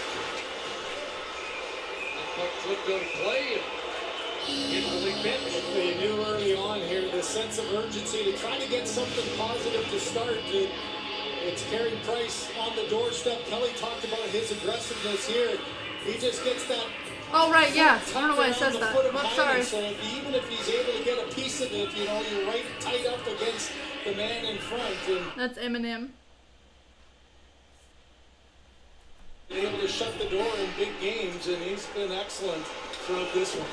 The puck flipped out of play, and Kimberly bench. They knew early on here the sense of urgency to try to get something positive to start. It's Carey Price on the doorstep. Kelly talked about his aggressiveness here. He just gets that. Oh, right, yeah. I don't know why it says that. I'm sorry. So even if he's able to get a piece of it, you know, you're right tight up against the man in front. And that's Eminem. Able to shut the door in big games, and he's been excellent throughout this one.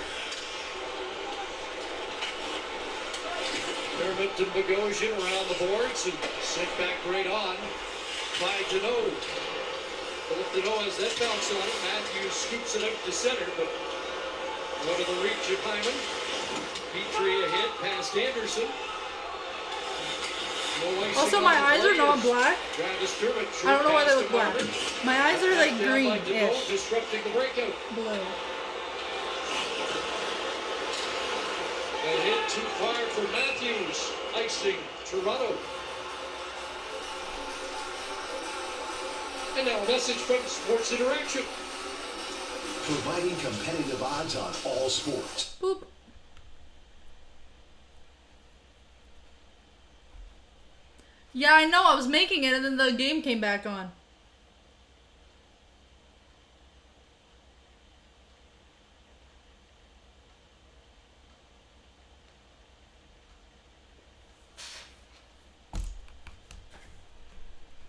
Dermott and Bogosian around the boards and sent back right on by Deneau. Both Deneau has that bounce on it. Matthews scoops it up to center, but out of the reach of Hyman. Petrie ahead past Anderson. Also, my eyes are not black. Travis Dermott, I don't know why they look black. My eyes are like green-ish. Disrupting the breakout. Blue. A hit too far for Matthews, icing Toronto. And now a message from Sports Interaction. Providing competitive odds on all sports. Boop. Yeah, I know. I was making it, and then the game came back on.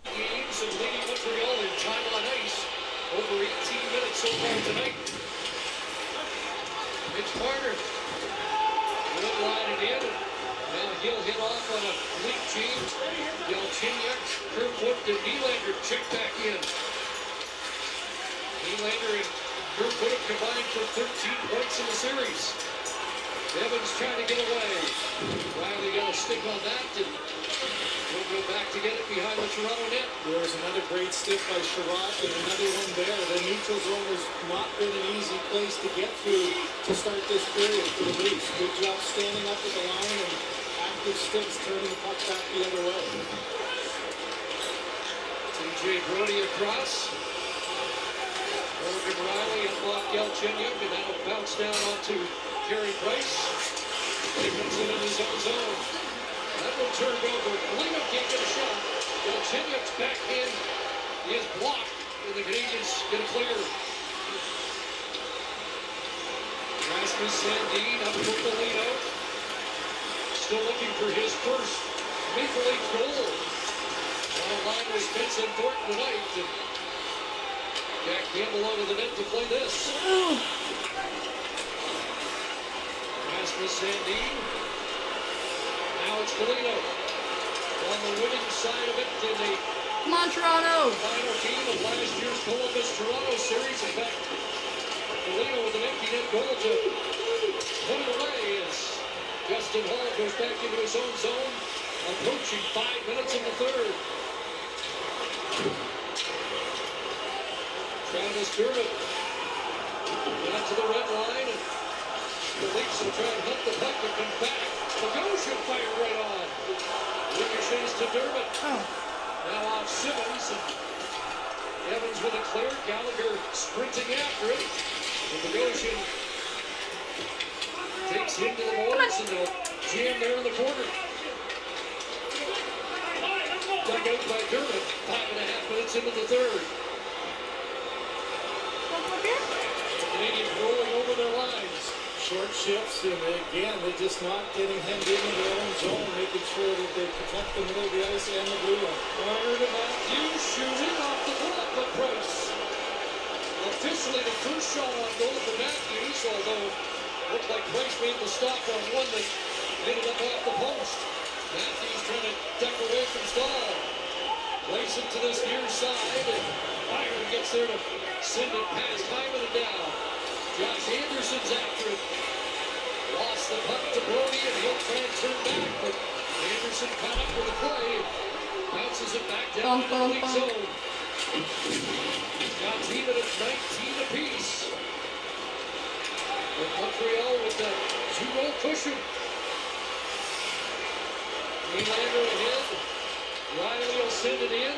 Games and leading Montreal in time on ice. Over 18 minutes so far tonight. Mitch Marner. Good line it in. And he'll hit off on a lead change. Galchenyuk, Kerfoot, and Nylander check back in. Nylander and Kerfoot have combined for 13 points in the series. Evans trying to get away. Riley got a stick on that, and we'll go back to get it behind the Toronto net. There's another great stick by Sherratt, and another one there. The neutral zone has not been an easy place to get through to start this period for the Leafs. Good job standing up at the line and active sticks turning the puck back the other way. TJ Brody across. Morgan Riley and block Galchenyuk, and that'll bounce down onto Carey Price. Dickinson in his own zone. That one turned over. Lehman can't get a shot. Galchenyuk's backhand is blocked, and the Canadiens get a clear. Rasmus Sandin up for Polino. Still looking for his first Maple Leaf goal. On the line was Vincent Thornton tonight. And Jack Campbell out of the net to play this. Rasmus Sandin. Now it's Polino. On the winning side of it in the Come on, Toronto! final game of last year's Columbus-Toronto series. In fact, Polino with an empty net goal to put it away as Justin Hall goes back into his own zone, approaching 5 minutes in the third. Travis Dermott got to the red line. And the Leafs will try and hunt the puck and come back. Bogosian fired right on. Ricochets to Dermott. Now off Simmons. And Evans with a clear. Gallagher sprinting after it. And Bogosian takes him to the boards and they'll jam there in the corner. Dug out by Dermott. 5.5 minutes into the third. The Canadians rolling over their lines. Short shifts, and again, they're just not getting hemmed into their own zone, making sure that they protect the middle of the ice and the blue line. Marner to Matthews, shooting off the glove of Price. Officially the first shot on goal for Matthews, although it looked like Price made the stop on one that ended up off the post. Matthews trying to duck away from Stahl. Plays it to this near side, and Byron gets there to send it past Hyman and down. Josh Anderson's after it. Lost the puck to Brody, and he'll try and turn back, but Anderson caught up with the play. Bounces it back down into the league zone. Got even at 19 apiece. But Montreal with the 2-goal cushion. Nylander ahead. Riley will send it in.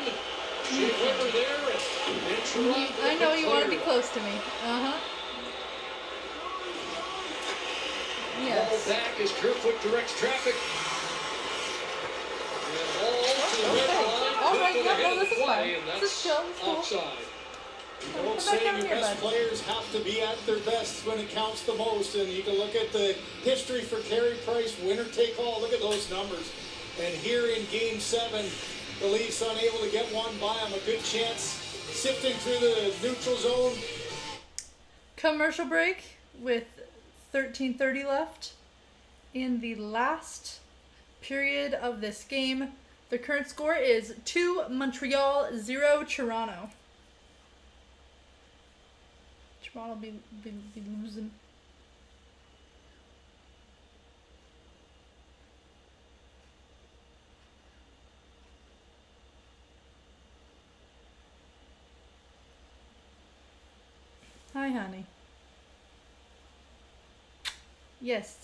Shea Weber there. And Toronto. I know you want to be close to me. Yes. Ball back as Kerfoot directs traffic. And ball to the red line. All right, no, this is fine. This is chill. This is cool. Offside. The old saying, your best players have to be at their best when it counts the most. And you can look at the history for Carey Price, winner take all. Look at those numbers. And here in Game 7, the Leafs unable to get one by them. A good chance sifting through the neutral zone. Commercial break with 13:30 left in the last period of this game. The current score is 2 Montreal, 0 Toronto. Toronto be losing. Hi, honey. Yes.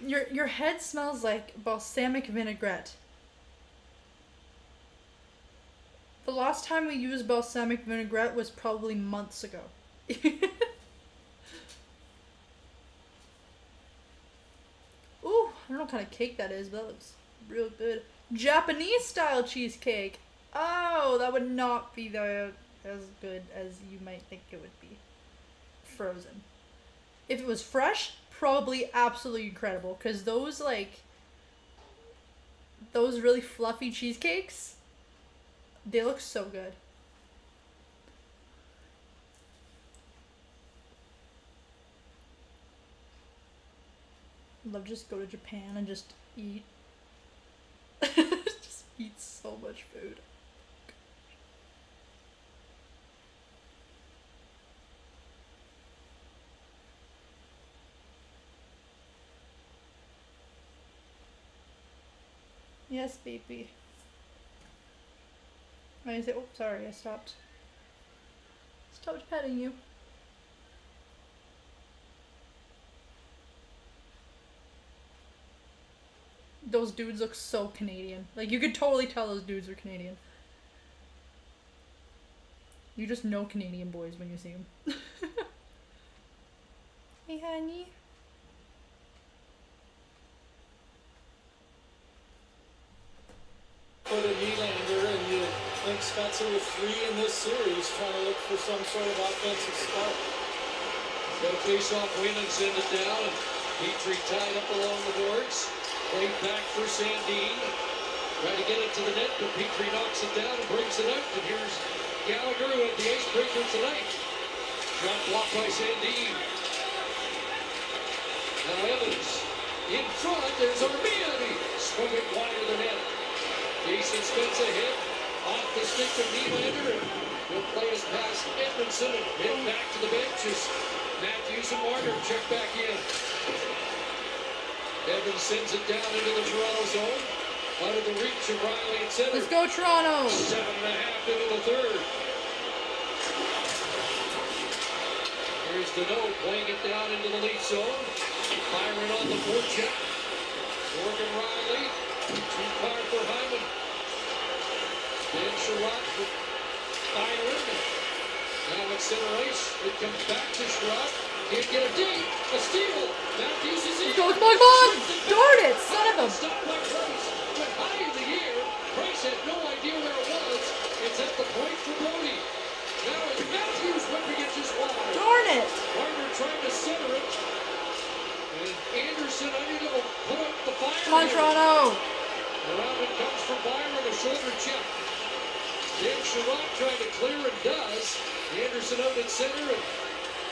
Your head smells like balsamic vinaigrette. The last time we used balsamic vinaigrette was probably months ago. Ooh, I don't know what kind of cake that is, but that looks real good. Japanese style cheesecake. Oh, that would not be as good as you might think it would be. Frozen. If it was fresh, probably absolutely incredible. Because those really fluffy cheesecakes, they look so good. I'd love to just go to Japan and just eat. Just eat so much food. Yes, baby. I say, oh, sorry, I stopped petting you. Those dudes look so Canadian. Like, you could totally tell those dudes are Canadian. You just know Canadian boys when you see them. Hey, honey. For the Nylander, and you think Spencer with 3 in this series, trying to look for some sort of offensive spark. Got to face off win and send it down, and Petrie tied up along the boards. Played back for Sandin. Tried to get it to the net, but Petrie knocks it down and brings it out. And here's Gallagher who had the icebreaker tonight. Shot blocked by Sandin. Now Evans in front. There's Armani. Swung it wide of the net. Jason Spence ahead, off the stick of Nylander, and he'll play us past Edmondson and head back to the bench as Matthews and Marner check back in. Evans sends it down into the Toronto zone. Out of the reach of Riley at center. Let's go, Toronto. 7.5 into the third. Here's Deneau playing it down into the lead zone. Byron on the forecheck. Morgan Riley. Too far for Hyman. Dan Sherratt for Byron. Now at center ice. It comes back to Sherratt. Can't get a deep. A steal. Matthews is in. Go, come on. Darn it, son of a... Stop by Price. Went high in the air. Price had no idea where it was. It's at the point for Brody. Now it's Matthews whipping it just wide. Darn it. Warner trying to center it. And Anderson unable to put up the fire. Come on, Toronto. Around it comes from Byron, a shoulder check. Dan Sherratt trying to clear and does. Anderson out at center, and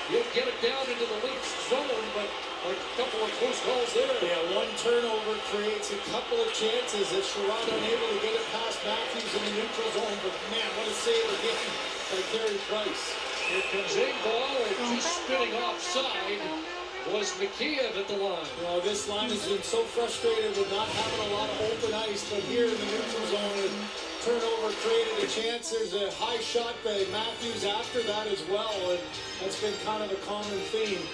he'll get it down into the lead zone, but a couple of close calls there. Yeah, one turnover creates a couple of chances as Sherratt unable to get it past Matthews in the neutral zone, but man, what a save again by Carey Price. Here comes Engvall, and just spinning offside was Mikheyev at the line. Well, this line has been so frustrated with not having a lot of open ice, but here in the neutral zone, a turnover created a chance. There's a high shot by Matthews after that as well, and that's been kind of a common theme.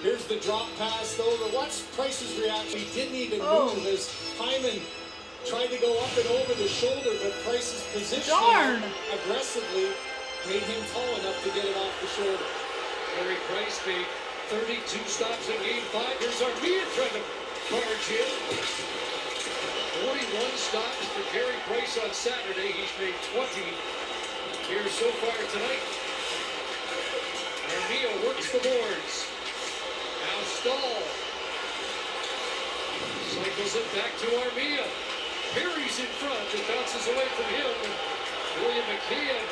Here's the drop pass, though. What's Price's reaction? He didn't even move as Hyman tried to go up and over the shoulder, but Price's positioning aggressively made him tall enough to get it off the shoulder. Carey Price made 32 stops in Game 5. Here's Armia trying to barge in. 41 stops for Carey Price on Saturday. He's made 20 here so far tonight. Armia works the boards. Now Stahl. Cycles it back to Armia. Perry's in front. It bounces away from him. William Mikheyev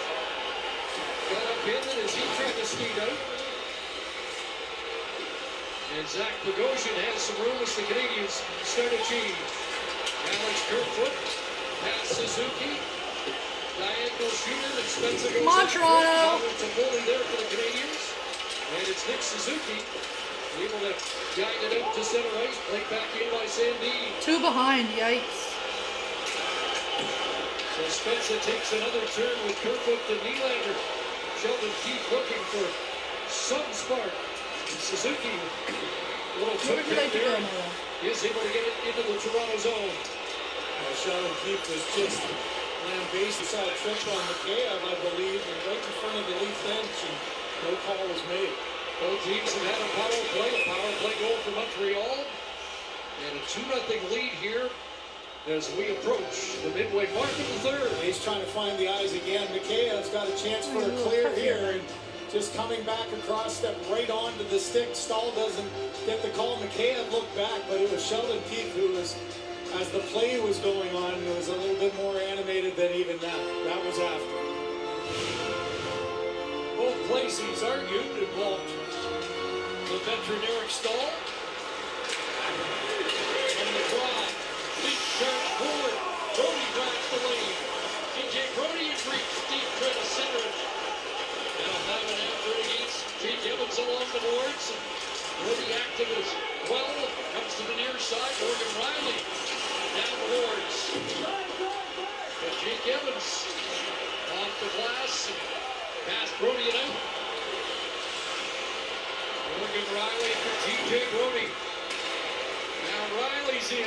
got up in it as he tried to speed out. And Zach Bogosian has some room as the Canadiens start a change. Alex Kerfoot, Pat Suzuki, diagonal shooter, and Spencer goes Come on, Toronto. It's a goalie there for the Canadiens. And it's Nick Suzuki able to guide it out to center ice. Played back in by Sandin. 2 behind, yikes. So Spencer takes another turn with Kerfoot to Nylander. Sheldon Keefe looking for some spark. Suzuki, a little Where would you like to go, there, is able to get it into the Toronto zone. Sheldon Keefe was just lambasted. Saw a trick on Mikheyev, I believe, and right in front of the Leaf bench, and no call was made. Both teams have had a power play goal for Montreal, and a 2-0 lead here as we approach the midway mark of the third. He's trying to find the eyes again. Mikheyev's got a chance for a clear here, and just coming back across, step right onto the stick. Stahl doesn't get the call. Mikheyev looked back, but it was Sheldon Keefe who was, as the play was going on, it was a little bit more animated than even that. That was after. Both plays he's argued involved the veteran Eric Stahl. From the drive, big turn forward. Brody grabs the lead. DJ Brody in reach, deep trying to center it. Now Hyman after it against Jake Evans along the boards. Brody active as well. Comes to the near side. Morgan Riley down the boards. But Jake Evans off the glass. Past Brody and out. Morgan Riley for TJ Brody. Now Riley's in.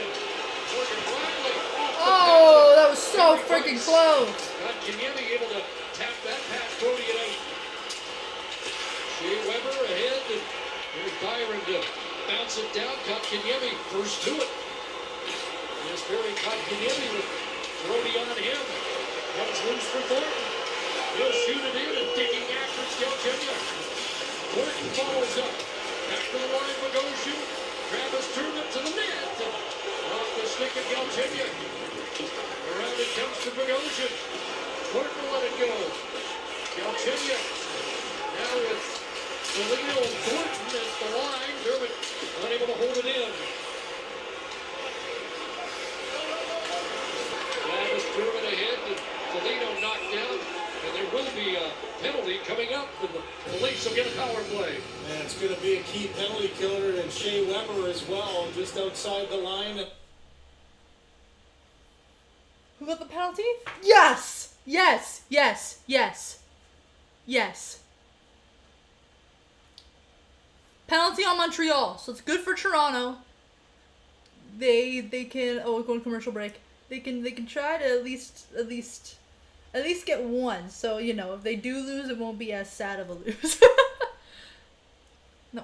Morgan Riley. Oh, that was so freaking close. Got Kenyemi able to tap that past Brody and out. Shea Weber ahead. And here's Byron to bounce it down. Got Kenyemi first to it. Here's Barry caught Kenyemi with Brody on him. Comes loose for Thornton. He'll shoot it in and digging after Galchenyuk. Thornton follows up. Back to the line for Bogosian. Travis turned it to the net. And off the stick of Galchenyuk. Around it comes to Bogosian. Thornton let it go. Galchenyuk now with Foligno and Thornton at the line. Dermott unable to hold it in. Travis Dermott ahead. And Foligno knocked down. And there will be a penalty coming up, and the Leafs will get a power play. And it's going to be a key penalty killer, and Shea Weber as well, just outside the line. Who got the penalty? Yes! Yes! Yes! Yes! Yes. Penalty on Montreal. So it's good for Toronto. They can go on commercial break. They can try to at least get one. So, you know, if they do lose, it won't be as sad of a lose.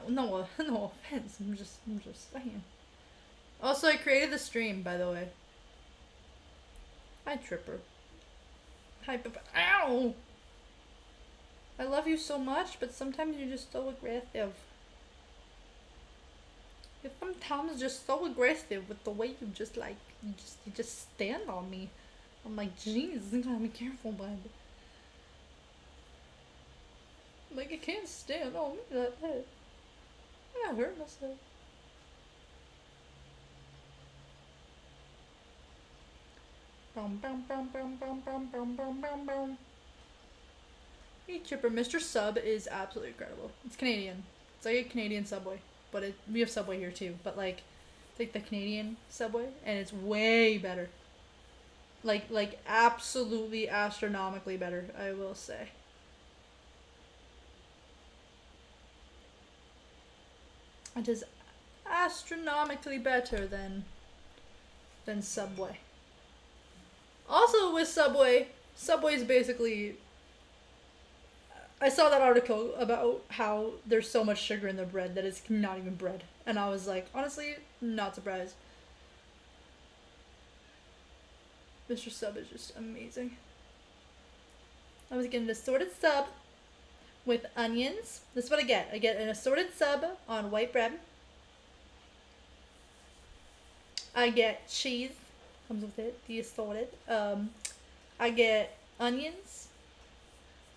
No offense. I'm just saying. Also, I created the stream, by the way. Hi, Tripper. Hi, ow! I love you so much, but sometimes you're just so aggressive. You're sometimes just so aggressive with the way you just like, you just stand on me. I'm like, jeez, you gotta be careful, bud. Like, I can't stand on me like that. I hurt myself. Hey Chipper, Mr. Sub is absolutely incredible. It's Canadian. It's like a Canadian Subway, but we have Subway here too. But like, it's like the Canadian Subway, and it's way better. Like absolutely astronomically better, I will say. It is astronomically better than Subway. Also with Subway's basically, I saw that article about how there's so much sugar in their bread that it's not even bread. And I was like, honestly, not surprised. Mr. Sub is just amazing. I was getting an assorted sub with onions. This is what I get. I get an assorted sub on white bread. I get cheese. Comes with it. The assorted. I get onions,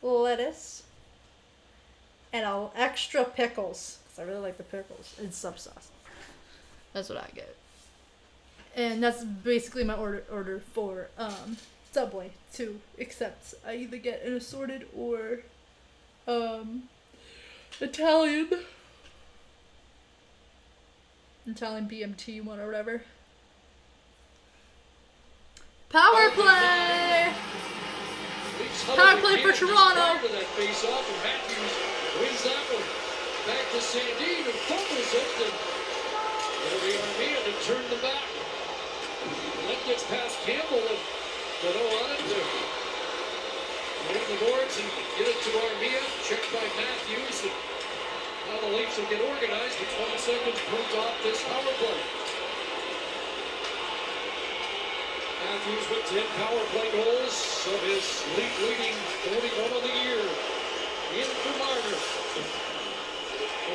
lettuce, and extra pickles. Because I really like the pickles. And sub sauce. That's what I get. And that's basically my order for Subway too. Except I either get an assorted or Italian BMT one or whatever. Power play! Power play for Toronto! Wins that one. Back to Sandin, who fumbles it, and it'll be Armia to turn them back. And that gets past Campbell, and Deneau on it to move the boards and get it to Armia. Checked by Matthews, and now the Leafs will get organized with 20 seconds moved off this power play. Matthews with 10 power play goals of his league-leading 41 of the year. In for Marner.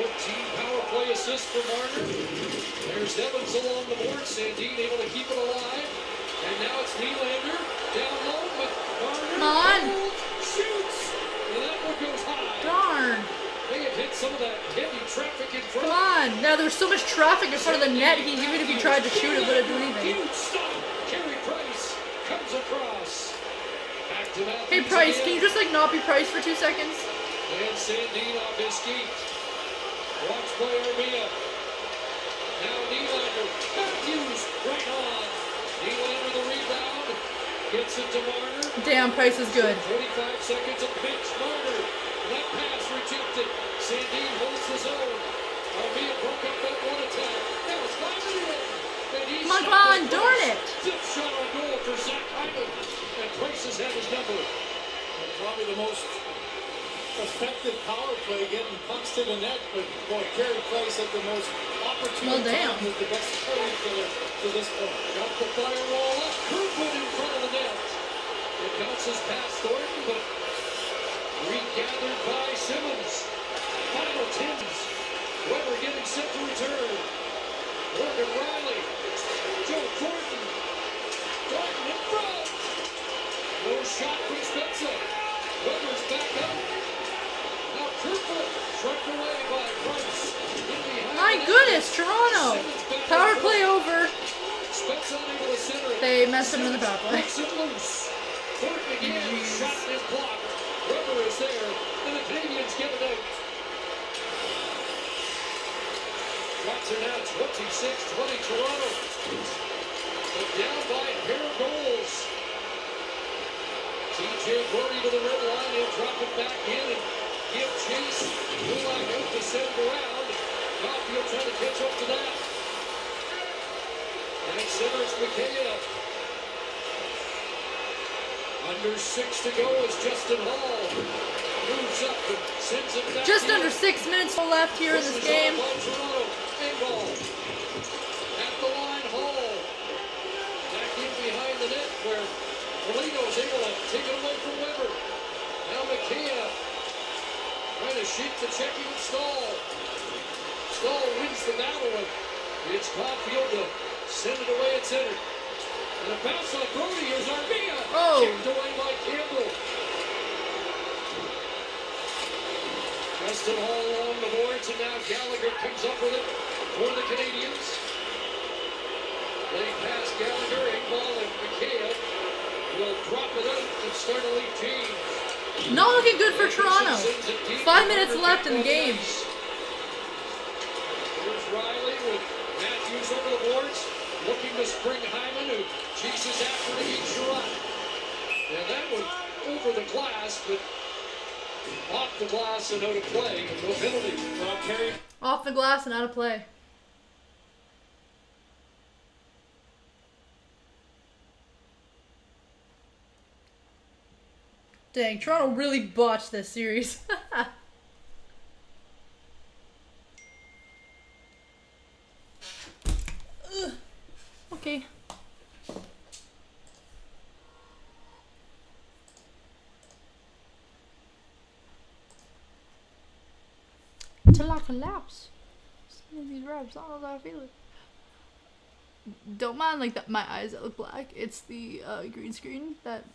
14 power play assists for Marner. There's Evans along the board. Sandin able to keep it alive. And now it's Nylander down low, but Marner shoots. And that one goes high. Darn. They have hit some of that heavy traffic in front. Come on. Now there's so much traffic in front of the net. Even if he tried to shoot it, wouldn't do anything. Huge stop. Carey Price comes across. Back to Matthews. Hey Price, can you just like not be Price for 2 seconds? And Sandin off his skate. Watch play Armia. Now Nylander. Matthews right on. Nylander the rebound. Gets it to Marner. Damn, Price is good. 45 seconds of pinch. Marner. That pass rejected. Sandin holds his own. Armia broke up that one attack. Now it's 5 minutes. Come on, darn it. Zip shot on goal for Zach Hyman. And Price has had his number. And probably the most effective power play, getting pucks to the net, but boy, Carey Price at the most opportune time with the best play to this point. Got the firewall up, Kirkwood in front of the net. It bounces past Thornton, but regathered by Simmons. Final 10s. Weber getting set to return. Morgan Riley. Joe Thornton. Thornton in front. No shot from Spencer. Weber's back up. Now Kirkwood struck away by Price. My goodness, Toronto! Power play over. They messed him in the power play. Thornton again, shot is blocked. Weber is there, and the Canadiens get it out. Watson now 26-20 Toronto. But down by a pair of goals. TJ Brody to the red line. He'll drop it back in and give chase. Kulak out to send it around. Caulfield trying to catch up to that. And it centers McKay. Under 6 to go is Justin Hall. Moves up and sends it back. Just under 6 minutes left here in this game. Toronto. Engvall. At the line, Hall. Back in behind the net where Polino's able to take it away from Weber. Now McKay trying to shoot the checking with Stahl. Stahl wins the battle, and it's Caulfield to send it away at center. And a bounce on Brody. Here's Armia. Oh. Kicked away by Campbell. Justin Hall along the boards, and now Gallagher comes up with it for the Canadiens. Playing past Gallagher, Engvall, and McKay will drop it out and start a lead change. Not looking good for Toronto. 5 minutes left in the game. Here's Riley with Matthews over the boards, looking to spring Hyman, who chases after the each run. And that one over the glass, but off the glass and out of play. No penalty. Carey. Off the glass and out of play. Dang, Toronto really botched this series. Okay. Till I collapse. Some of these reps, I don't know how I feel it. Don't mind like that my eyes that look black. It's the green screen that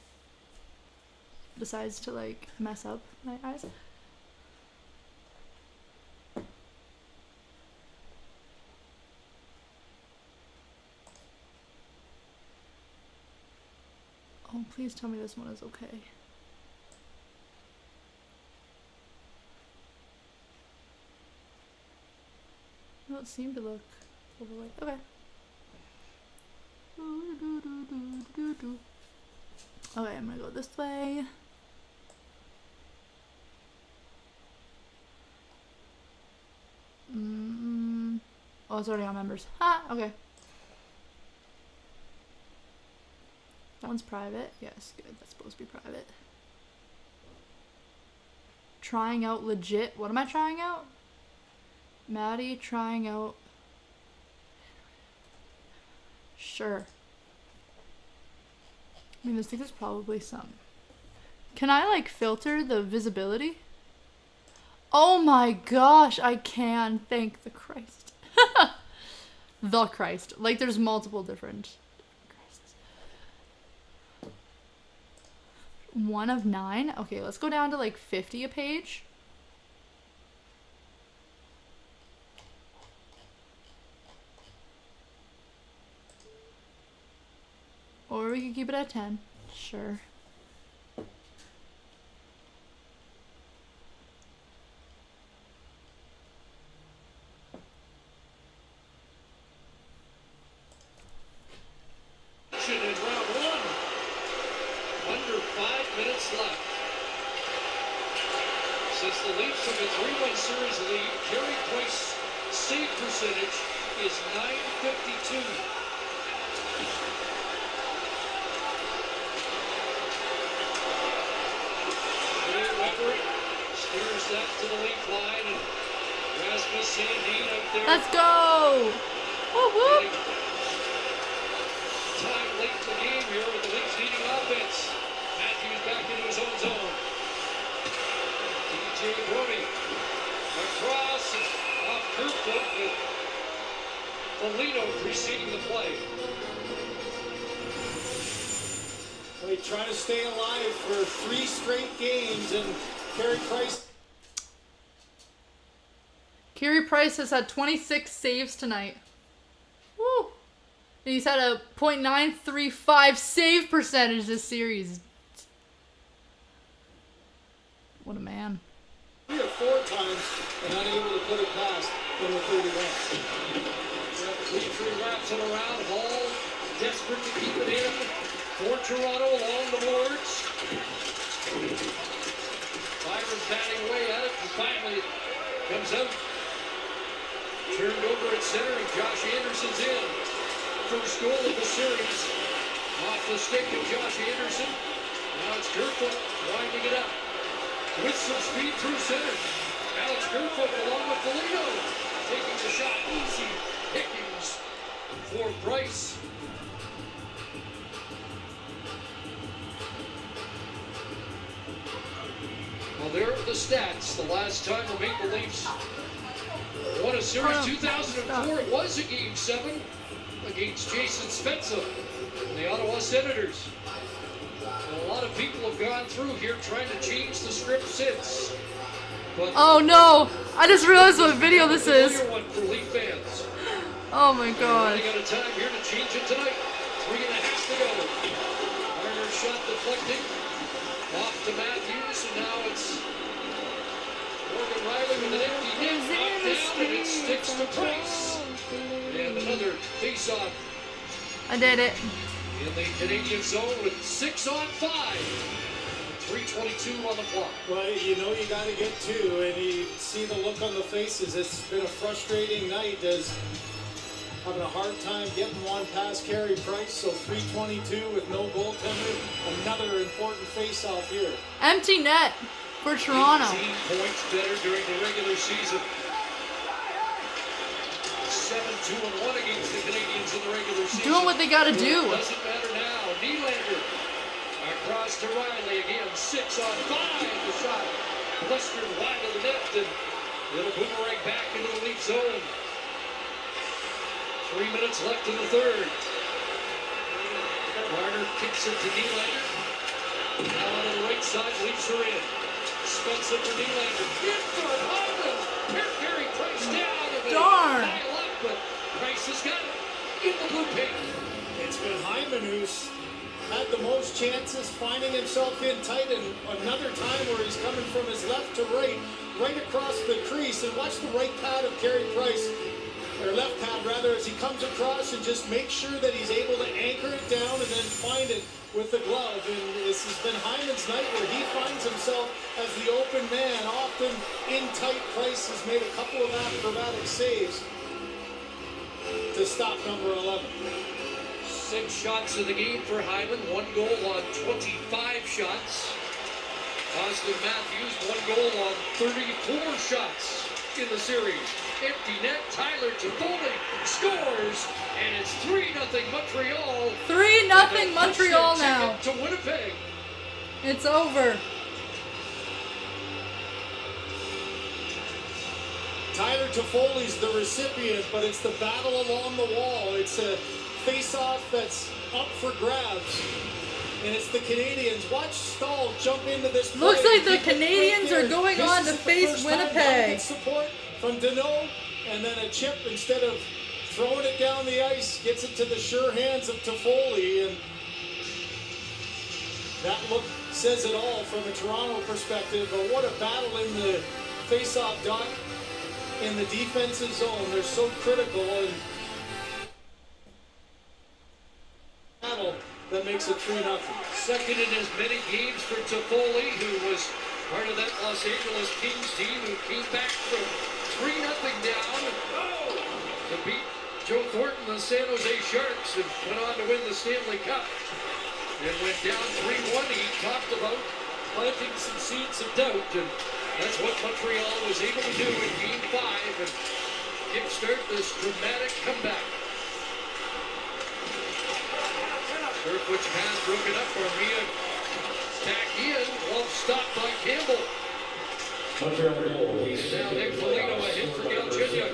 decides to like mess up my eyes. Oh, please tell me this one is okay. No, it seemed to look overlaid. Okay. Okay, I'm gonna go this way. Oh, it's already on members. Ha! Okay. That one's private. Yes, good. That's supposed to be private. Trying out legit. What am I trying out? Maddie trying out. Sure. I mean, there's probably some. Can I like filter the visibility? Oh my gosh, I can. Thank the Christ. The Christ. Like there's multiple different Christs. 1 of 9. Okay, let's go down to like 50 a page. Or we could keep it at 10. Sure. In round 1. Under 5 minutes left. Since the Leafs have a 3-1 series lead, Carey Price save percentage is .952. Steers that to the Leaf line, and Rasmus Sandin out there. Let's go! Woo woo! Time late in the game here with the Leafs needing offense. Matthews back into his own zone. TJ Brody across off Kerfoot with Polino preceding the play. They try to stay alive for 3 straight games, and Carey Price. Carey Price has had 26 saves tonight. Woo! And he's had a .935 save percentage this series. What a man. 3 or 4 times and unable to put it past number 31. Petrie wraps it around. Hall desperate to keep it in. for Toronto along the boards. Byron's batting away at it, and finally it comes out. Turned over at center, and Josh Anderson's in. First goal of the series. Off the stick of Josh Anderson. Now it's Kerfoot winding it up. With some speed through center. Alex Kerfoot along with Foligno. Taking the shot. Easy pickings for Price. Well, there are the stats. The last time the Maple Leafs won a series, 2004, it was a Game 7 against Jason Spezza and the Ottawa Senators. And a lot of people have gone through here trying to change the script since. But oh no! I just realized what video this is. One for Leaf fans. Oh my god. Running out of time here to change it tonight. 3.5 to go. Marner shot deflecting. Off to Matthews, and now it's Morgan Riley with an empty net. Knocked down, and it sticks to Price. And another face-off. I did it. In the Canadian zone with 6 on 5. 3:22 on the clock. Well, you know you got to get two, and you see the look on the faces. It's been a frustrating night as having a hard time getting one past Carey Price, so 3:22 with no goaltender. Another important face-off here. Empty net for Toronto. 18 points better during the regular season. 7-2-1 against the Canadiens in the regular season. Doing what they gotta do. Doesn't matter now. Nylander across to Riley again. 6 on 5. The shot blistered wide of the net, and it'll boomerang back into the Leaf zone. 3 minutes left in the third. Marner kicks it to Nylander. Now on the right side, Leafs are in. Spencer for Nylander. In for Hyman. Carey Price down. Darn. Pile up, but Price has got it in the blue paint. It's been Hyman who's had the most chances, finding himself in tight, and another time where he's coming from his left to right across the crease. And watch the right pad of Carey Price. Or left pad rather, as he comes across and just makes sure that he's able to anchor it down and then find it with the glove. And this has been Hyman's night where he finds himself as the open man, often in tight. Price has made a couple of acrobatic saves to stop number 11. 6 shots in the game for Hyman, 1 goal on 25 shots. Austin Matthews, 1 goal on 34 shots in the series. Empty net, Tyler Toffoli scores, and it's 3-0 Montreal. 3-0 Montreal now. To Winnipeg. It's over. Tyler Toffoli's the recipient, but it's the battle along the wall. It's a face-off that's up for grabs. And it's the Canadiens. Watch Stahl jump into this play. Looks like the Canadiens are going on to face Winnipeg. Support from Deneau, and then a chip instead of throwing it down the ice, gets it to the sure hands of Toffoli, and that look says it all from a Toronto perspective. But what a battle in the face-off dot in the defensive zone. They're so critical, and battle that makes it 3-0. Second in as many games for Toffoli, who was part of that Los Angeles Kings team who came back from 3-0 down to beat Joe Thornton, the San Jose Sharks, and went on to win the Stanley Cup. And went down 3-1. He talked about planting some seeds of doubt, and that's what Montreal was able to do in Game 5 and kickstart this dramatic comeback. Kerfoot's pass broken up. Armia back in. Glove stopped by Campbell. Montreal goal. Now Nick Foligno a hit for Galchenyuk.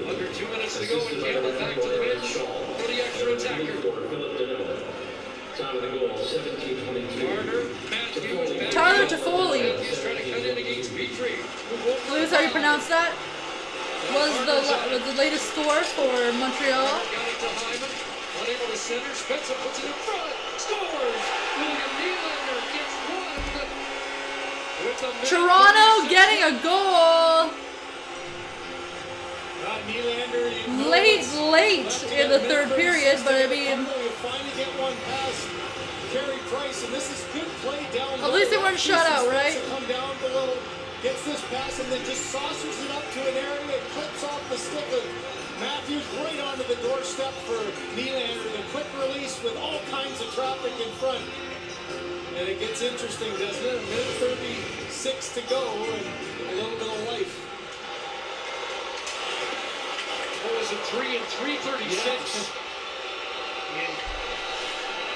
Under 2 minutes to go, and Campbell back to the bench for the extra attacker. Time of the goal, 17:22. Marner, Matthews, back. Tyler Toffoli. Matthews trying to cut in against Petrie. Louis, how you pronounce that? Was the latest score for Montreal? Got it to Hyman. Unable to center. Spencer puts it in front. Scores. William Nylander gets one. Toronto getting a goal. Not Nylander. Late in the third period, but I mean, finally get one past Carey Price, and this is good play down low. At least they weren't shut out, right? Come down below, gets this pass, and then just saucers it up to an area. It clips off the stick of Matthews right onto the doorstep for Nylander. The quick release with all kinds of traffic in front. And it gets interesting, doesn't it? A minute 36 to go, and a little bit of life. What was it, 3 and 3:36 in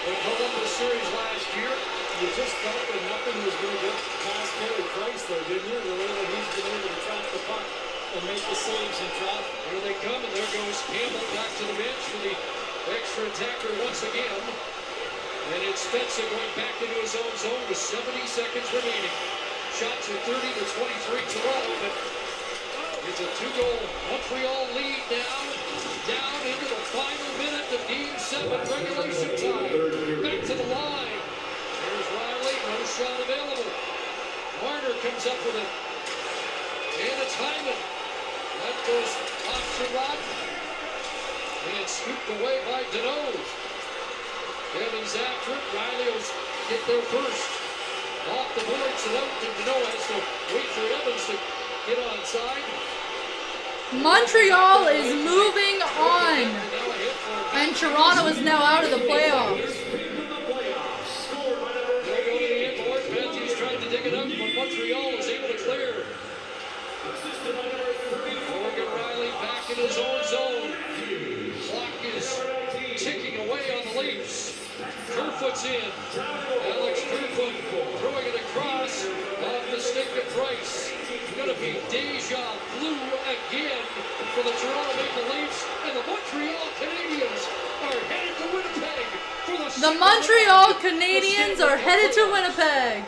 the Columbus series last year? You just felt that nothing was going to get past Carey Price there, didn't you? The way that he's been able to track the puck and make the saves in traffic. Here they come, and there goes Campbell back to the bench for the extra attacker once again. And it's Spencer going back into his own zone with 70 seconds remaining. Shots are 30 to 23 Toronto, but it's a 2-goal Montreal lead now. Down into the final minute of Game 7 regulation time. Back to the line. There's Riley, no shot available. Marner comes up with it. And it's Hyman. That goes off to Rod. And scooped away by Deneau. Evans after it. Riley will get there first. Off the boards and out to Deneau. Has to wait for Evans to get onside. Montreal is moving on. And Toronto is now out of the playoffs. They go to the end board. Matthews tried to dig it up, but Montreal is able to clear. Morgan Riley back in his own zone. Clock is ticking away on the Leafs. Kerfoot's in. Alex Kerfoot throwing it across off the stick of Price. Going to be deja vu again for the Toronto Maple Leafs, and the Montreal Canadiens are headed to Winnipeg for the Montreal Canadiens are headed to Winnipeg.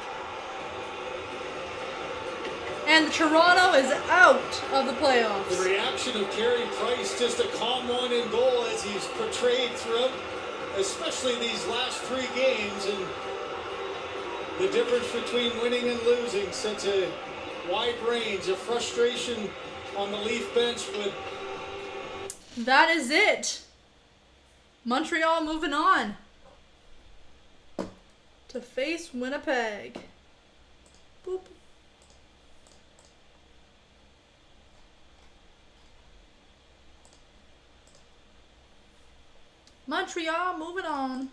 And Toronto is out of the playoffs. The reaction of Carey Price, just a calm one in goal as he's portrayed throughout, especially these last 3 games, and the difference between winning and losing, such a wide range of frustration on the Leaf bench. But that is it. Montreal moving on to face Winnipeg. Boop. Montreal moving on.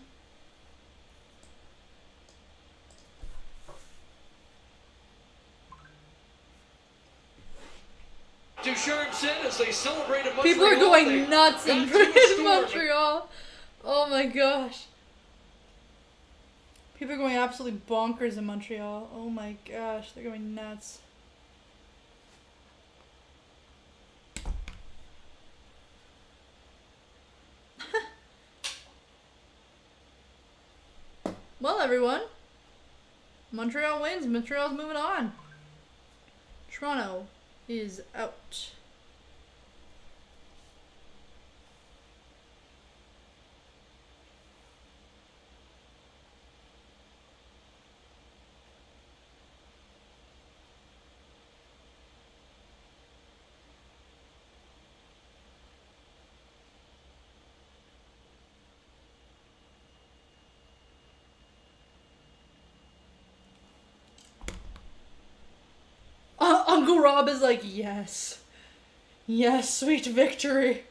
Ducharme said as they celebrated Montreal. People are going nuts in Montreal. Oh my gosh. People are going absolutely bonkers in Montreal. Oh my gosh, they're going nuts. Well, everyone, Montreal wins. Montreal's moving on. Toronto is out. Uncle Rob is like, yes. Yes, sweet victory.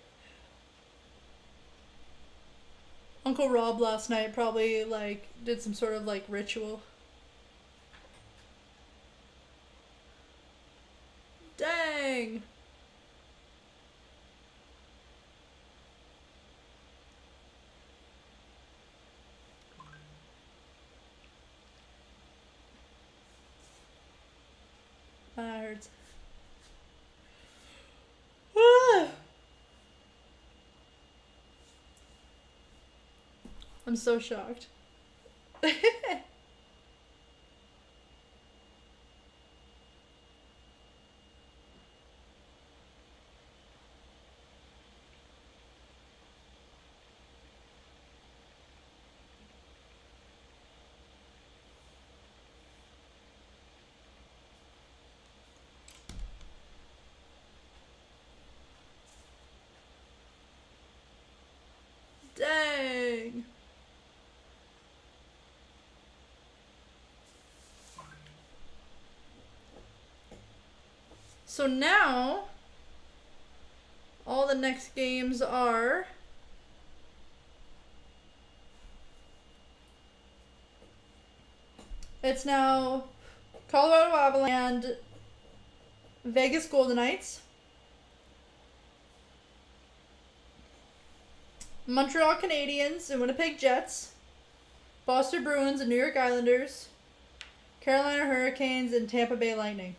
Uncle Rob last night probably, like, did some sort of, like, ritual. Dang. That hurts. I'm so shocked. Dang. So now, all the next games are... It's now Colorado Avalanche and Vegas Golden Knights. Montreal Canadiens and Winnipeg Jets. Boston Bruins and New York Islanders. Carolina Hurricanes and Tampa Bay Lightning.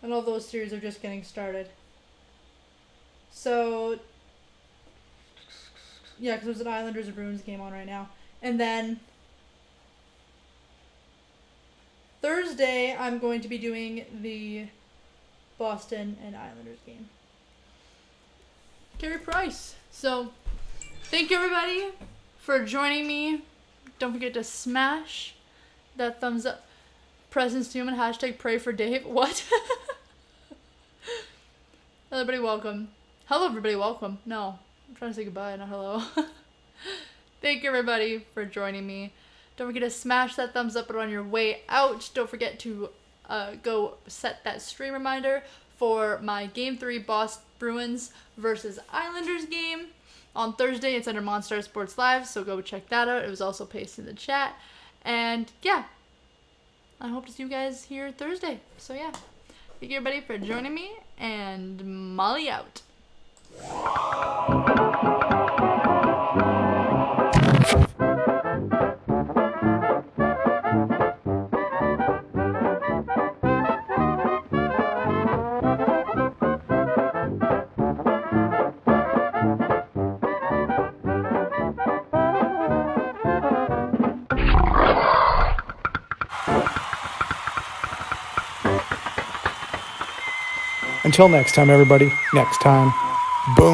And all those series are just getting started. So, yeah, because there's an Islanders and Bruins game on right now. And then Thursday, I'm going to be doing the Boston and Islanders game. Carey Price. So, thank you everybody for joining me. Don't forget to smash that thumbs up. Presence Newman, hashtag pray for Dave. What? Everybody welcome. Hello everybody, welcome. No, I'm trying to say goodbye, not hello. Thank you everybody for joining me. Don't forget to smash that thumbs up on your way out. Don't forget to go set that stream reminder for my Game 3 Boston Bruins versus Islanders game. On Thursday, it's under Monster Sports Live, so go check that out. It was also pasted in the chat. And yeah, I hope to see you guys here Thursday. So yeah, thank you everybody for joining me, and Molly out. Until next time, everybody. Next time. Boom.